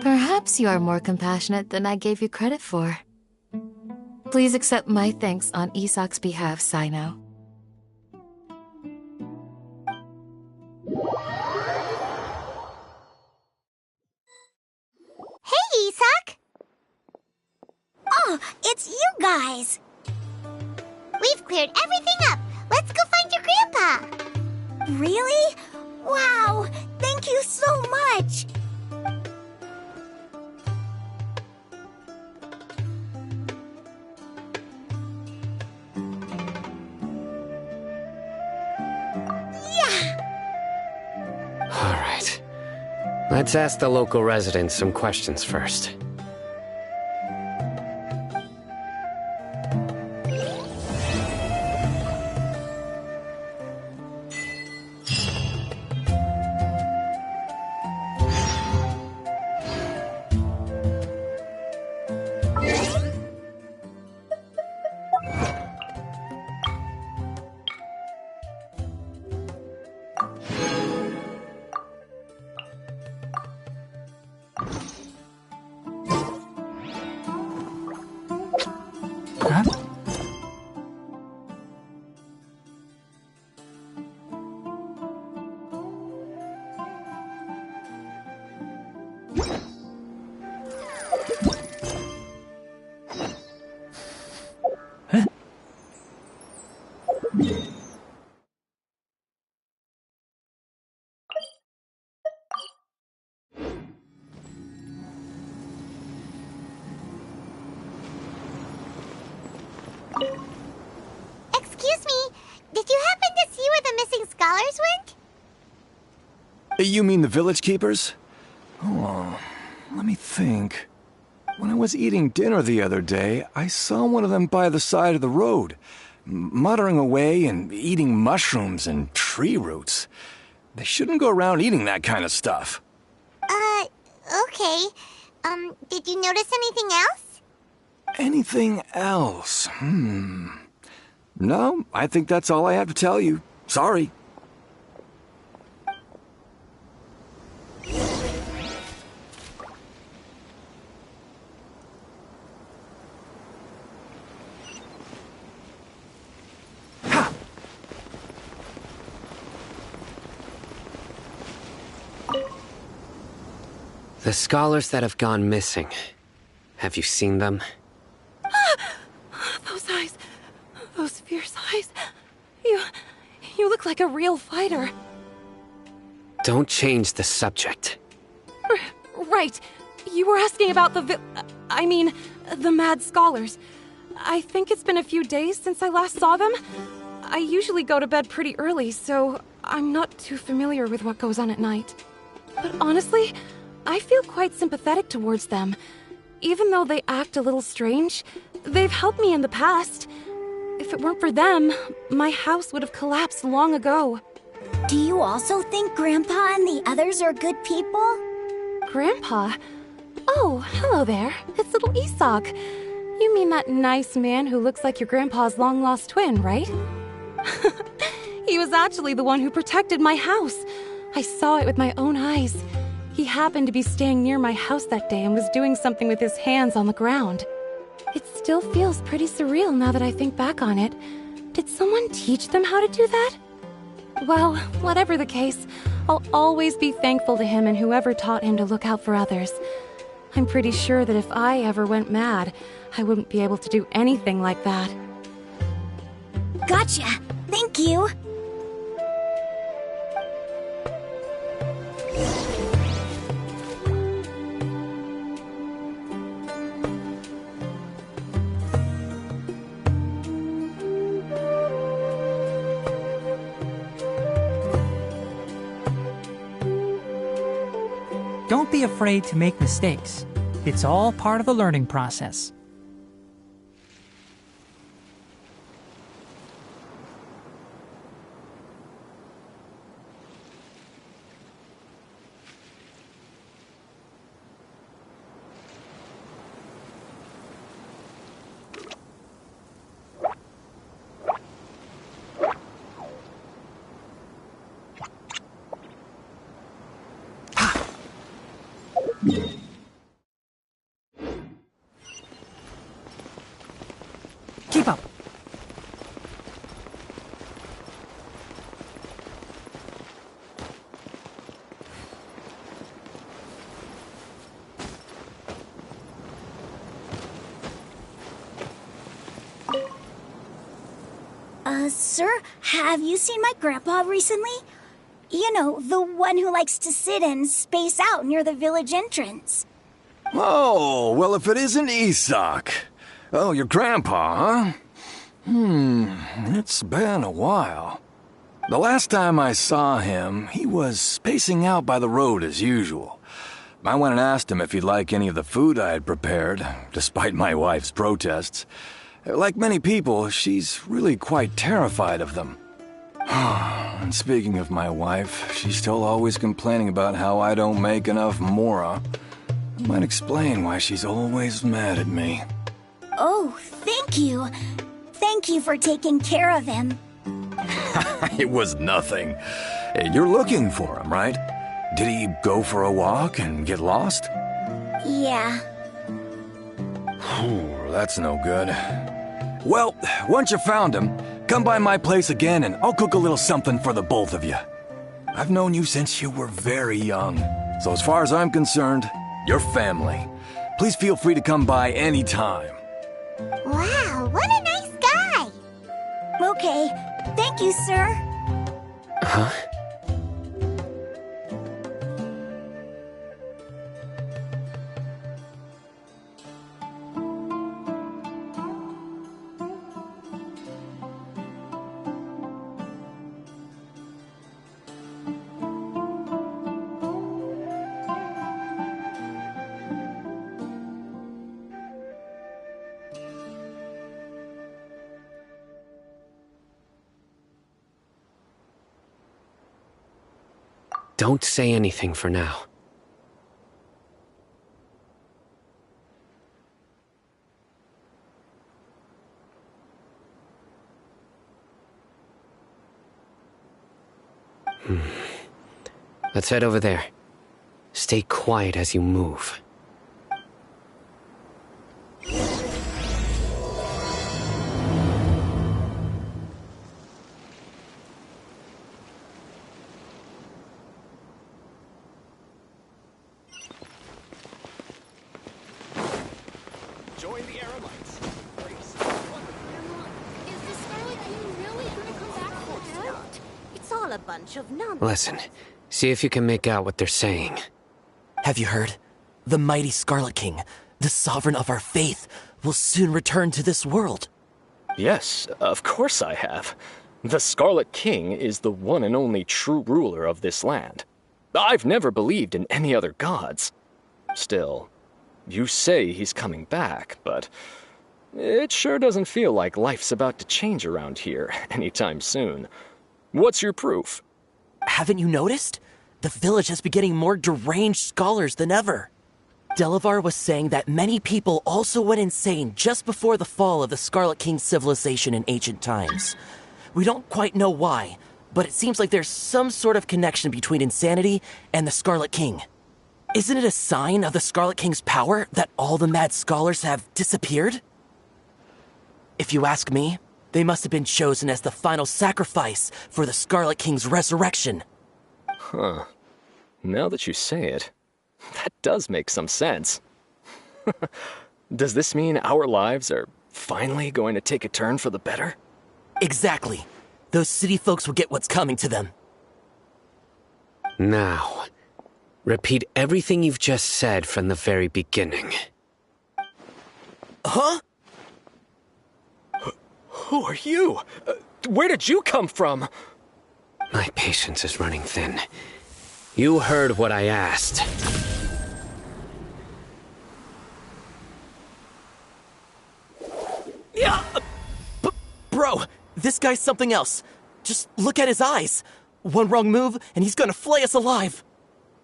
Perhaps you are more compassionate than I gave you credit for. Please accept my thanks on Isak's behalf, Cyno. Hey, Isak! Oh, it's you guys! We've cleared everything up. Let's go find your grandpa. Really? Wow! Thank you so much! All right. Let's ask the local residents some questions first. Excuse me, did you happen to see where the missing scholars went? You mean the village keepers? Oh, let me think. When I was eating dinner the other day, I saw one of them by the side of the road, muttering away and eating mushrooms and tree roots. They shouldn't go around eating that kind of stuff. Okay. Did you notice anything else? Anything else? No, I think that's all I have to tell you. Sorry. The scholars that have gone missing. Have you seen them? Those eyes. Those fierce eyes. You look like a real fighter. Don't change the subject. Right. You were asking about the the mad scholars. I think it's been a few days since I last saw them. I usually go to bed pretty early, so I'm not too familiar with what goes on at night. But honestly, I feel quite sympathetic towards them. Even though they act a little strange, they've helped me in the past. If it weren't for them, my house would have collapsed long ago. Do you also think Grandpa and the others are good people? Grandpa? Oh, hello there. It's little Isak. You mean that nice man who looks like your grandpa's long-lost twin, right? He was actually the one who protected my house. I saw it with my own eyes. He happened to be staying near my house that day and was doing something with his hands on the ground. It still feels pretty surreal now that I think back on it. Did someone teach them how to do that? Well, whatever the case, I'll always be thankful to him and whoever taught him to look out for others. I'm pretty sure that if I ever went mad, I wouldn't be able to do anything like that. Gotcha. Thank you. Don't be afraid to make mistakes. It's all part of the learning process. Keep up. Sir, have you seen my grandpa recently? You know, the one who likes to sit and space out near the village entrance. Oh, well, if it isn't Isak. Oh, your grandpa, huh? It's been a while. The last time I saw him, he was spacing out by the road as usual. I went and asked him if he'd like any of the food I had prepared, despite my wife's protests. Like many people, she's really quite terrified of them. And speaking of my wife, she's still always complaining about how I don't make enough mora. Might explain why she's always mad at me. Oh, thank you. Thank you for taking care of him. It was nothing. Hey, you're looking for him, right? Did he go for a walk and get lost? Yeah. That's no good. Well, once you found him, come by my place again and I'll cook a little something for the both of you. I've known you since you were very young, so as far as I'm concerned, you're family. Please feel free to come by anytime. Wow, what a nice guy! Okay, thank you, sir. Huh? Don't say anything for now. Let's head over there. Stay quiet as you move. Join the Eremites. Is the Scarlet King really gonna come back for help? It's all a bunch of nonsense. Listen, see if you can make out what they're saying. Have you heard? The mighty Scarlet King, the sovereign of our faith, will soon return to this world. Yes, of course I have. The Scarlet King is the one and only true ruler of this land. I've never believed in any other gods. Still, you say he's coming back, but it sure doesn't feel like life's about to change around here anytime soon. What's your proof? Haven't you noticed? The village has been getting more deranged scholars than ever. Delavar was saying that many people also went insane just before the fall of the Scarlet King's civilization in ancient times. We don't quite know why, but it seems like there's some sort of connection between insanity and the Scarlet King. Isn't it a sign of the Scarlet King's power that all the mad scholars have disappeared? If you ask me, they must have been chosen as the final sacrifice for the Scarlet King's resurrection. Huh. Now that you say it, that does make some sense. Does this mean our lives are finally going to take a turn for the better? Exactly. Those city folks will get what's coming to them. Now, repeat everything you've just said from the very beginning. Huh? Who are you? Where did you come from? My patience is running thin. You heard what I asked. Yeah! Bro, this guy's something else. Just look at his eyes. One wrong move, and he's gonna flay us alive.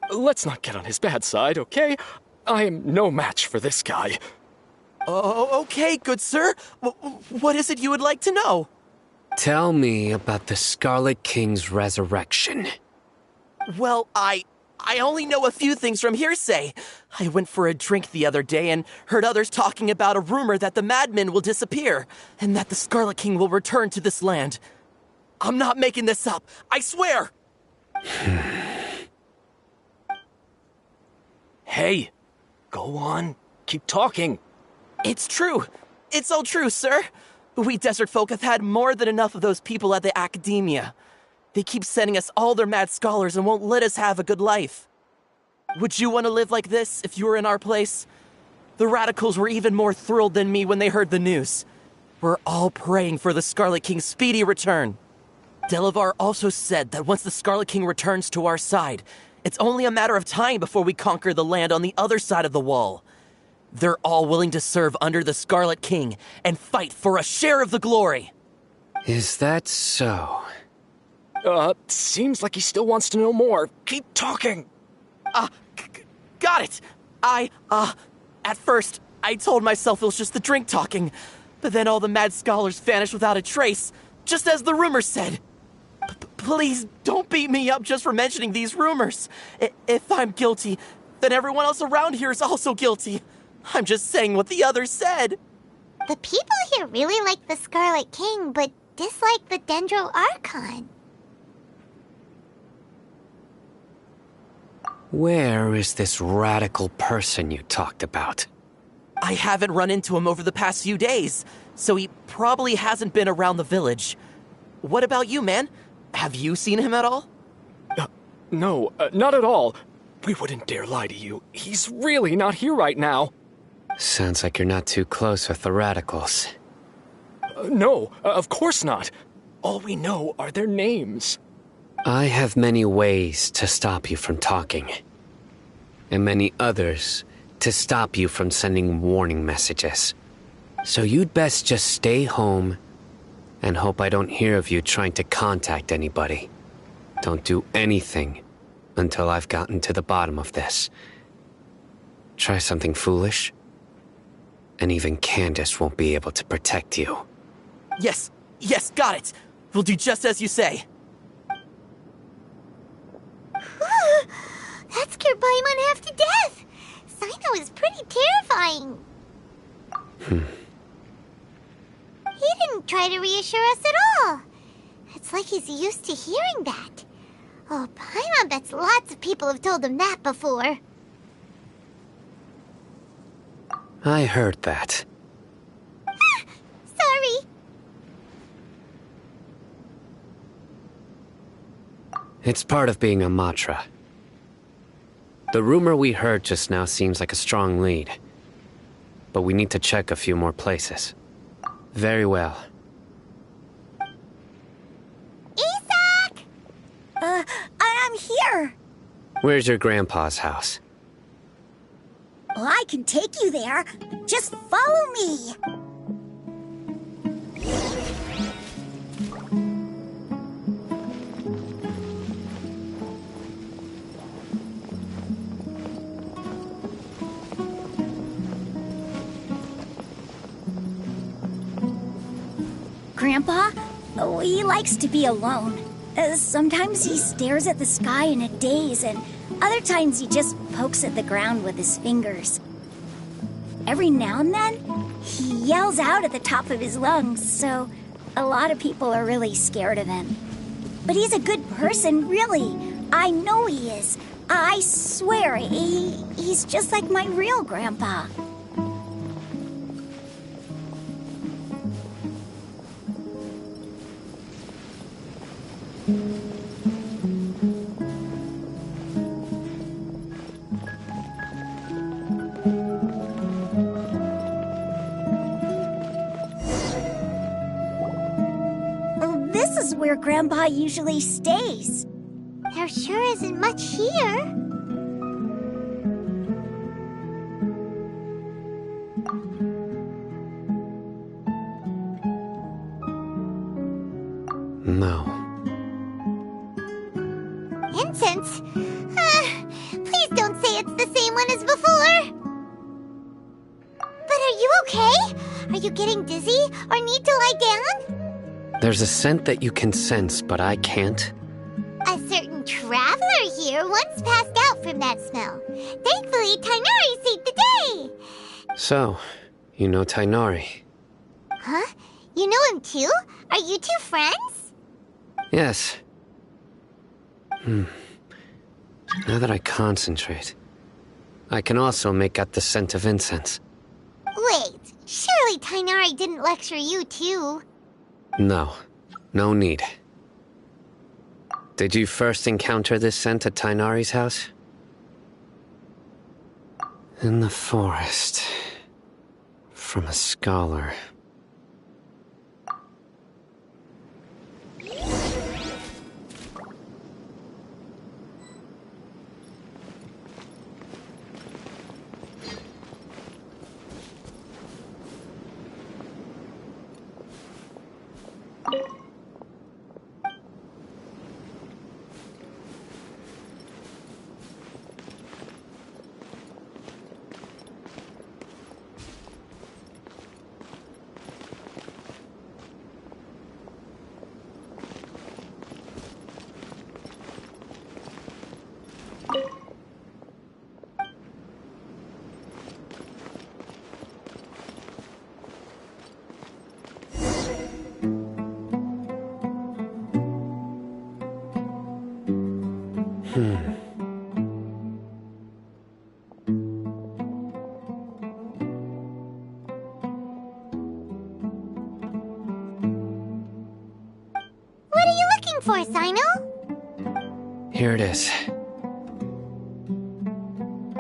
Let's not get on his bad side, okay? I am no match for this guy. Oh, okay, good sir. What is it you would like to know? Tell me about the Scarlet King's resurrection. Well, I only know a few things from hearsay. I went for a drink the other day and heard others talking about a rumor that the madmen will disappear and that the Scarlet King will return to this land. I'm not making this up, I swear! Hey, go on, keep talking. It's true. It's all true, sir. We desert folk have had more than enough of those people at the academia. They keep sending us all their mad scholars and won't let us have a good life. Would you want to live like this if you were in our place? The radicals were even more thrilled than me when they heard the news. We're all praying for the Scarlet King's speedy return. Delavar also said that once the Scarlet King returns to our side, it's only a matter of time before we conquer the land on the other side of the wall. They're all willing to serve under the Scarlet King and fight for a share of the glory. Is that so? Seems like he still wants to know more. Keep talking. Got it. At first, I told myself it was just the drink talking, but then all the mad scholars vanished without a trace, just as the rumors said. Please don't beat me up just for mentioning these rumors. If I'm guilty, then everyone else around here is also guilty. I'm just saying what the others said. The people here really like the Scarlet King, but dislike the Dendro Archon. Where is this radical person you talked about? I haven't run into him over the past few days, so he probably hasn't been around the village. What about you, man? Have you seen him at all? No, not at all. We wouldn't dare lie to you. He's really not here right now. Sounds like you're not too close with the radicals. No, of course not. All we know are their names. I have many ways to stop you from talking. And many others to stop you from sending warning messages. So you'd best just stay home and hope I don't hear of you trying to contact anybody. Don't do anything until I've gotten to the bottom of this. Try something foolish, and even Candace won't be able to protect you. Yes, got it. We'll do just as you say. That scared Paimon half to death. Cyno is pretty terrifying. He didn't try to reassure us at all. It's like he's used to hearing that. Oh, Paimon bets lots of people have told him that before. I heard that. Sorry. It's part of being a Matra. The rumor we heard just now seems like a strong lead. But we need to check a few more places. Very well. Isaac! I'm here. Where's your grandpa's house? Well, I can take you there. Just follow me. Grandpa, he likes to be alone. Sometimes he stares at the sky in a daze, and other times he just pokes at the ground with his fingers. Every now and then, he yells out at the top of his lungs, so a lot of people are really scared of him. But he's a good person, really. I know he is. I swear, he's just like my real grandpa. This is where Grandpa usually stays. There sure isn't much here. No. Incense? Please don't say it's the same one as before. But are you okay? Are you getting dizzy or need to lie down? There's a scent that you can sense, but I can't. A certain traveler here once passed out from that smell. Thankfully, Tainari saved the day. So, you know Tainari? Huh? You know him too? Are you two friends? Yes. Now that I concentrate, I can also make out the scent of incense. Wait, surely Tainari didn't lecture you too? No, no need. Did you first encounter this scent at Tainari's house? In the forest. From a scholar. What are you looking for, Cyno? Here it is.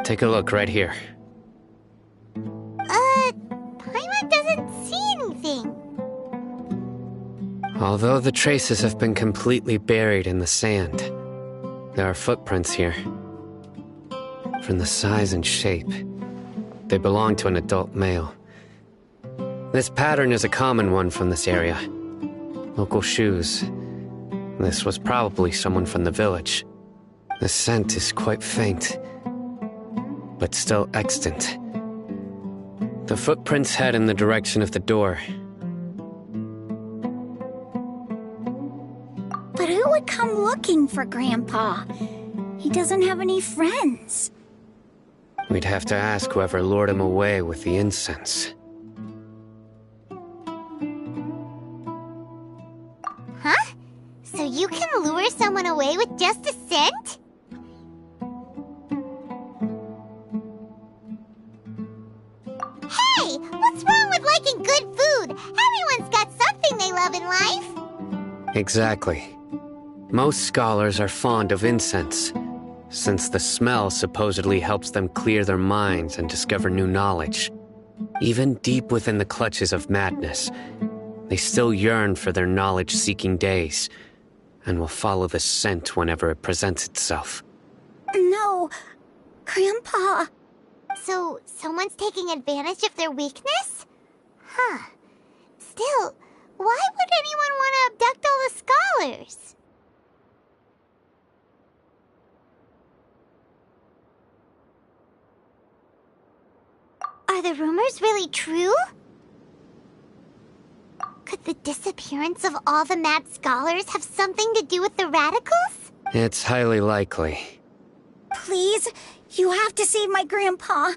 Take a look right here. Paimon doesn't see anything. Although the traces have been completely buried in the sand, there are footprints here. From the size and shape, they belong to an adult male. This pattern is a common one from this area. Local shoes. This was probably someone from the village. The scent is quite faint, but still extant. The footprints head in the direction of the door. But who would come looking for Grandpa? He doesn't have any friends. We'd have to ask whoever lured him away with the incense. Huh? So you can lure someone away with just a scent? Hey! What's wrong with liking good food? Everyone's in life? Exactly. Most scholars are fond of incense, since the smell supposedly helps them clear their minds and discover new knowledge. Even deep within the clutches of madness, they still yearn for their knowledge-seeking days, and will follow the scent whenever it presents itself. No, Grandpa. So, someone's taking advantage of their weakness? Huh. Still, why would anyone want to abduct all the scholars? Are the rumors really true? Could the disappearance of all the mad scholars have something to do with the radicals? It's highly likely. Please, you have to save my grandpa.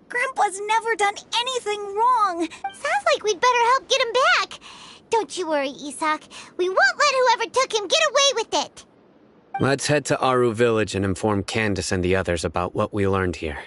Grandpa's never done anything wrong. Sounds like we'd better help get him back. Don't you worry, Isak. We won't let whoever took him get away with it. Let's head to Aru Village and inform Candace and the others about what we learned here.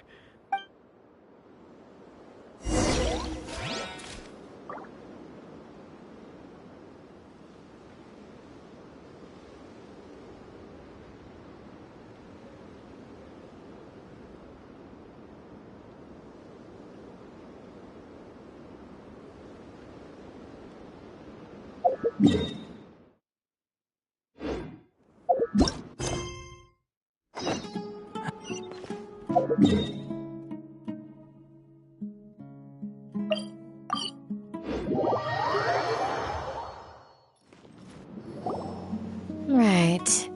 Right.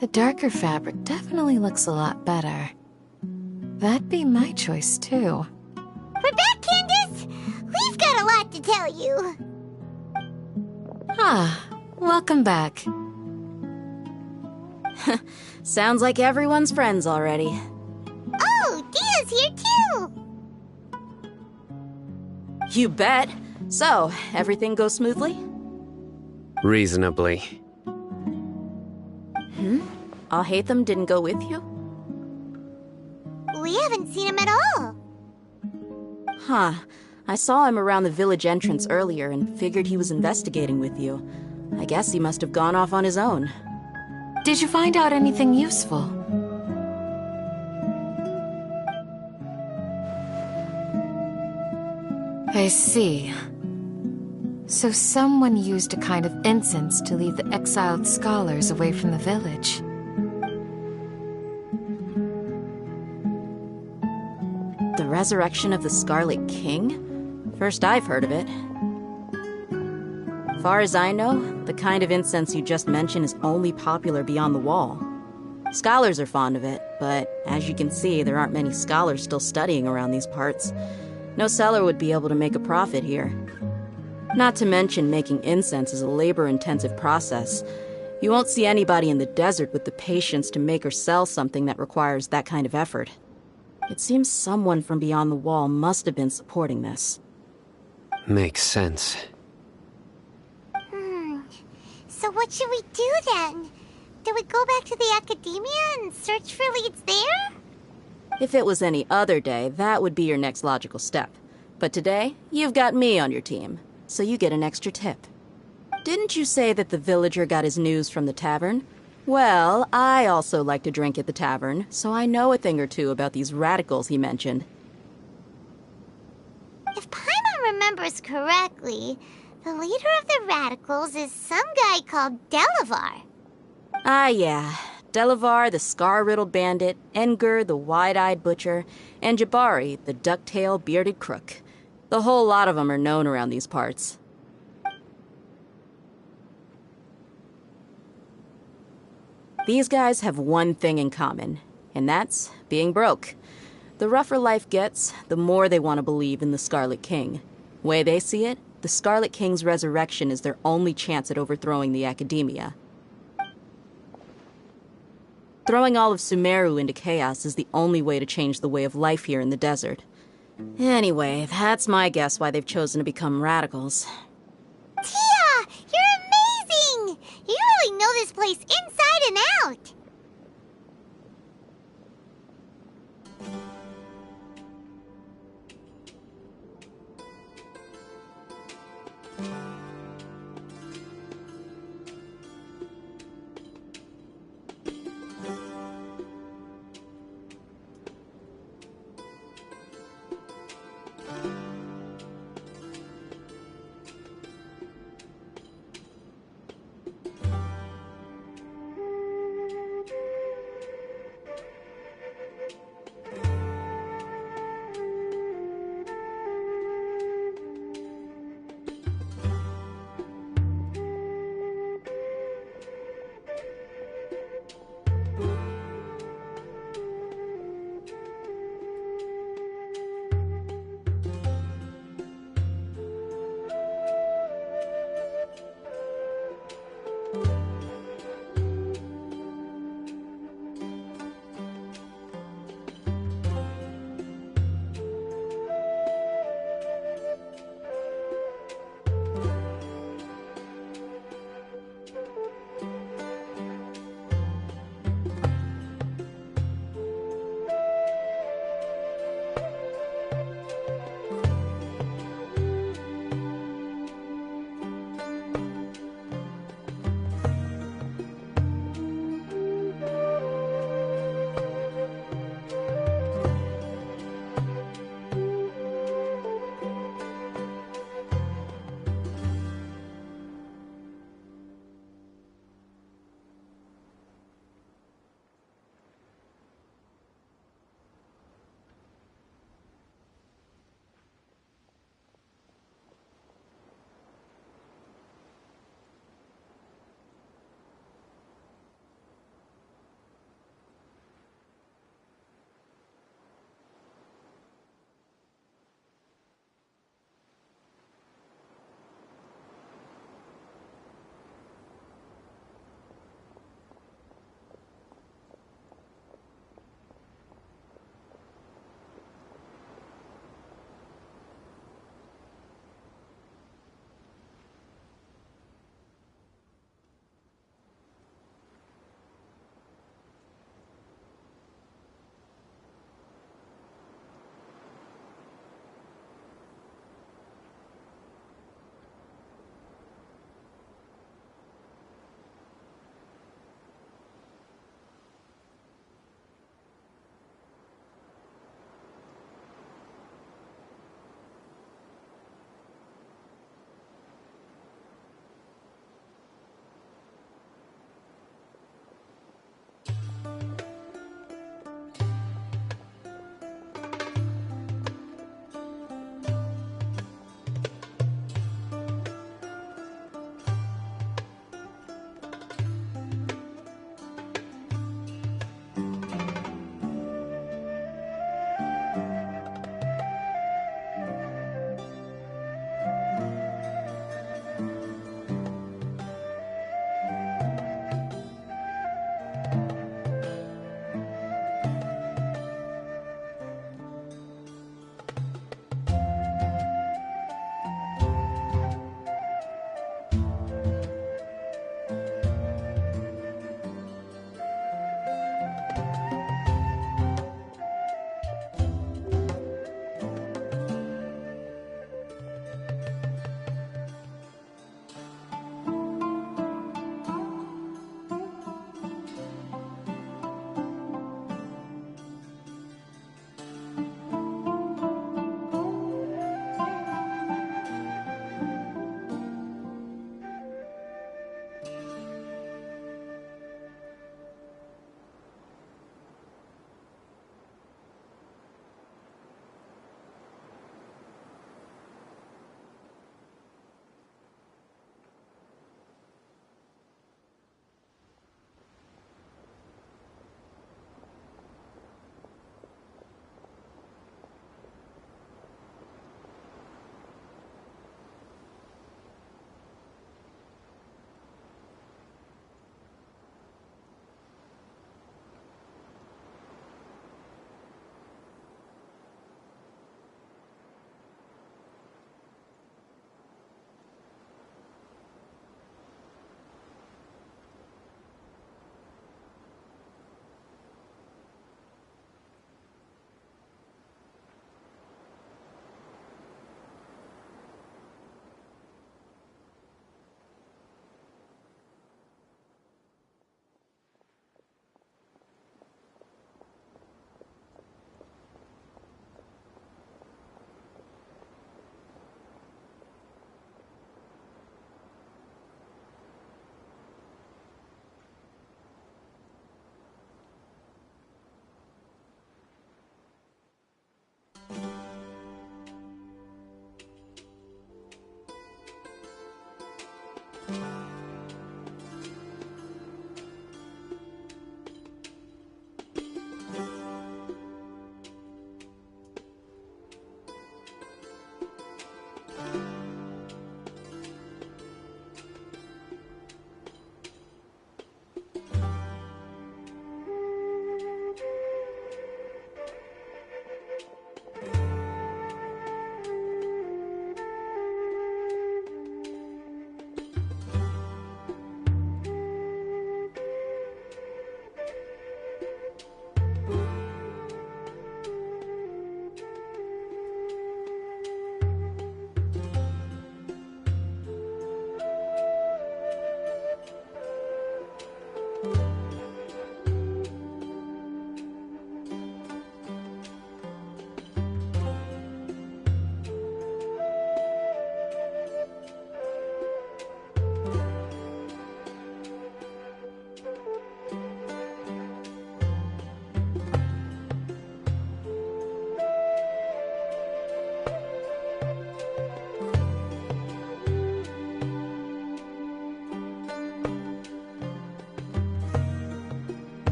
The darker fabric definitely looks a lot better. That'd be my choice, too. We're back, Candace! We've got a lot to tell you. Ah, welcome back. Sounds like everyone's friends already. Oh, Dia's here too! You bet. So, everything goes smoothly? Reasonably. Alhaitham didn't go with you? We haven't seen him at all. Huh. I saw him around the village entrance earlier and figured he was investigating with you. I guess he must have gone off on his own. Did you find out anything useful? I see. So someone used a kind of incense to lead the exiled scholars away from the village. The resurrection of the Scarlet King? First I've heard of it. Far as I know, the kind of incense you just mentioned is only popular beyond the wall. Scholars are fond of it, but as you can see, there aren't many scholars still studying around these parts. No seller would be able to make a profit here. Not to mention, making incense is a labor-intensive process. You won't see anybody in the desert with the patience to make or sell something that requires that kind of effort. It seems someone from beyond the wall must have been supporting this. Makes sense. So what should we do then? Do we go back to the academia and search for leads there? If it was any other day, that would be your next logical step. But today, you've got me on your team, so you get an extra tip. Didn't you say that the villager got his news from the tavern? Well, I also like to drink at the tavern, so I know a thing or two about these radicals he mentioned. If Paimon remembers correctly, the leader of the radicals is some guy called Delavar. Ah, yeah. Delavar, the scar-riddled bandit, Engur, the wide-eyed butcher, and Jabari, the duck-tailed bearded crook. The whole lot of them are known around these parts. These guys have one thing in common, and that's being broke. The rougher life gets, the more they want to believe in the Scarlet King. Way they see it, the Scarlet King's resurrection is their only chance at overthrowing the Academia. Throwing all of Sumeru into chaos is the only way to change the way of life here in the desert. Anyway, that's my guess why they've chosen to become radicals. Tia! You're amazing! You really know this place inside and out!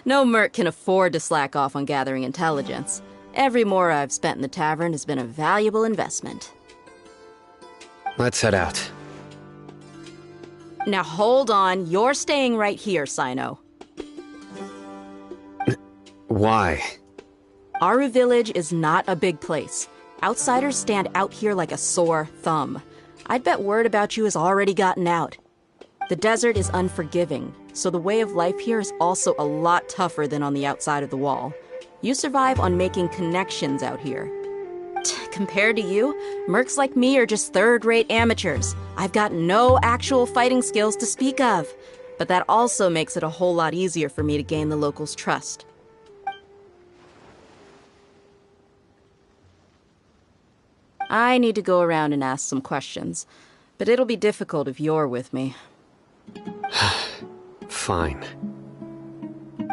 No merc can afford to slack off on gathering intelligence. Every mora I've spent in the tavern has been a valuable investment. Let's head out. Now hold on, you're staying right here, Cyno. Why? Aru Village is not a big place. Outsiders stand out here like a sore thumb. I'd bet word about you has already gotten out. The desert is unforgiving, so the way of life here is also a lot tougher than on the outside of the wall. You survive on making connections out here. Compared to you, mercs like me are just third-rate amateurs. I've got no actual fighting skills to speak of, but that also makes it a whole lot easier for me to gain the locals' trust. I need to go around and ask some questions, but it'll be difficult if you're with me. Fine.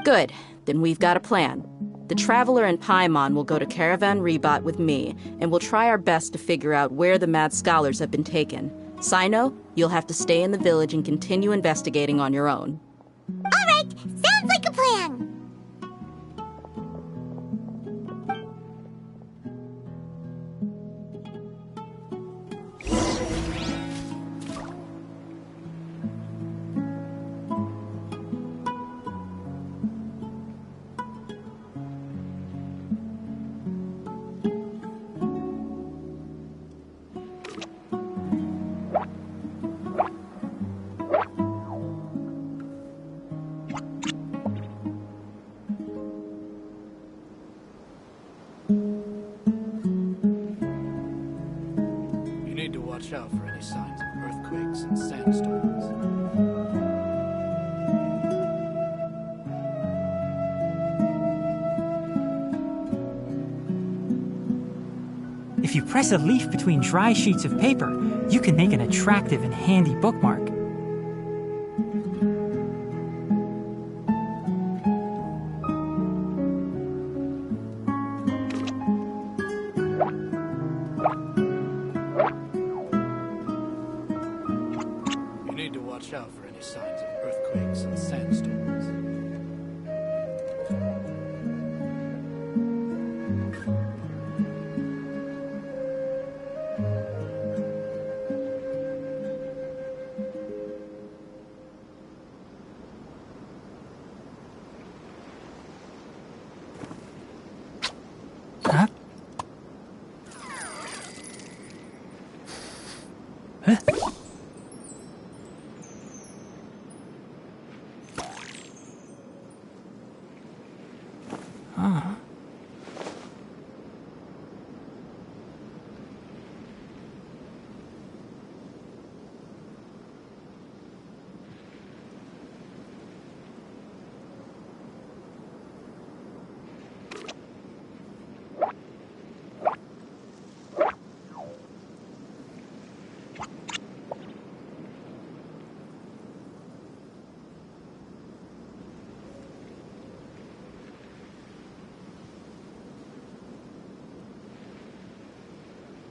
Good. Then we've got a plan. The Traveler and Paimon will go to Caravan Rebot with me, and we'll try our best to figure out where the mad scholars have been taken. Cyno, you'll have to stay in the village and continue investigating on your own. All right, sounds like a plan. Watch out for any signs of earthquakes and sandstorms. If you press a leaf between dry sheets of paper, you can make an attractive and handy bookmark. Watch out for any signs of earthquakes and sandstorms. Huh? Huh?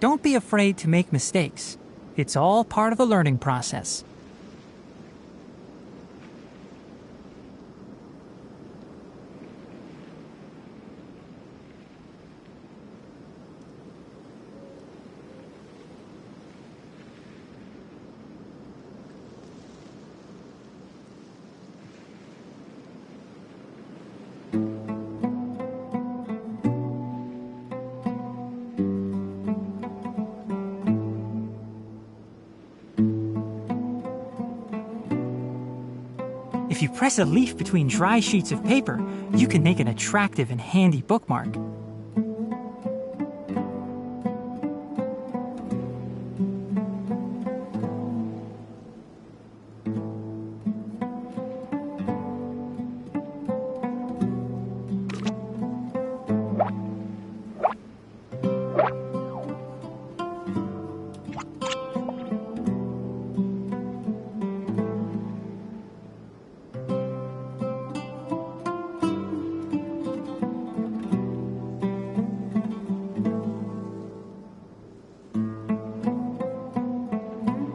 Don't be afraid to make mistakes. It's all part of the learning process. If you press a leaf between dry sheets of paper, you can make an attractive and handy bookmark.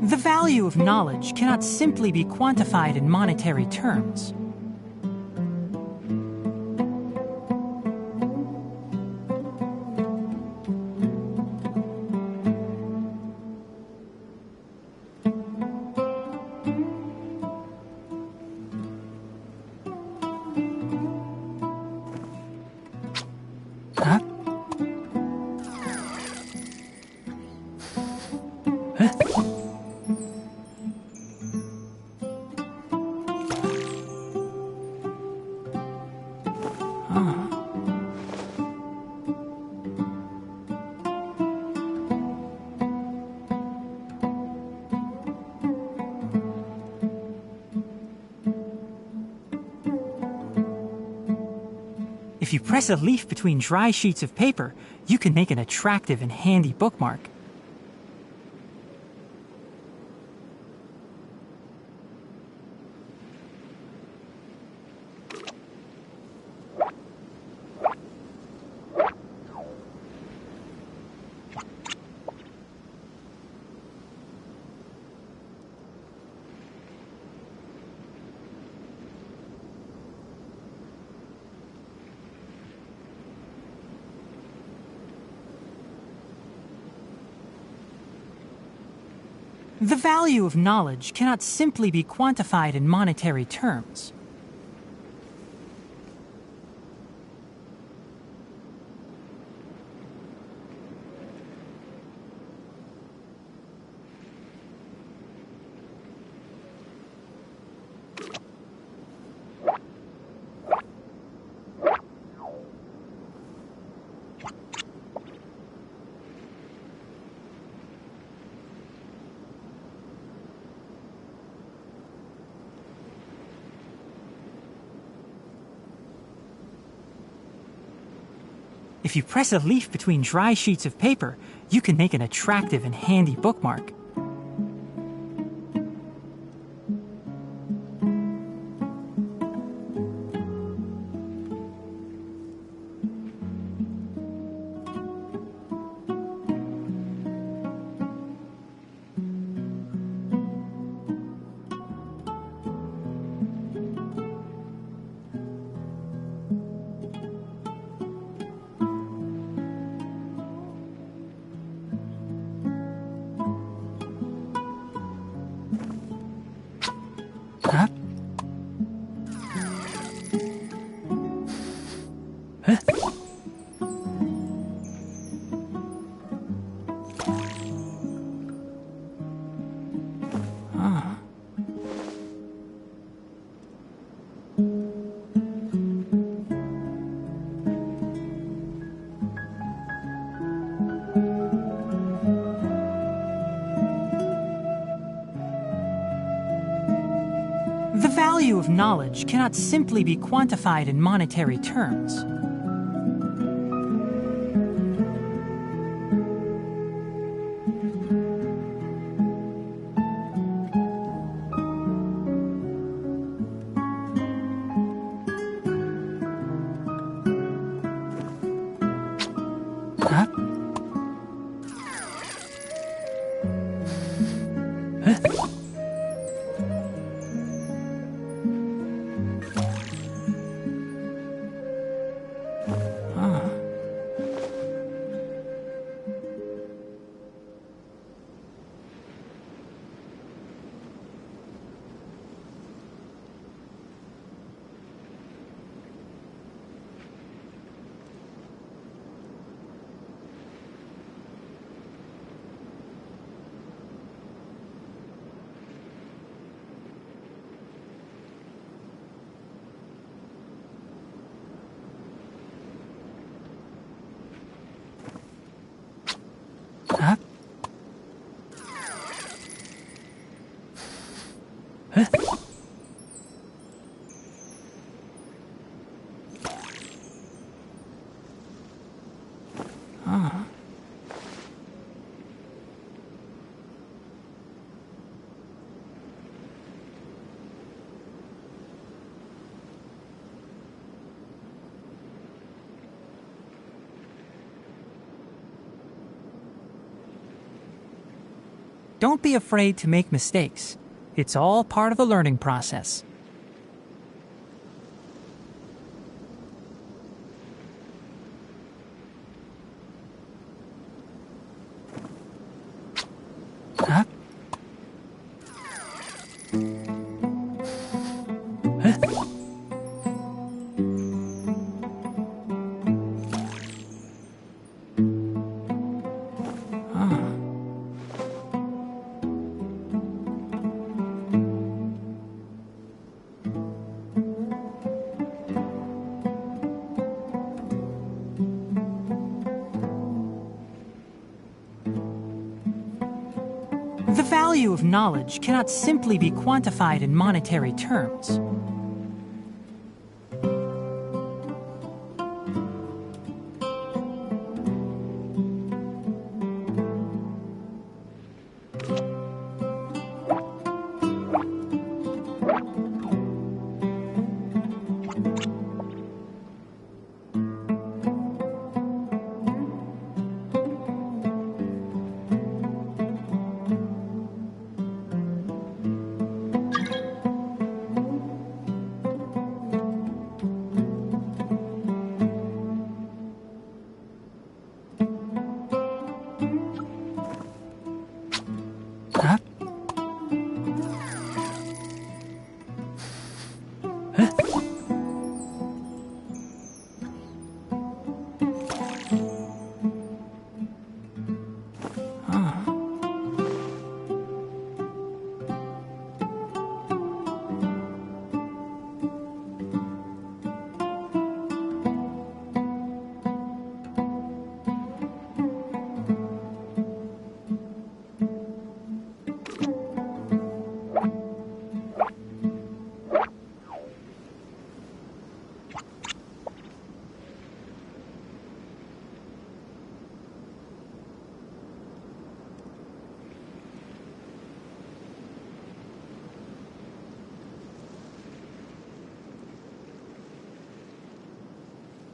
The value of knowledge cannot simply be quantified in monetary terms. If you press a leaf between dry sheets of paper, you can make an attractive and handy bookmark. The value of knowledge cannot simply be quantified in monetary terms. If you press a leaf between dry sheets of paper, you can make an attractive and handy bookmark. Huh? Huh? Ah. The value of knowledge cannot simply be quantified in monetary terms. Huh? Huh? Huh? Huh? Ah. Don't be afraid to make mistakes. It's all part of the learning process. Huh? Huh? Ah. The value of knowledge cannot simply be quantified in monetary terms.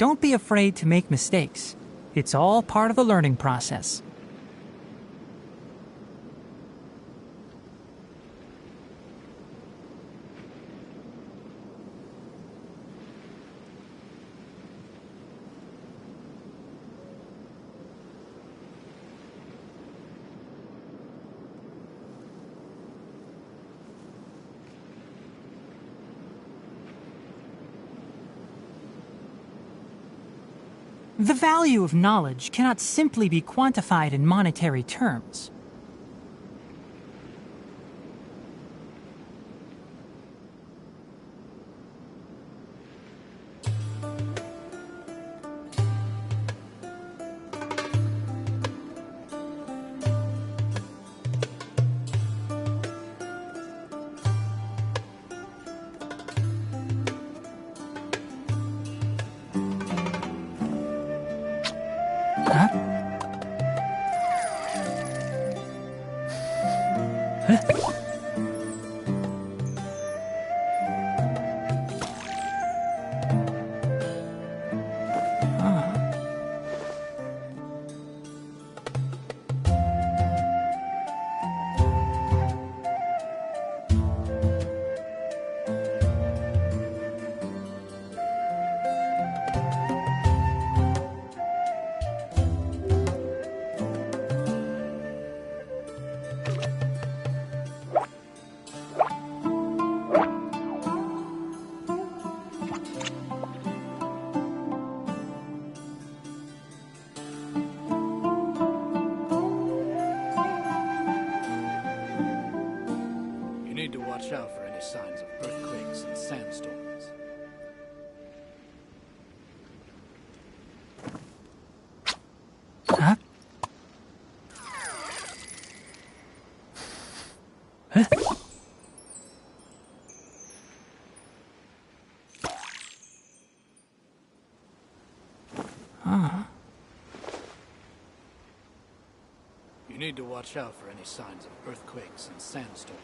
Don't be afraid to make mistakes. It's all part of the learning process. The value of knowledge cannot simply be quantified in monetary terms. You need to watch out for any signs of earthquakes and sandstorms. Huh? You need to watch out for any signs of earthquakes and sandstorms.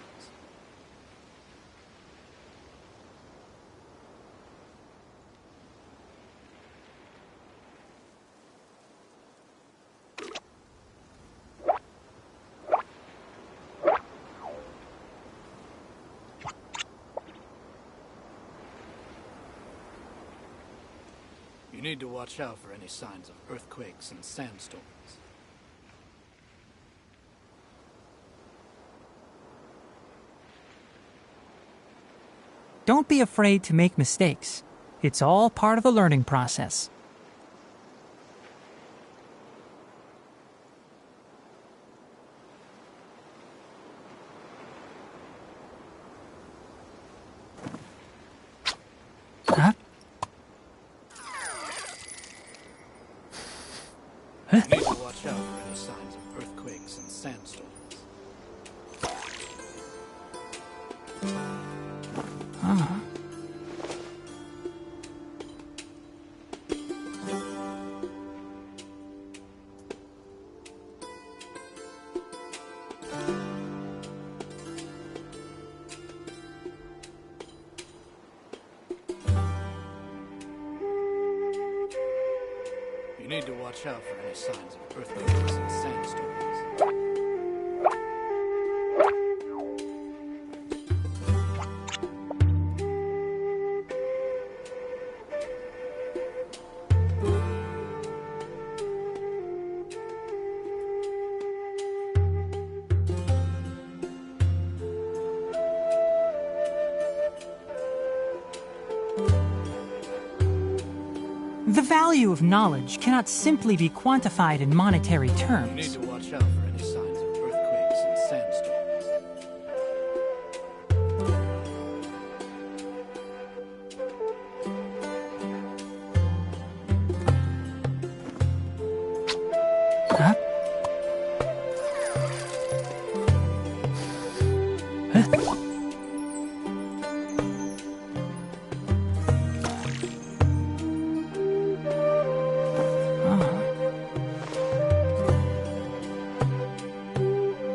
You need to watch out for any signs of earthquakes and sandstorms. Don't be afraid to make mistakes. It's all part of the learning process. Huh? You need to watch out for any signs of earthquakes and sandstorms. You need to watch out for any signs of earthquakes and sandstorms. The value of knowledge cannot simply be quantified in monetary You need terms. to watch out for any signs of earthquakes and sandstorms. Huh?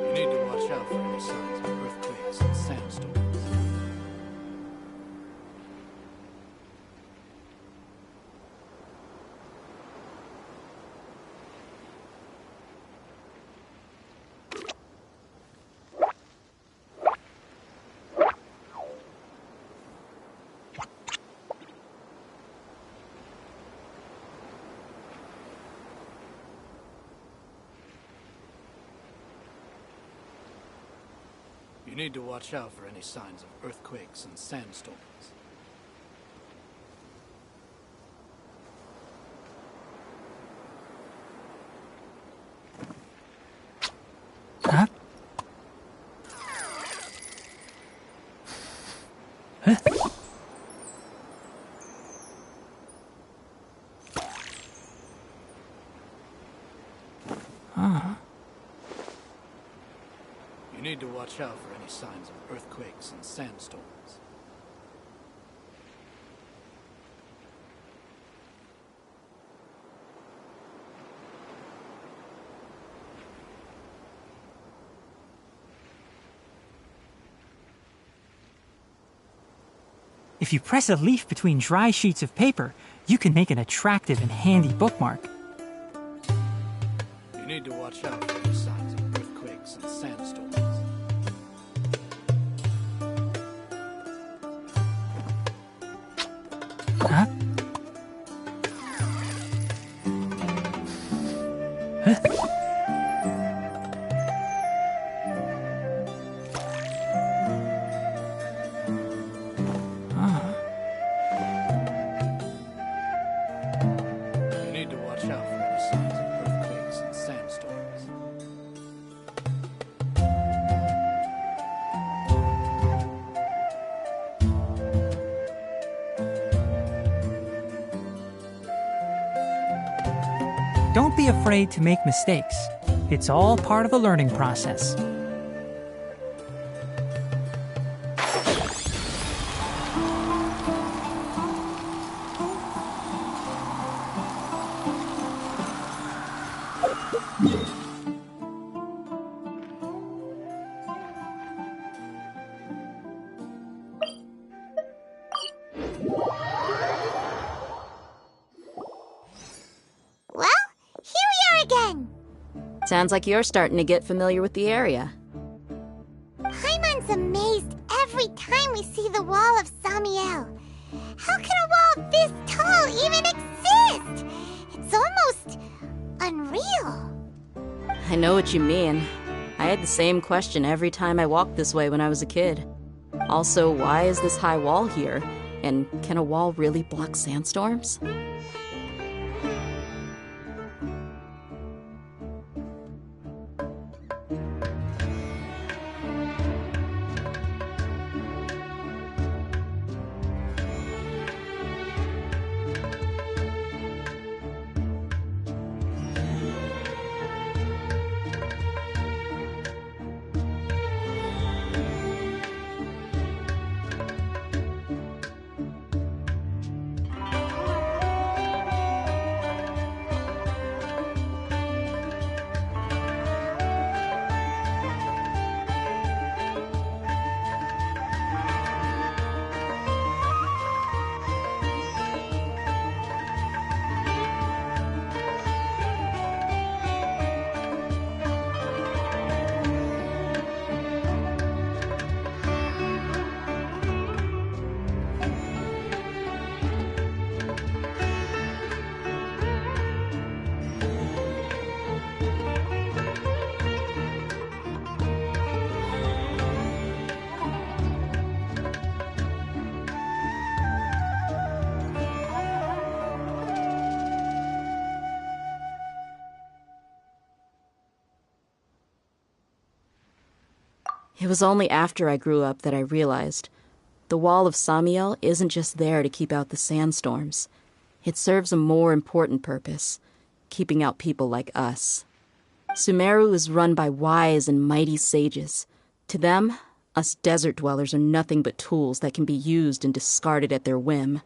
You need to watch out for any signs of earthquakes and sandstorms. You need to watch out for any signs of earthquakes and sandstorms. Huh? Huh? You need to watch out for any signs of earthquakes and sandstorms. If you press a leaf between dry sheets of paper, you can make an attractive and handy bookmark. You need to watch out for any signs of earthquakes and sandstorms. Huh? Huh? You need to watch out for any signs of earthquakes and sandstorms. Don't be afraid to make mistakes. It's all part of the learning process. Well, here we are again. Sounds like you're starting to get familiar with the area. Paimon's amazed every time we see the wall of Samiel. How can a wall this tall even exist? It's almost unreal. I know what you mean. I had the same question every time I walked this way when I was a kid. Also, why is this high wall here? And can a wall really block sandstorms? It was only after I grew up that I realized the Wall of Samiel isn't just there to keep out the sandstorms. It serves a more important purpose, keeping out people like us. Sumeru is run by wise and mighty sages. To them, us desert dwellers are nothing but tools that can be used and discarded at their whim.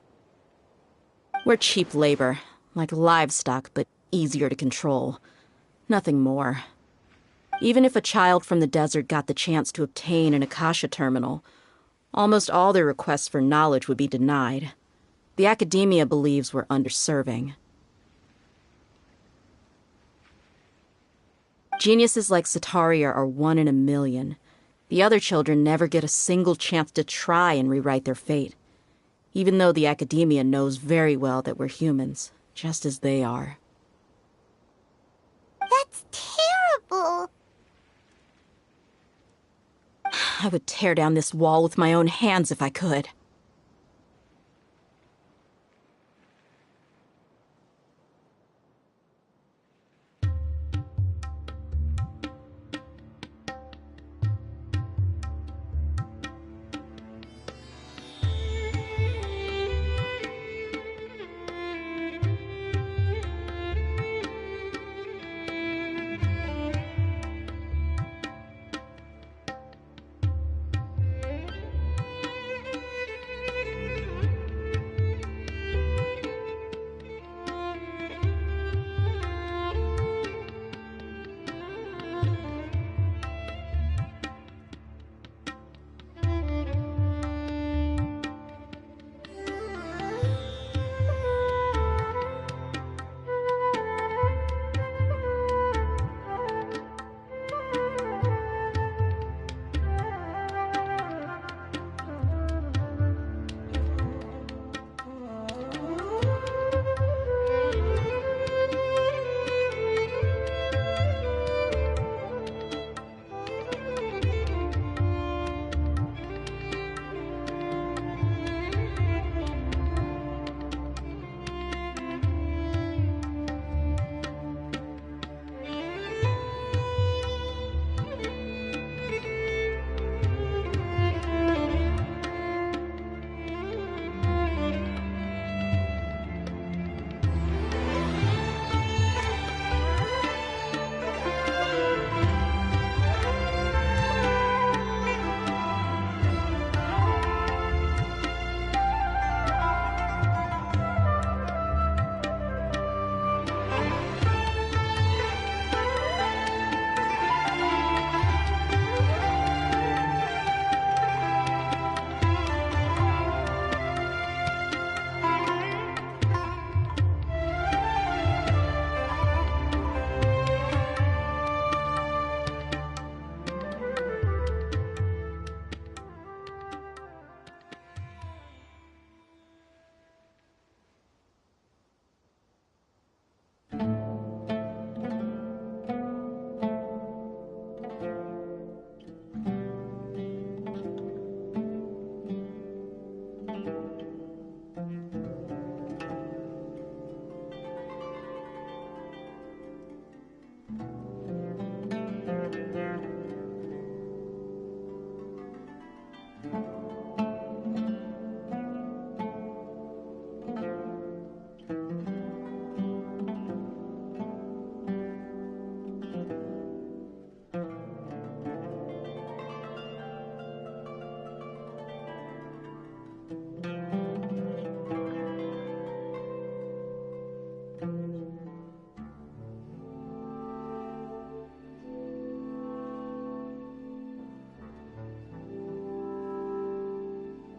We're cheap labor, like livestock, but easier to control. Nothing more. Even if a child from the desert got the chance to obtain an Akasha terminal, almost all their requests for knowledge would be denied. The academia believes we're underserving. Geniuses like Sataria are 1 in a million. The other children never get a single chance to try and rewrite their fate, even though the academia knows very well that we're humans, just as they are. That's terrible. I would tear down this wall with my own hands if I could.